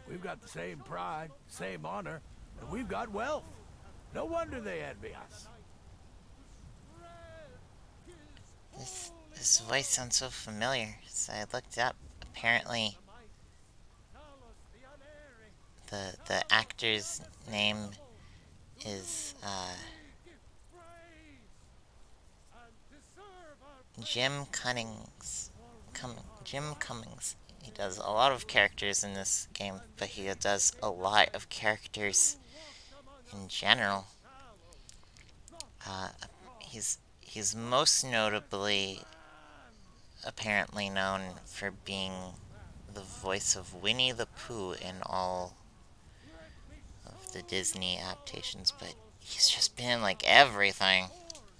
We've got the same pride, same honor, and we've got wealth. No wonder they envy us. This voice sounds so familiar, so I looked up. Apparently, the actor's name is Jim Cummings. Jim Cummings. He does a lot of characters in this game, but he does a lot of characters in general. He's most notably apparently known for being the voice of Winnie the Pooh in all of the Disney adaptations, but he's just been in like everything.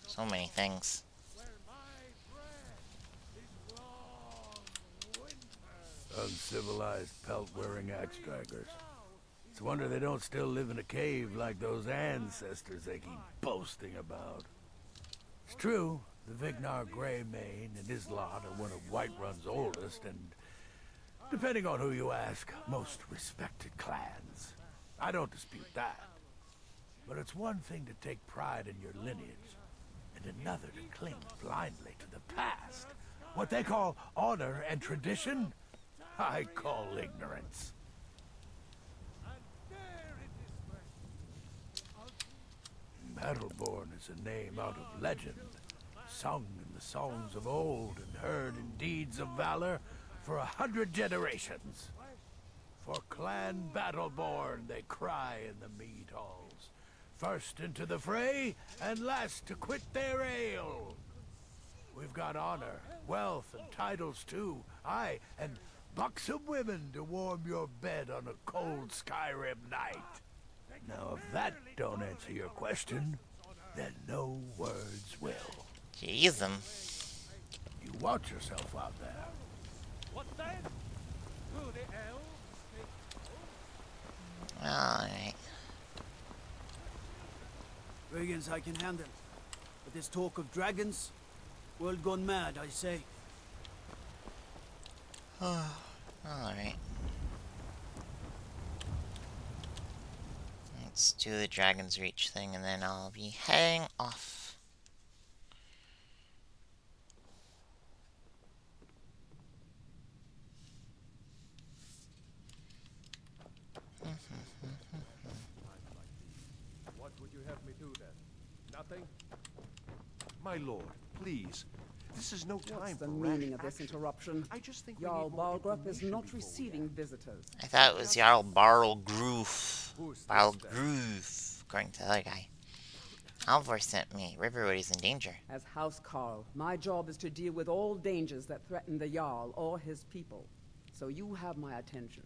So many things. Uncivilized pelt-wearing axe-draggers. It's a wonder they don't still live in a cave like those ancestors they keep boasting about. It's true, the Vignar Greymane and his lot are one of Whiterun's oldest and, depending on who you ask, most respected clans. I don't dispute that. But it's one thing to take pride in your lineage, and another to cling blindly to the past. What they call honor and tradition, I call ignorance. Battleborn is a name out of legend, sung in the songs of old and heard in deeds of valor for 100 generations. For Clan Battleborn they cry in the mead halls, first into the fray and last to quit their ale. We've got honor, wealth, and titles too, aye, and buxom women to warm your bed on a cold Skyrim night. Now, if that don't answer your question, then no words will. Jeez, You watch yourself out there. What then? Do the elves take... Alright. Dragons I can handle. But this talk of dragons, world gone mad, I say. Alright. Let's do the Dragon's Reach thing and then I'll be heading off. What would you have me do then? Nothing? My lord, please. This is no time What's the for meaning rash of this action. interruption? I just think we Jarl need more Balgrup is information not before we receiving visitors. I thought it was Jarl Barl Groof. Barl Groof, according to the other guy. Alvor sent me. Riverwood is in danger. As House Carl, my job is to deal with all dangers that threaten the Jarl or his people. So you have my attention.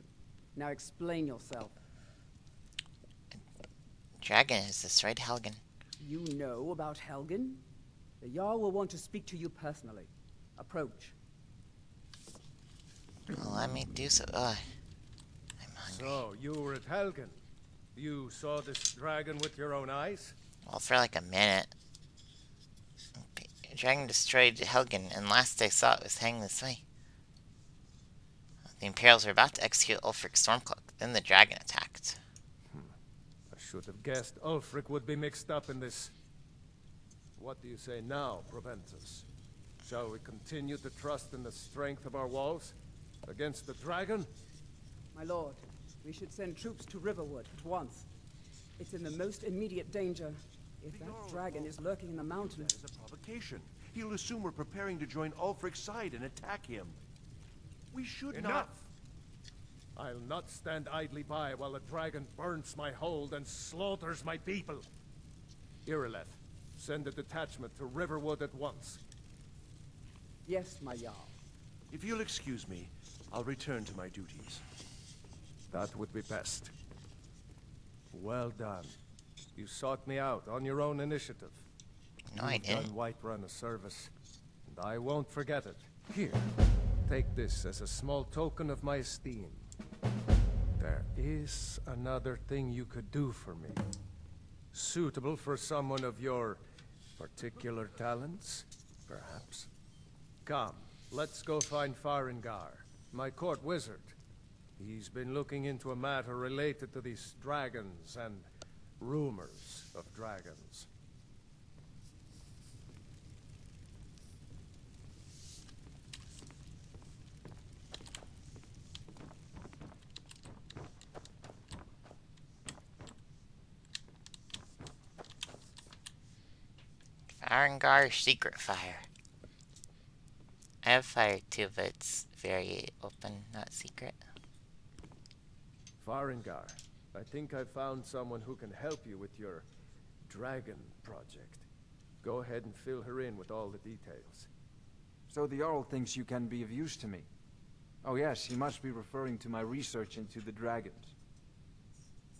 Now explain yourself. Dragon has destroyed Helgen. You know about Helgen? The Jarl will want to speak to you personally. Approach. Well, let me do so. I'm hungry. So, you were at Helgen. You saw this dragon with your own eyes? Well, for like a minute. Dragon destroyed Helgen, and last I saw it was hanging this way. The Imperials were about to execute Ulfric Stormcloak. Then the dragon attacked. I should have guessed Ulfric would be mixed up in this. What do you say now, Proventus? Shall we continue to trust in the strength of our walls? Against the dragon? My lord, we should send troops to Riverwood at once. It's in the most immediate danger. If that dragon is lurking in the mountains... That is a provocation. He'll assume we're preparing to join Ulfric's side and attack him. We should Enough! not... I'll not stand idly by while the dragon burns my hold and slaughters my people. Irileth, send a detachment to Riverwood at once. Yes, my Jarl. If you'll excuse me, I'll return to my duties. That would be best. Well done. You sought me out on your own initiative. No, I You've didn't. done Whiterun a service, and I won't forget it. Here, take this as a small token of my esteem. There is another thing you could do for me. Suitable for someone of your particular talents, perhaps. Come, let's go find Farengar, my court wizard. He's been looking into a matter related to these dragons and rumors of dragons. Farengar secret fire. I have fire too, but it's very open, not secret. Farengar, I think I found someone who can help you with your dragon project. Go ahead and fill her in with all the details. So the Jarl thinks you can be of use to me. Oh yes, he must be referring to my research into the dragons.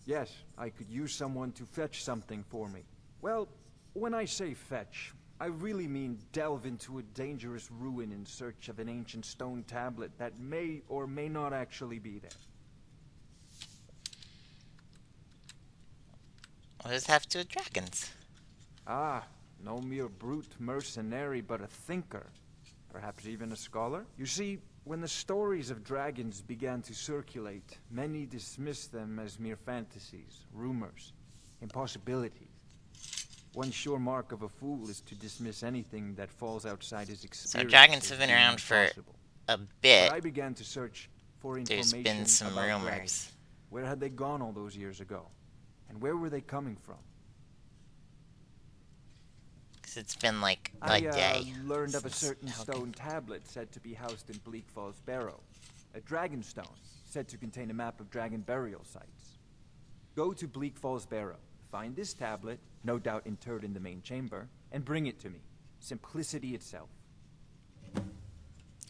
Yes, I could use someone to fetch something for me. Well, when I say fetch, I really mean delve into a dangerous ruin in search of an ancient stone tablet that may or may not actually be there. What does it have to do with dragons? Ah, no mere brute mercenary, but a thinker. Perhaps even a scholar? You see, when the stories of dragons began to circulate, many dismissed them as mere fantasies, rumors, impossibilities. One sure mark of a fool is to dismiss anything that falls outside his experience. So dragons have been around for a bit. But I began to search for There's information been some about rumors. dragons. Where had they gone all those years ago? And where were they coming from? Because it's been like a I day. learned of a since certain Helgen. stone tablet said to be housed in Bleak Falls Barrow. A dragon stone, said to contain a map of dragon burial sites. Go to Bleak Falls Barrow, find this tablet, no doubt interred in the main chamber, and bring it to me. Simplicity itself.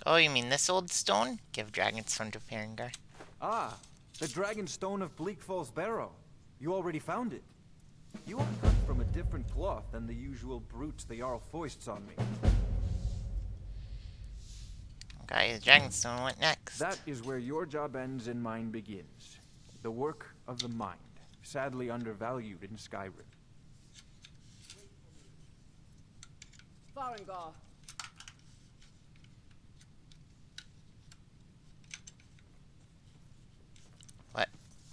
Oh, you mean this old stone? Give Dragonstone to Farengar. Ah, the dragon stone of Bleak Falls Barrow. You already found it. You are cut from a different cloth than the usual brutes the Jarl foists on me. Okay, the Dragonstone went next. That is where your job ends and mine begins. The work of the mind, sadly undervalued in Skyrim. Farengar.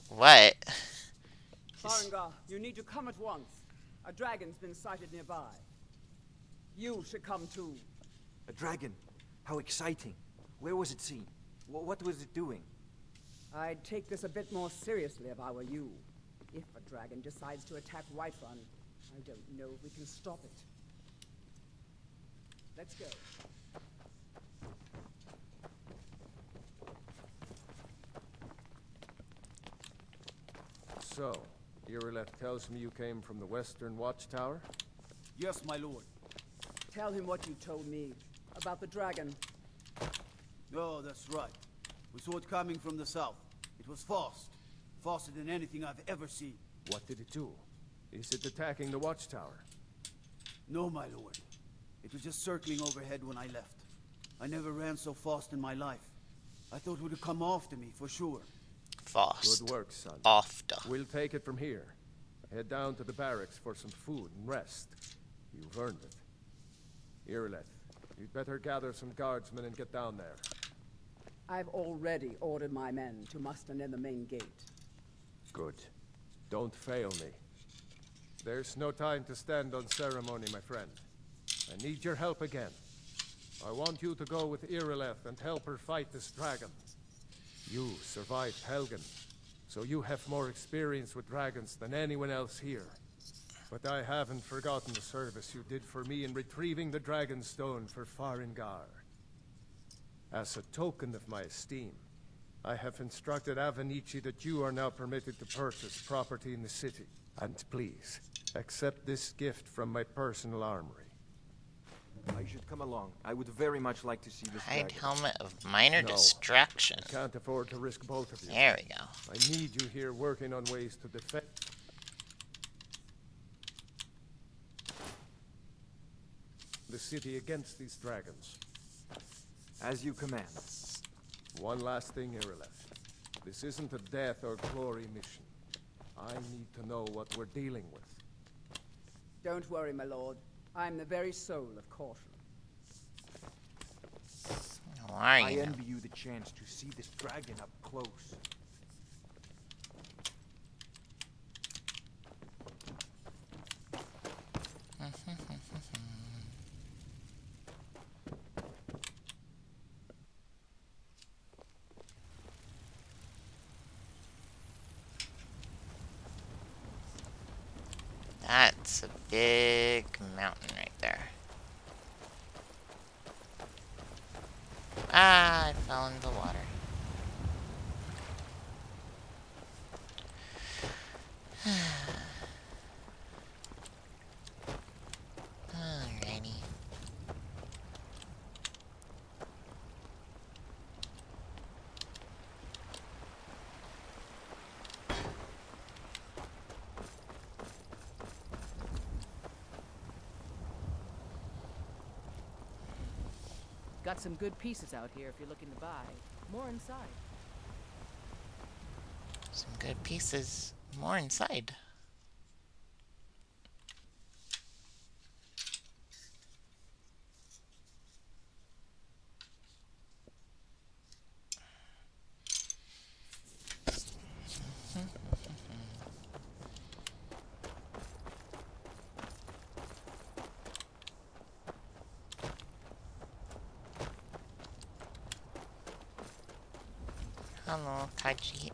What? Farengar, you need to come at once. A dragon's been sighted nearby. You should come too. A dragon? How exciting. Where was it seen? What was it doing? I'd take this a bit more seriously if I were you. If a dragon decides to attack Whiterun, I don't know if we can stop it. Let's go. So, Irileth tells me you came from the Western Watchtower? Yes, my lord. Tell him what you told me about the dragon. Oh, that's right. We saw it coming from the south. It was fast. Faster than anything I've ever seen. What did it do? Is it attacking the Watchtower? No, my lord. It was just circling overhead when I left. I never ran so fast in my life. I thought it would come after me, for sure. Fast. Good work, son. After. We'll take it from here. Head down to the barracks for some food and rest. You've earned it. Irileth, you'd better gather some guardsmen and get down there. I've already ordered my men to muster near the main gate. Good. Don't fail me. There's no time to stand on ceremony, my friend. I need your help again. I want you to go with Irileth and help her fight this dragon. You survived Helgen, so you have more experience with dragons than anyone else here. But I haven't forgotten the service you did for me in retrieving the Dragon Stone for Farengar. As a token of my esteem, I have instructed Avenici that you are now permitted to purchase property in the city. And please, accept this gift from my personal armory. I should come along. I would very much like to see this Hide dragon. helmet of minor No, distraction. I can't afford to risk both of you. There we go. I need you here working on ways to defend the city against these dragons. As you command. One last thing, Irileth. This isn't a death or glory mission. I need to know what we're dealing with. Don't worry, my lord. I'm the very soul of caution. How are you? I envy you the chance to see this dragon up close. That's a big mountain right there. Ah, I fell into the water. Alrighty. Got some good pieces out here if you're looking to buy. More inside. Some good pieces. More inside. Hello, Kajit.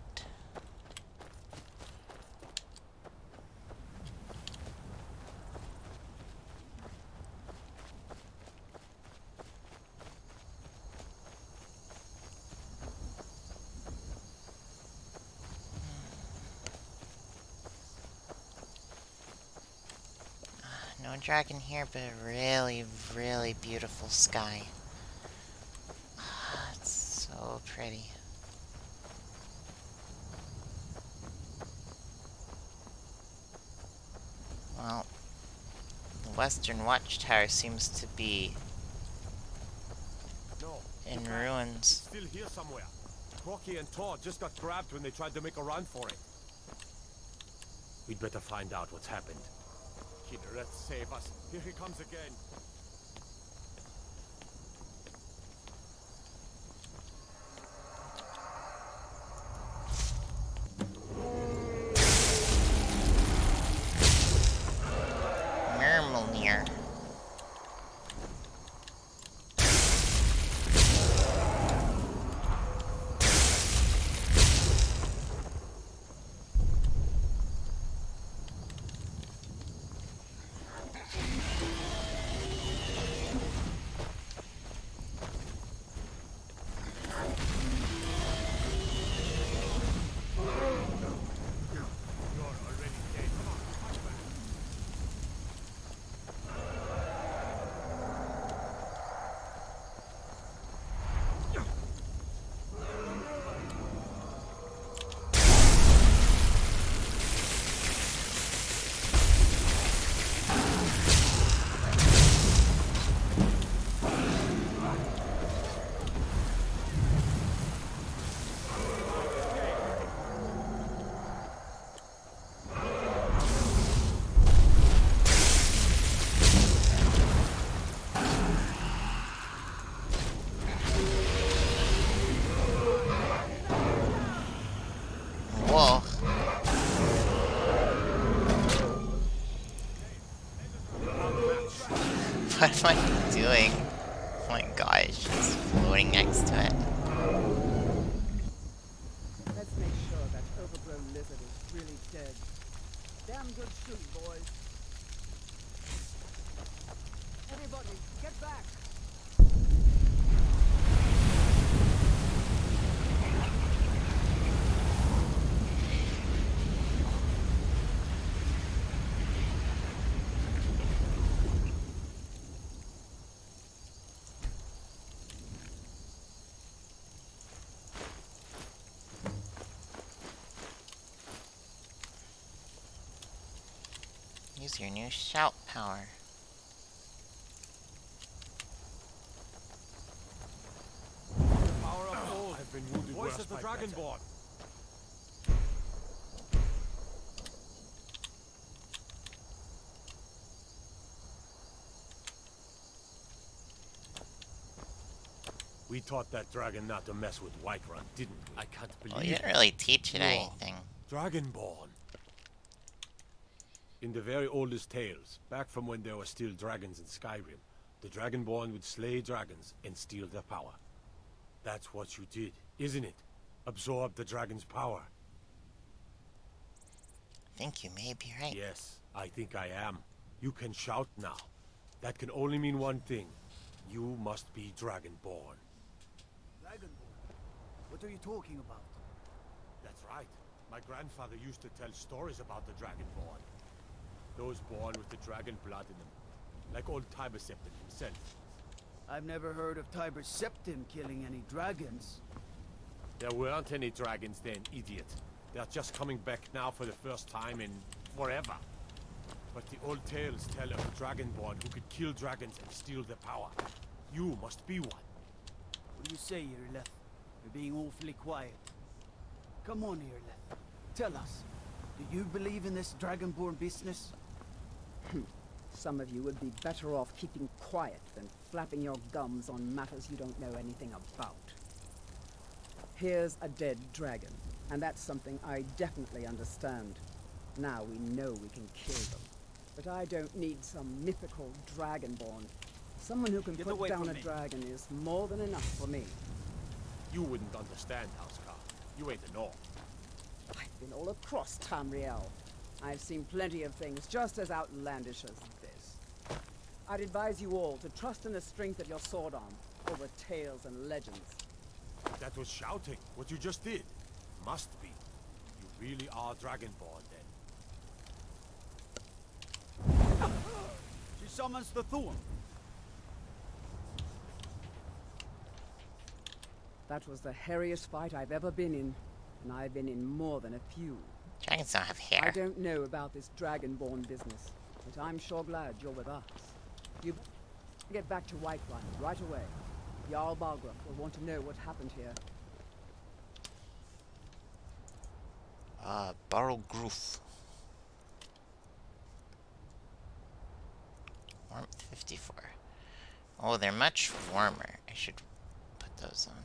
No dragon here, but a really, really beautiful sky. It's so pretty. Well, the Western Watchtower seems to be in ruins. It's still here somewhere. Crocky and Todd just got grabbed when they tried to make a run for it. We'd better find out what's happened. Kiddereth, save us. Here he comes again. Mermelnir. Whoa. What am I doing? Oh my gosh, just floating next to it. Everybody, get back! Use your new shout power. Power of old. I've been wounded Voice worse of the by Dragonborn. We taught that dragon not to mess with Whiterun, didn't we? I can't believe Well, you didn't really teach it You're anything. Dragonborn. In the very oldest tales, back from when there were still dragons in Skyrim, the Dragonborn would slay dragons and steal their power. That's what you did, isn't it? Absorb the dragon's power. I think you may be right. Yes, I think I am. You can shout now. That can only mean one thing. You must be Dragonborn. Dragonborn? What are you talking about? That's right. My grandfather used to tell stories about the Dragonborn. Those born with the dragon blood in them. Like old Tiber Septim himself. I've never heard of Tiber Septim killing any dragons. There weren't any dragons then, idiot. They're just coming back now for the first time in forever. But the old tales tell of a Dragonborn who could kill dragons and steal their power. You must be one. What do you say, Irleth? You're being awfully quiet. Come on, Irleth. Tell us, do you believe in this Dragonborn business? Some of you would be better off keeping quiet than flapping your gums on matters you don't know anything about. Here's a dead dragon, and that's something I definitely understand. Now we know we can kill them. But I don't need some mythical dragonborn. Someone who can Get put away down from a me. dragon is more than enough for me. You wouldn't understand, Housecarl. You ain't the North. I've been all across Tamriel. I've seen plenty of things just as outlandish as this. I'd advise you all to trust in the strength of your sword arm over tales and legends. That was shouting, what you just did. Must be. You really are Dragonborn, then. She summons the Thorn. That was the hairiest fight I've ever been in, and I've been in more than a few. Dragons don't have hair. I don't know about this Dragonborn business, but I'm sure glad you're with us. You get back to Whiterun right away. Jarl Balgruuf will want to know what happened here. Barrelgroof. Warmth 54. Oh, they're much warmer. I should put those on.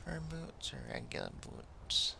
Fur boots or regular boots?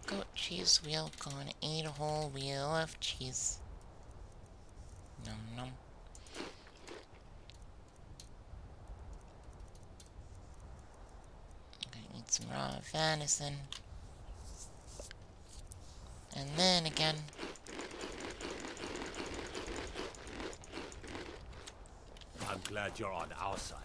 Goat cheese wheel, gonna eat a whole wheel of cheese. Nom nom. Gonna eat some raw venison. And then again. I'm glad you're on our side.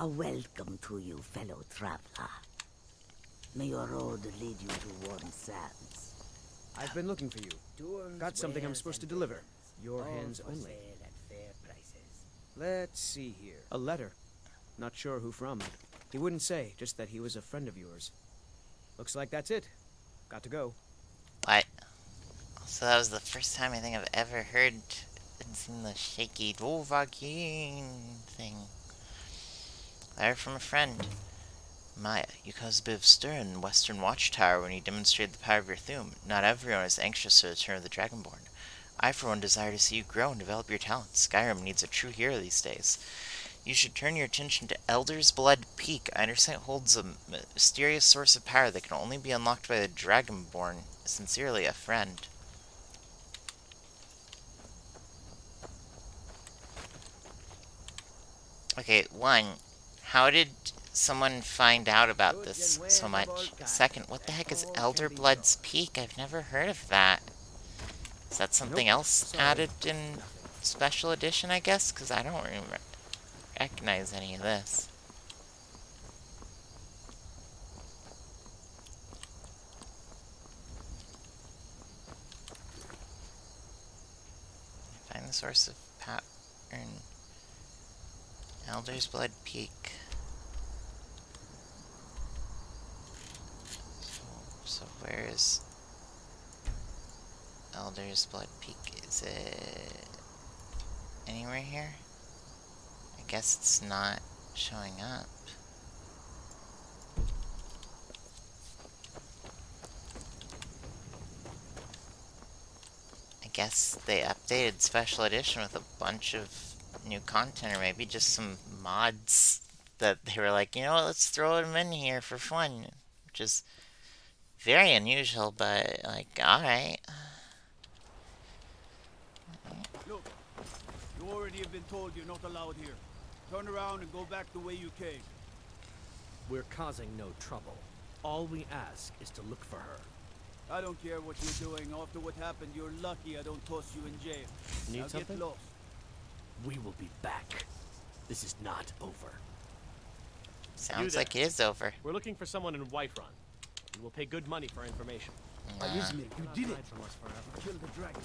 A welcome to you, fellow traveler. May your road lead you to warm sands. I've been looking for you. Got something I'm supposed to deliver. Your hands only. Let's see here. A letter. Not sure who from. He wouldn't say, just that he was a friend of yours. Looks like that's it. Got to go. What? So that was the first time I think I've ever heard and seen the shaky Dovahkiin thing. Letter from a friend. Maya, you caused a bit of stir in the Western Watchtower when you demonstrated the power of your Thume. Not everyone is anxious for the return of the Dragonborn. I, for one, desire to see you grow and develop your talents. Skyrim needs a true hero these days. You should turn your attention to Elder's Blood Peak. I understand it holds a mysterious source of power that can only be unlocked by the Dragonborn. Sincerely, a friend. Okay, one, how did someone find out about this so much? Second, what the heck is Elder Blood's Peak? I've never heard of that. Is that something else added in Special Edition, I guess? Because I don't recognize any of this. Find the source of pattern. Elder's Blood Peak. So where is Elder's Blood Peak? Is it anywhere here? I guess it's not showing up. I guess they updated Special Edition with a bunch of new content, or maybe just some mods that they were like, you know what, let's throw them in here for fun. Which is very unusual, but, like, alright. Look, you already have been told you're not allowed here. Turn around and go back the way you came. We're causing no trouble. All we ask is to look for her. I don't care what you're doing. After what happened, you're lucky I don't toss you in jail. Need now something? get lost. We will be back. This is not over. Sounds like it is over. We're looking for someone in Whiterun. We will pay good money for information. Izmir, you did it. From us forever. Kill the dragon.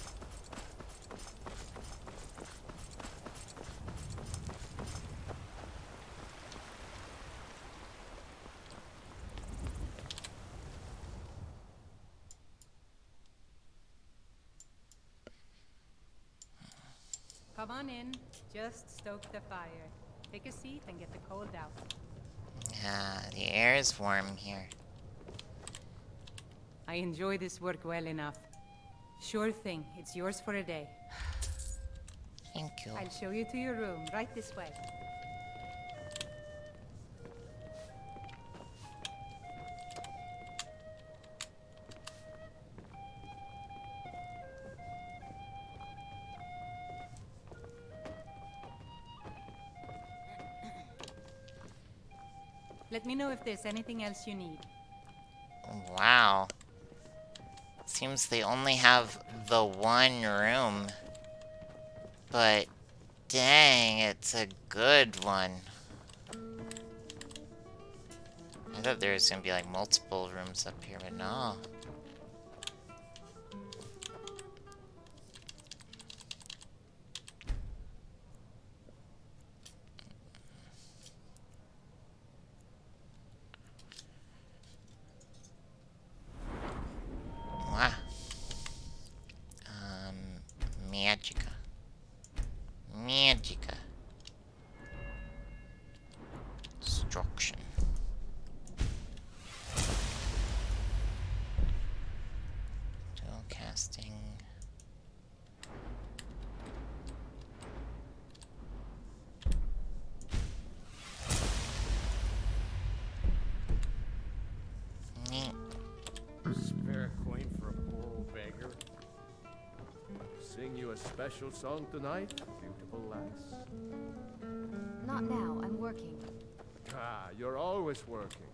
Come on in. Just stoke the fire. Take a seat and get the cold out. Yeah, the air is warm here. I enjoy this work well enough. Sure thing. It's yours for a day. Thank you. I'll show you to your room. Right this way. Let me know if there's anything else you need. Wow. Seems they only have the one room. But dang, it's a good one. I thought there was gonna be like multiple rooms up here, but no. Wow. Magica. Magica. Destruction. Dual casting. Neat. Spare coin for a poor old beggar. Sing you a special song tonight, beautiful lass? Not now, I'm working. Ah, you're always working.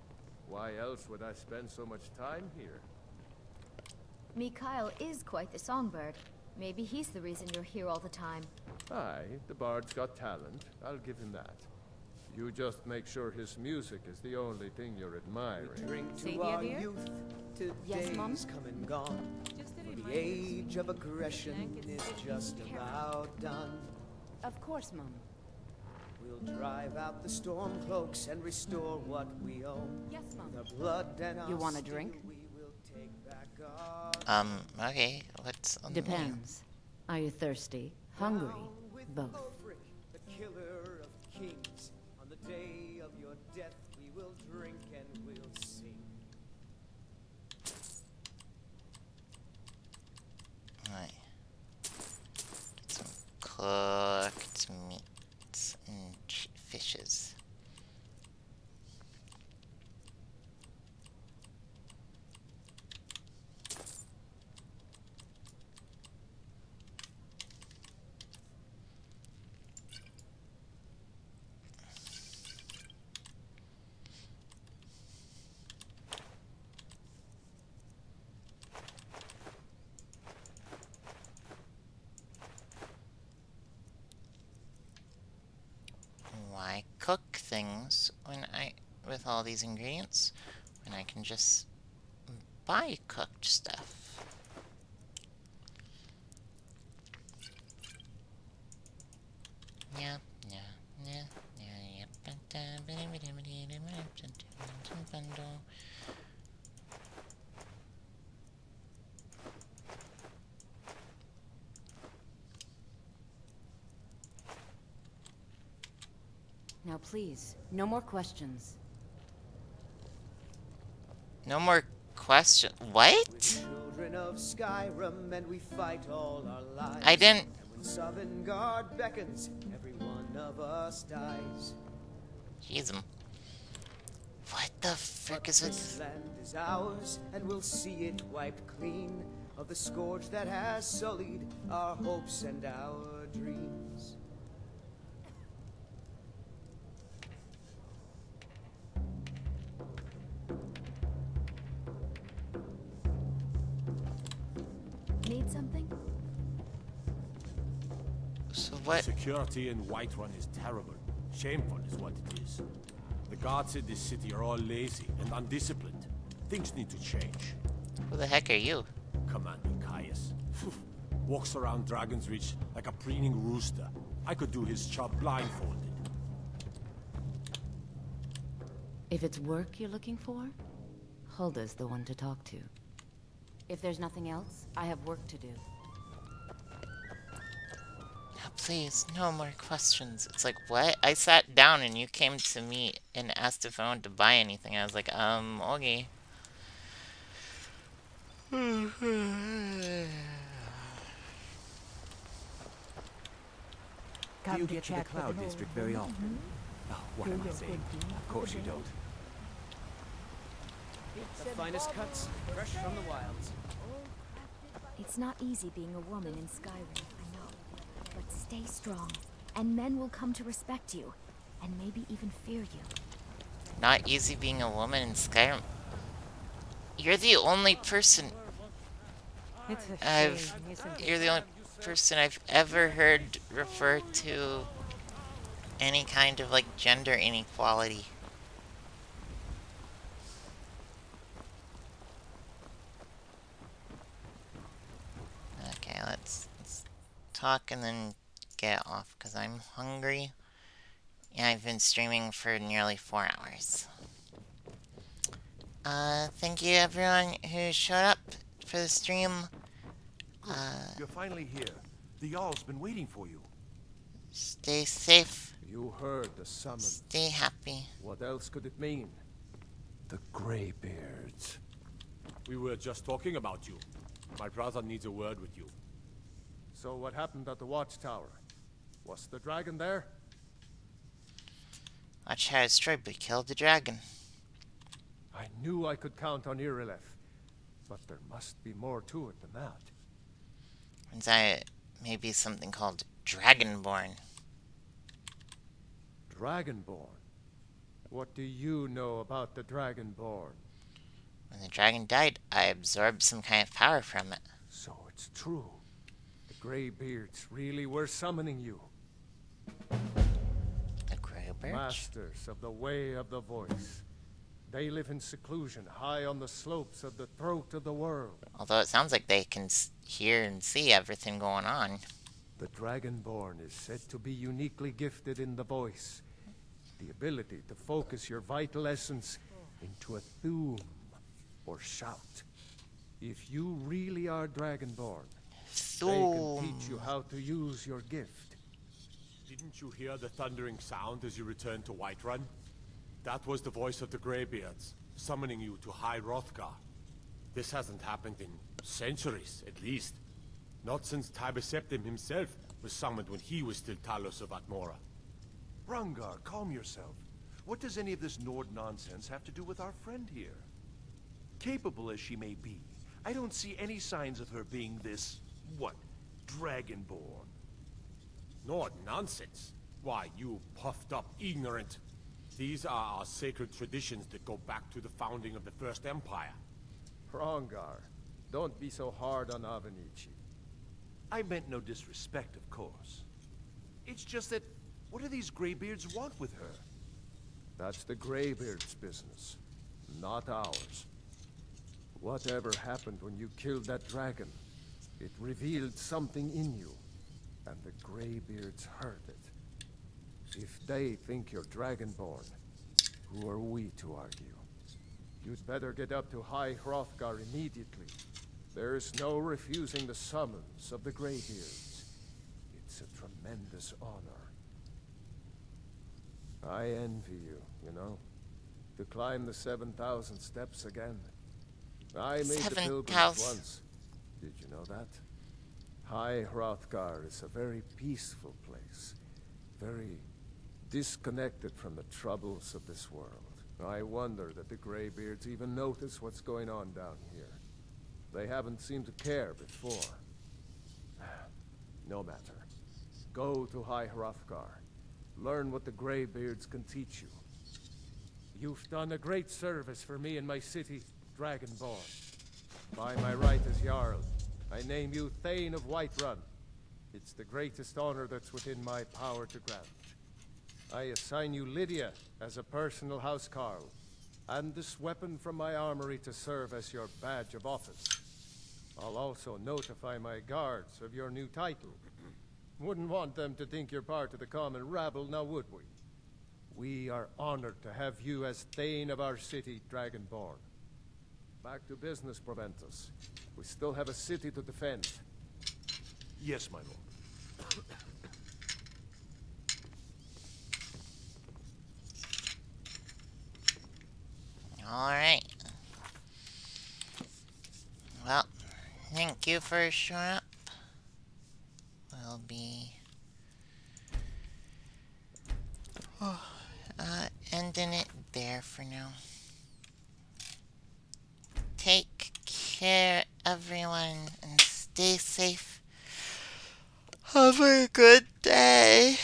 Why else would I spend so much time here? Mikhail is quite the songbird. Maybe he's the reason you're here all the time. Aye, the bard's got talent. I'll give him that. You just make sure his music is the only thing you're admiring. Drink to Sadia, our dear? youth, to Yes, Mom? days come and gone. For the age of aggression is just about done. Of course, Mom. We'll drive out the storm cloaks and restore what we own. Yes, Mom. With our blood and our You want a steel, drink? we will take back our Okay, what's on the menu? Depends. Are you thirsty? Hungry? Both. Ulfric, the killer of kings. On the day of your death, we will drink and we'll sing. Right. Get some cooked meats and fishes. Why cook things with all these ingredients when I can just buy cooked stuff? Yeah, yeah, yeah, yeah, Now please, no more questions. No more question. What? Children of Skyrim, and we fight all our lives. I didn't. And when Sovngarde beckons, every one of us dies. Jeez. What the frick is This it? land is ours, and we'll see it wiped clean of the scourge that has sullied our hopes and our dreams. Need something? So what? Security in Whiterun is terrible. Shameful is what it is. The guards in this city are all lazy and undisciplined. Things need to change. Who the heck are you? Commander Caius. Walks around Dragon's Reach like a preening rooster. I could do his job blindfolded. If it's work you're looking for, Hulda's the one to talk to. If there's nothing else, I have work to do. Now, please, no more questions. It's like, what? I sat down and you came to me and asked if I wanted to buy anything. I was like, okay. Do you get to the Cloud District very often? Oh, what am I saying? Of course you don't. The finest cuts, fresh from the wilds. It's not easy being a woman in Skyrim, I know. But stay strong, and men will come to respect you, and maybe even fear you. Not easy being a woman in Skyrim. You're the only person It's a shame, isn't it? You're the only person I've ever heard refer to any kind of like gender inequality. Okay, let's talk and then get off because I'm hungry. Yeah, I've been streaming for nearly 4 hours. Thank you everyone who showed up for the stream. You're finally here. The Jarl's been waiting for you. Stay safe. You heard the summons. Stay happy. What else could it mean? The Greybeards. We were just talking about you. My brother needs a word with you. So what happened at the watchtower? Was the dragon there? Watchtower destroyed, but killed the dragon. I knew I could count on Irileth, but there must be more to it than that. Is that maybe something called Dragonborn? Dragonborn? What do you know about the Dragonborn? When the dragon died, I absorbed some kind of power from it. So it's true. The Greybeards really were summoning you. The birch? Masters of the way of the voice. They live in seclusion, high on the slopes of the throat of the world. Although it sounds like they can hear and see everything going on. The Dragonborn is said to be uniquely gifted in the voice. The ability to focus your vital essence into a thum, or shout. If you really are Dragonborn, they can teach you how to use your gift. Didn't you hear the thundering sound as you returned to Whiterun? That was the voice of the Greybeards, summoning you to High Hrothgar. This hasn't happened in centuries, at least. Not since Tiber Septim himself was summoned when he was still Talos of Atmora. Rungar, calm yourself. What does any of this Nord nonsense have to do with our friend here? Capable as she may be, I don't see any signs of her being this, what, Dragonborn. Nord nonsense? Why, you puffed up ignorant. These are our sacred traditions that go back to the founding of the First Empire. Hrongar, don't be so hard on Avenici. I meant no disrespect, of course. It's just that, what do these Greybeards want with her? That's the Greybeard's business, not ours. Whatever happened when you killed that dragon, it revealed something in you, and the Greybeards heard it. If they think you're Dragonborn, who are we to argue? You'd better get up to High Hrothgar immediately. There's no refusing the summons of the Greybeards. It's a tremendous honor. I envy you, you know, to climb the 7,000 steps again. I made the pilgrimage once. Did you know that? High Hrothgar is a very peaceful place. Very disconnected from the troubles of this world. I wonder that the Greybeards even notice what's going on down here. They haven't seemed to care before. No matter. Go to High Hrothgar. Learn what the Greybeards can teach you. You've done a great service for me and my city, Dragonborn. By my right as Jarl, I name you Thane of Whiterun. It's the greatest honor that's within my power to grant. I assign you Lydia as a personal housecarl, and this weapon from my armory to serve as your badge of office. I'll also notify my guards of your new title. Wouldn't want them to think you're part of the common rabble, now would we? We are honored to have you as Thane of our city, Dragonborn. Back to business, Proventus. We still have a city to defend. Yes, my lord. Alright. Well, thank you for showing up. We'll be ending it there for now. Take care, everyone, and stay safe. Have a good day.